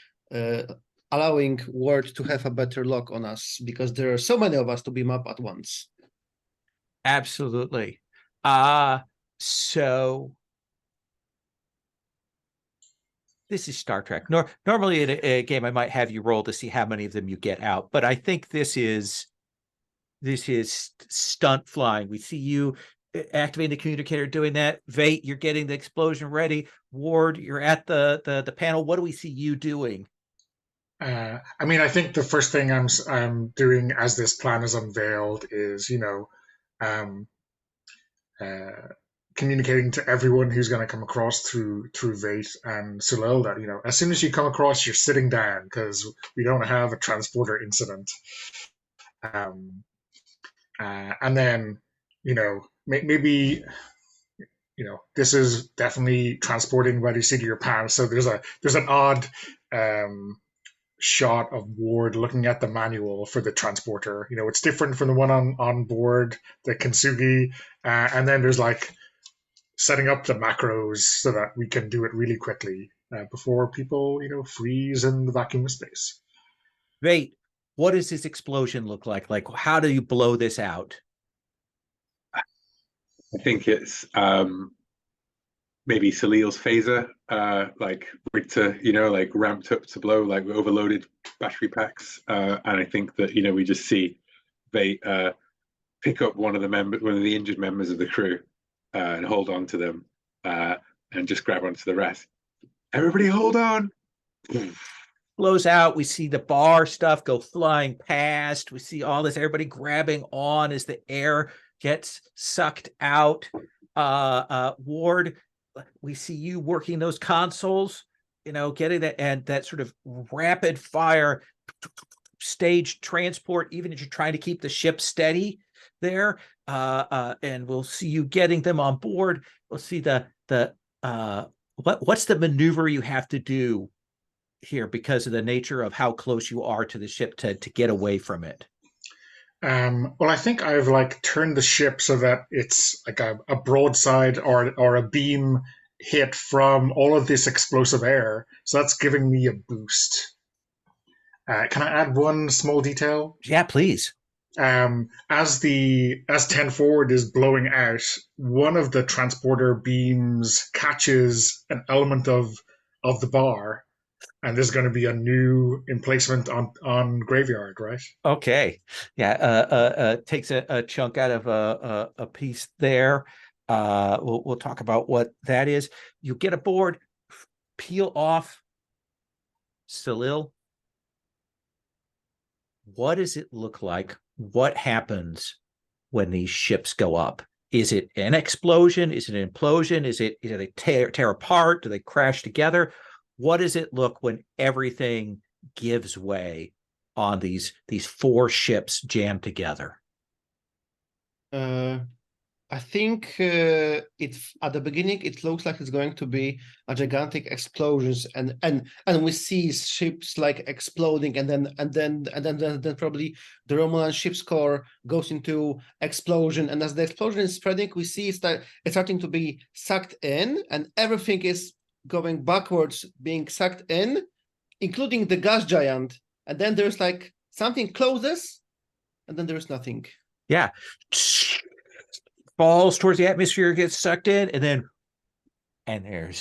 allowing Ward to have a better lock on us, because there are so many of us to beam up at once. Absolutely. So this is Star Trek. Normally in a game, I might have you roll to see how many of them you get out, but I think this is stunt flying. We see you activating the communicator, doing that. Vate, you're getting the explosion ready. Ward, you're at the panel. What do we see you doing? I think the first thing I'm doing as this plan is unveiled is, communicating to everyone who's going to come across through Vate and Sulel that, as soon as you come across, you're sitting down because we don't have a transporter incident. And then, maybe, this is definitely transporting ready seat of your pants. So there's an odd shot of Ward looking at the manual for the transporter. It's different from the one on board the Kintsugi, and then there's like setting up the macros so that we can do it really quickly before people, freeze in the vacuum of space. Great. What does this explosion look like? Like, how do you blow this out? I think it's maybe Salil's phaser, like Richter, like ramped up to blow, like overloaded battery packs. And I think that, we just see they pick up one of the injured members of the crew and hold on to them and just grab onto the rest. Everybody hold on. Blows out. We see the bar stuff go flying past. We see all this, everybody grabbing on as the air gets sucked out. Ward, we see you working those consoles, getting that, and that sort of rapid fire stage transport, even as you're trying to keep the ship steady there. And we'll see you getting them on board. We'll see what's the maneuver you have to do here because of the nature of how close you are to the ship to get away from it. Well, I think I've turned the ship so that it's like a broadside or a beam hit from all of this explosive air. So that's giving me a boost. Can I add one small detail? Yeah, please. As 10 forward is blowing out, one of the transporter beams catches an element of the bar. And there's going to be a new emplacement on Graveyard, right? Okay. Yeah. Takes a chunk out of a piece there. We'll talk about what that is. You get aboard, peel off Salil. What does it look like? What happens when these ships go up? Is it an explosion? Is it an implosion? Is it they tear apart? Do they crash together? What does it look when everything gives way on these 4 ships jammed together? I think it's at the beginning. It looks like it's going to be a gigantic explosions, and we see ships exploding, and then probably the Romulan ship's core goes into explosion, and as the explosion is spreading, we see it's starting to be sucked in, and everything is going backwards, being sucked in, including the gas giant, and then there's something closes, and then there's nothing. Yeah. Falls towards the atmosphere, gets sucked in, and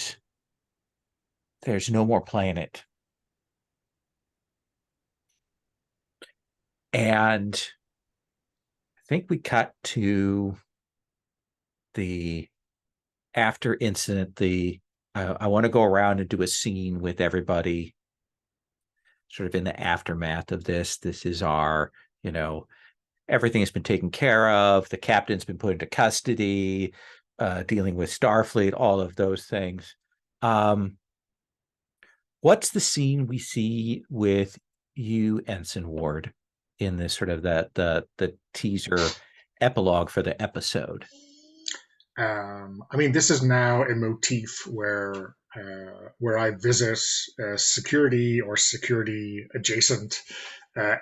there's no more planet. And I think we cut to the after incident. I want to go around and do a scene with everybody sort of in the aftermath of this. This is our, everything has been taken care of. The captain's been put into custody, dealing with Starfleet, all of those things. What's the scene we see with you, Ensign Ward, in this sort of the teaser epilogue for the episode? This is now a motif where I visit security or security adjacent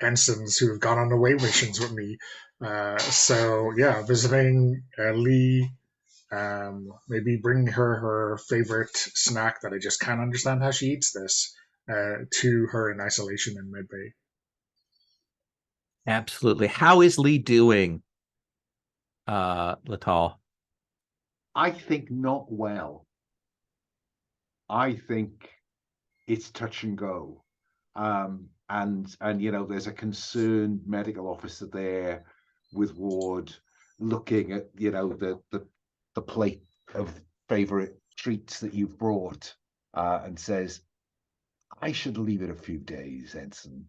ensigns who have gone on away missions with me. So yeah, visiting Lee, maybe bring her favorite snack that I just can't understand how she eats this to her in isolation in Medbay. Absolutely. How is Lee doing, Latal? I think not well. I think it's touch and go. And there's a concerned medical officer there with Ward looking at, the plate of favorite treats that you've brought and says, I should leave it a few days, Ensign.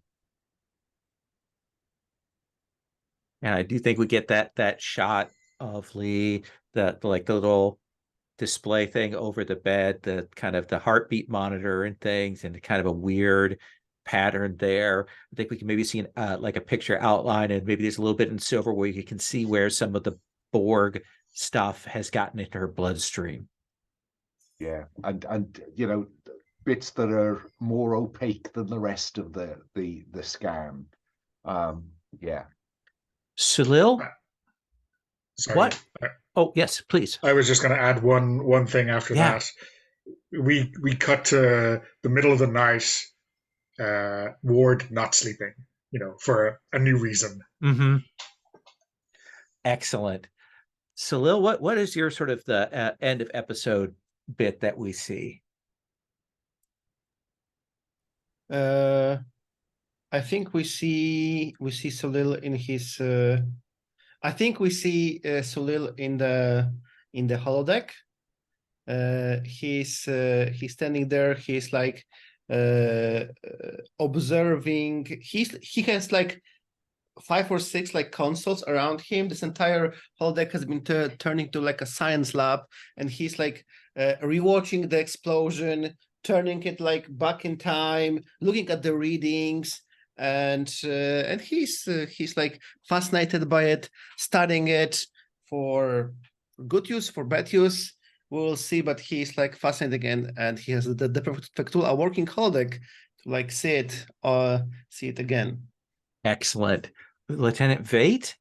And I do think we get that shot of Lee, the little display thing over the bed, the kind of the heartbeat monitor and things, and kind of a weird pattern there. I think we can maybe see a picture outline, and maybe there's a little bit in silver where you can see where some of the Borg stuff has gotten into her bloodstream. Yeah, and bits that are more opaque than the rest of the scan. Yeah. Salil, Sorry. what Oh, yes, please. I was just going to add one thing after Yeah. that. We cut to the middle of the night, Ward not sleeping, for a new reason. Mm-hmm. Excellent. Salil, what is your sort of the end of episode bit that we see? I think we see Salil in his. I think we see Salil in the holodeck. He's standing there. He's like observing. He has like 5 or 6 like consoles around him. This entire holodeck has been turned into like a science lab, and he's like rewatching the explosion, turning it like back in time, looking at the readings, and he's like fascinated by it, studying it for good use, for bad use. We'll see, but he's like fascinated again, and he has the perfect tool, a working holodeck, to like see it again. Excellent. Lieutenant Vate?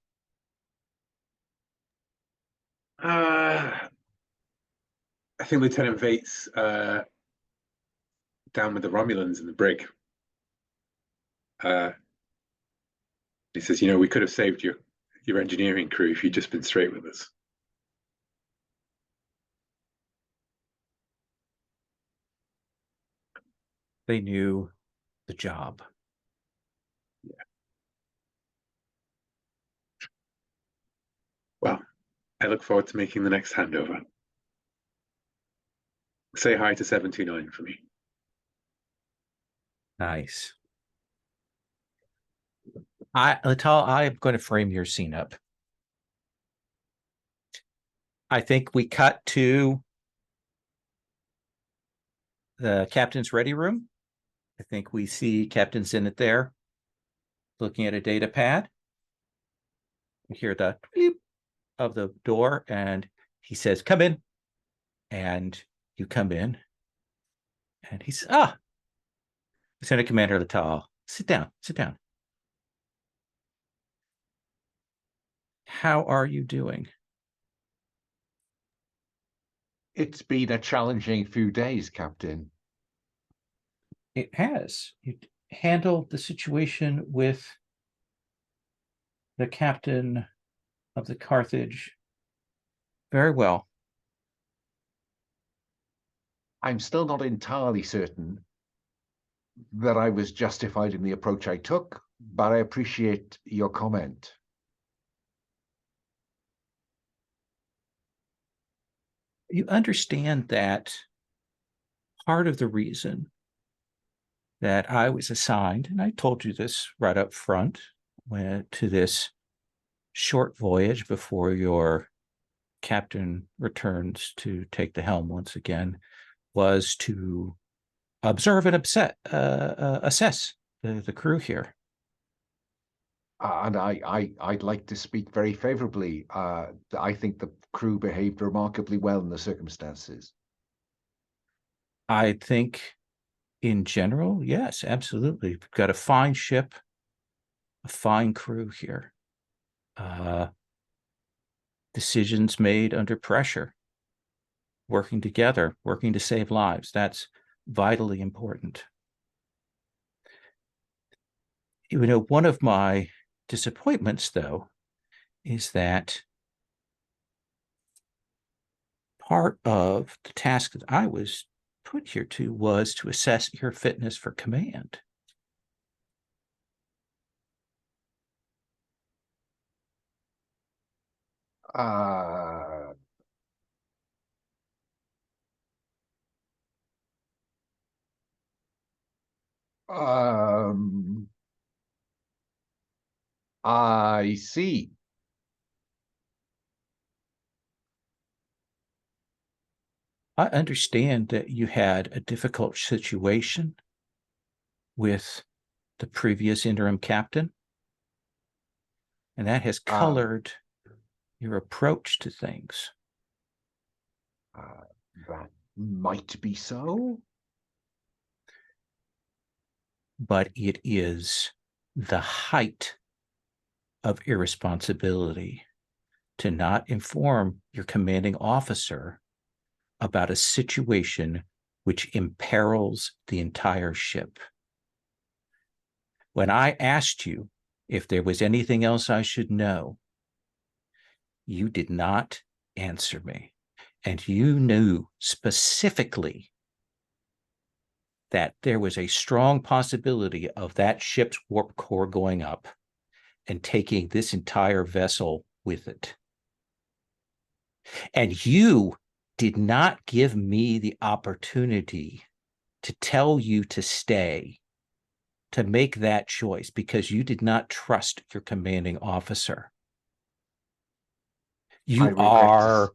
I think Lieutenant Vate's down with the Romulans in the brig. He says, we could have saved your engineering crew if you'd just been straight with us. They knew the job. Yeah. Well, I look forward to making the next handover. Say hi to 729 for me. Nice. Lital, I'm going to frame your scene up. I think we cut to the captain's ready room. I think we see Captain Zenit there looking at a data pad. We hear the bleep of the door, and he says, "Come in." And you come in, and he says, Lieutenant Commander Lital, sit down, sit down. How are you doing? It's been a challenging few days, Captain. It has. You handled the situation with the captain of the Carthage very well. I'm still not entirely certain that I was justified in the approach I took, but I appreciate your comment. You understand that part of the reason that I was assigned, and I told you this right up front, to this short voyage before your captain returns to take the helm once again, was to observe and assess the crew here. And I'd like to speak very favorably. I think the crew behaved remarkably well in the circumstances. I think in general, yes, absolutely. We've got a fine ship, a fine crew here. Decisions made under pressure, working together, working to save lives. That's vitally important. One of my disappointments, though, is that part of the task that I was put here to was to assess your fitness for command. I see. I understand that you had a difficult situation with the previous interim captain, and that has colored your approach to things. That might be so. But it is the height of irresponsibility to not inform your commanding officer about a situation which imperils the entire ship. When I asked you if there was anything else I should know, you did not answer me. And you knew specifically that there was a strong possibility of that ship's warp core going up and taking this entire vessel with it. And you did not give me the opportunity to tell you to stay, to make that choice, because you did not trust your commanding officer. You are,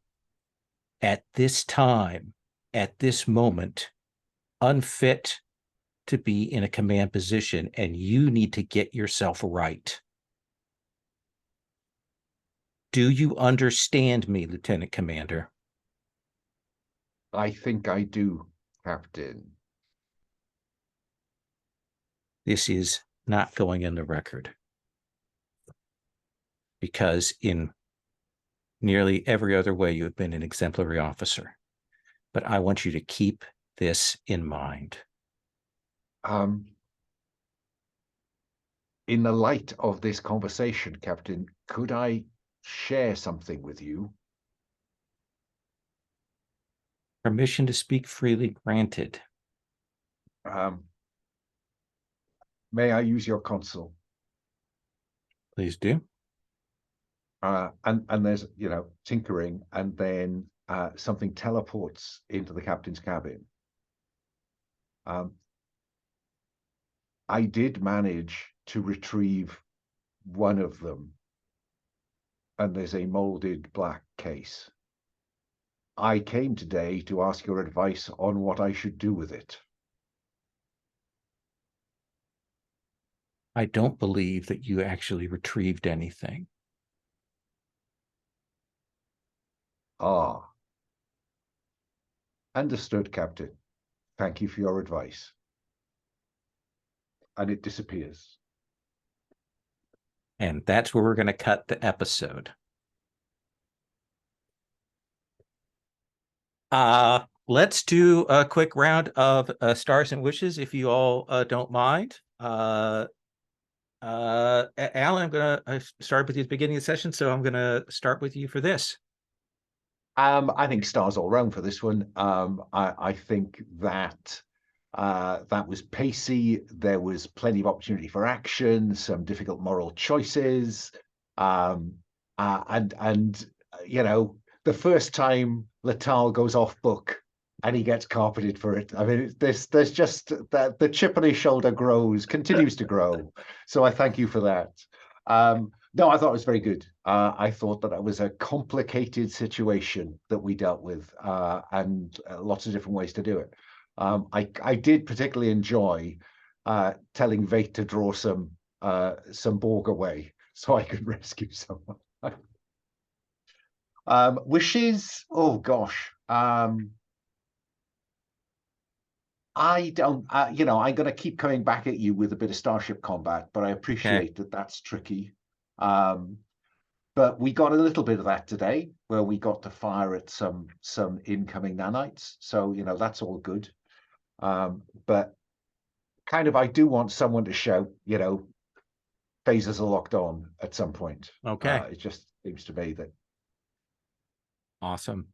at this time, at this moment, unfit to be in a command position, and you need to get yourself right. Do you understand me, Lieutenant Commander? I think I do, Captain. This is not going in the record, because in nearly every other way, you have been an exemplary officer. But I want you to keep this in mind. In the light of this conversation, Captain, could I share something with you? Permission to speak freely granted. May I use your console? Please do. And there's, tinkering, and then something teleports into the captain's cabin. I did manage to retrieve one of them, and there's a molded black case. I came today to ask your advice on what I should do with it. I don't believe that you actually retrieved anything. Ah. Understood, Captain. Thank you for your advice. And it disappears. And that's where we're going to cut the episode. Let's do a quick round of stars and wishes, if you all don't mind. Alan, I'm going to start with you at the beginning of the session, so I'm going to start with you for this. I think stars all round for this one. I think that that was pacey. There was plenty of opportunity for action, some difficult moral choices, and the first time Latal goes off book and he gets carpeted for it. I mean, there's just that the chip on his shoulder continues to grow. So I thank you for that. No, I thought it was very good. I thought that it was a complicated situation that we dealt with, and lots of different ways to do it. I did particularly enjoy telling Vate to draw some Borg away so I could rescue someone. Wishes? Oh gosh. I don't, I'm going to keep coming back at you with a bit of Starship combat, but I appreciate that that's tricky. But we got a little bit of that today, where we got to fire at some incoming nanites. So, that's all good. But kind of, I do want someone to shout, phasers are locked on at some point. Okay. It just seems to me that. Awesome.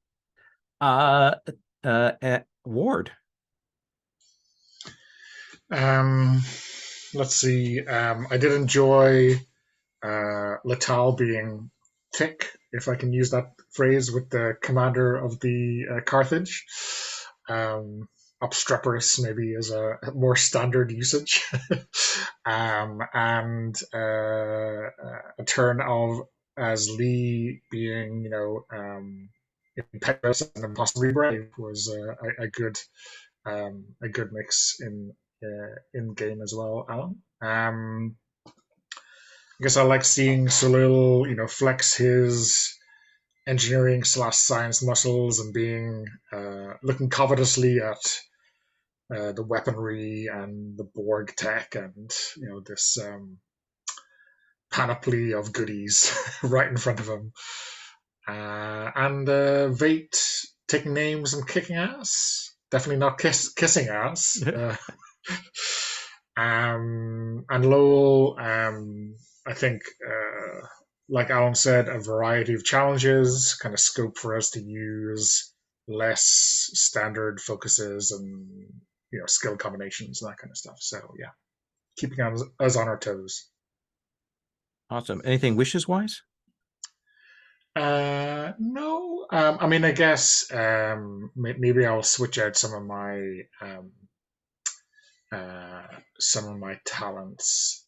Ward. Let's see. I did enjoy Latal being thick, if I can use that phrase, with the commander of the Carthage. Obstreperous maybe is a more standard usage. And a turn of as Lee being, impetuous and impossibly brave was a good mix in game as well, Alan. I guess I like seeing Salil, flex his engineering/science muscles and being looking covetously at the weaponry and the Borg tech and this panoply of goodies right in front of him. And Vate taking names and kicking ass. Definitely not kissing ass. And Lowell, I think, like Alan said, a variety of challenges, kind of scope for us to use less standard focuses and skill combinations and that kind of stuff. So yeah, keeping us on our toes. Awesome. Anything wishes wise? No. I mean, I guess maybe I'll switch out some of my talents,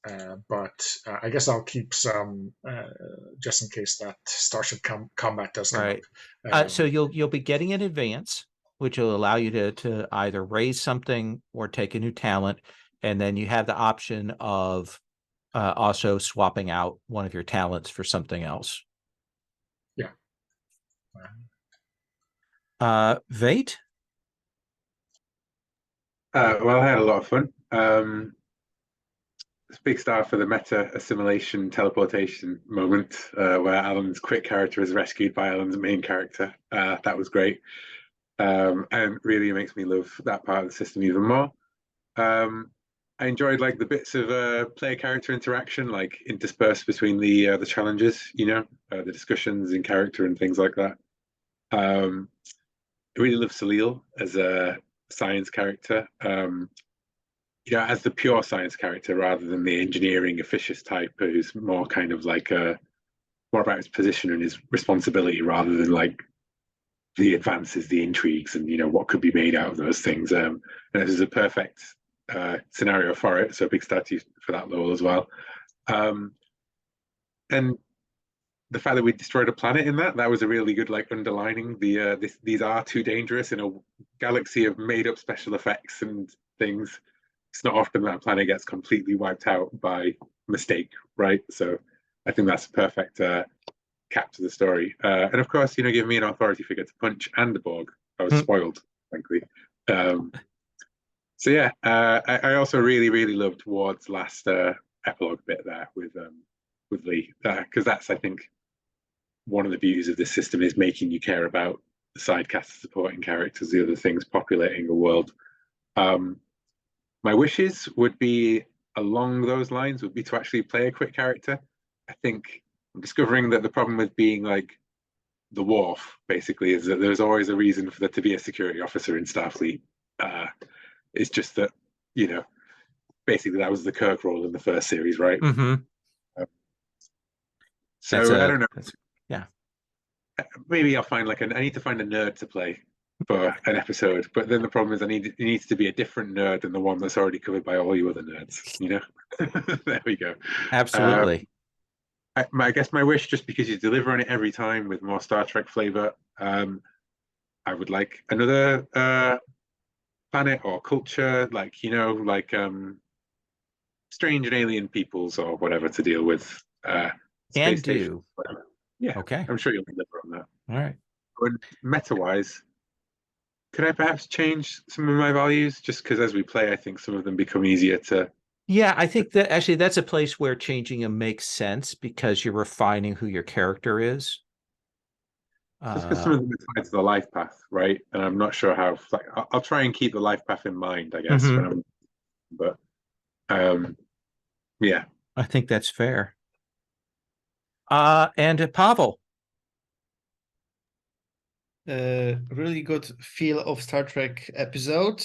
but I guess I'll keep some just in case that Starship Combat does come Right. up. So you'll be getting an advance, which will allow you to either raise something or take a new talent, and then you have the option of also swapping out one of your talents for something else. Yeah. Vate? Well, I had a lot of fun. It's a big star for the meta assimilation teleportation moment where Alan's quick character is rescued by Alan's main character. That was great. And really makes me love that part of the system even more. I enjoyed like the bits of player character interaction, like interspersed between the challenges, the discussions in character and things like that. I really love Salil as a science character. As the pure science character rather than the engineering officious type who's more kind of like more about his position and his responsibility rather than like the advances, the intrigues, and what could be made out of those things. And this is a perfect scenario for it. So a big star to you for that, Lowell, as well. And the fact that we destroyed a planet in that was a really good like underlining these are too dangerous in a galaxy of made up special effects and things. It's not often that a planet gets completely wiped out by mistake, right? So I think that's a perfect cap to the story. And of course, give me an authority figure to punch and the Borg. I was spoiled, frankly. So yeah, I also really, really loved Ward's last epilogue bit there with Lee, because that's, I think, one of the beauties of this system is making you care about the side cast supporting characters, the other things populating the world. My wishes would be along those lines, would be to actually play a quick character. I think I'm discovering that the problem with being like the Worf, basically, is that there's always a reason for there to be a security officer in Starfleet. It's just that, basically that was the Kirk role in the first series, right? Mm-hmm. So I don't know. Yeah. Maybe I'll find I need to find a nerd to play for an episode, but then the problem is it needs to be a different nerd than the one that's already covered by all you other nerds, There we go. Absolutely. I guess my wish, just because you deliver on it every time with more Star Trek flavor, I would like another planet or culture, strange and alien peoples or whatever to deal with. Can do. Yeah. Okay. I'm sure you'll deliver on that. All right. And meta-wise, could I perhaps change some of my values? Just because as we play, I think some of them become easier to... Yeah, I think that actually that's a place where changing them makes sense because you're refining who your character is. Just because some of them are tied to the life path, right? And I'm not sure how... I'll try and keep the life path in mind, I guess. But yeah. I think that's fair. And Pavel. Really good feel of Star Trek episode.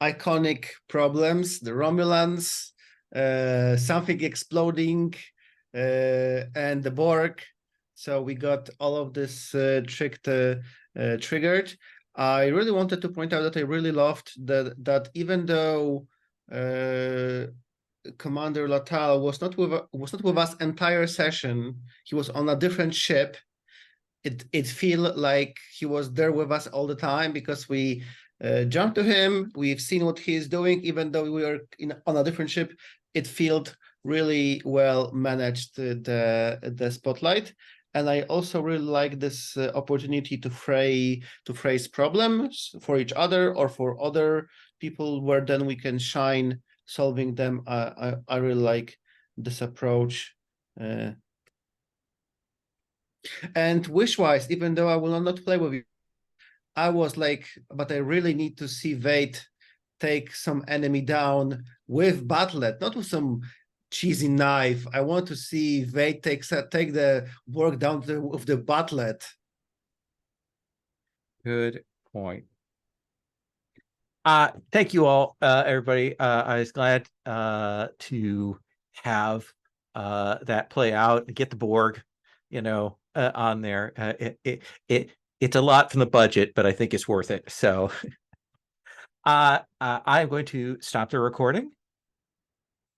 Iconic problems, the Romulans, something exploding, and the Borg. So we got all of this triggered. I really wanted to point out that I really loved that even though Commander Latal was not with us entire session, he was on a different ship. It feel like he was there with us all the time because we jumped to him. We've seen what he's doing, even though we were on a different ship. It felt really well managed, the spotlight. And I also really like this opportunity to phrase problems for each other or for other people, where then we can shine solving them. I really like this approach. And wish-wise, even though I will not play with you, I was like, but I really need to see Vade take some enemy down with Battle.net, not with some cheesy knife. I want to see Vade take the Borg down with the Battle.net. Good point. Thank you all, everybody. I was glad to have that play out and get the Borg, on there. It's a lot from the budget, but I think it's worth it. So I'm going to stop the recording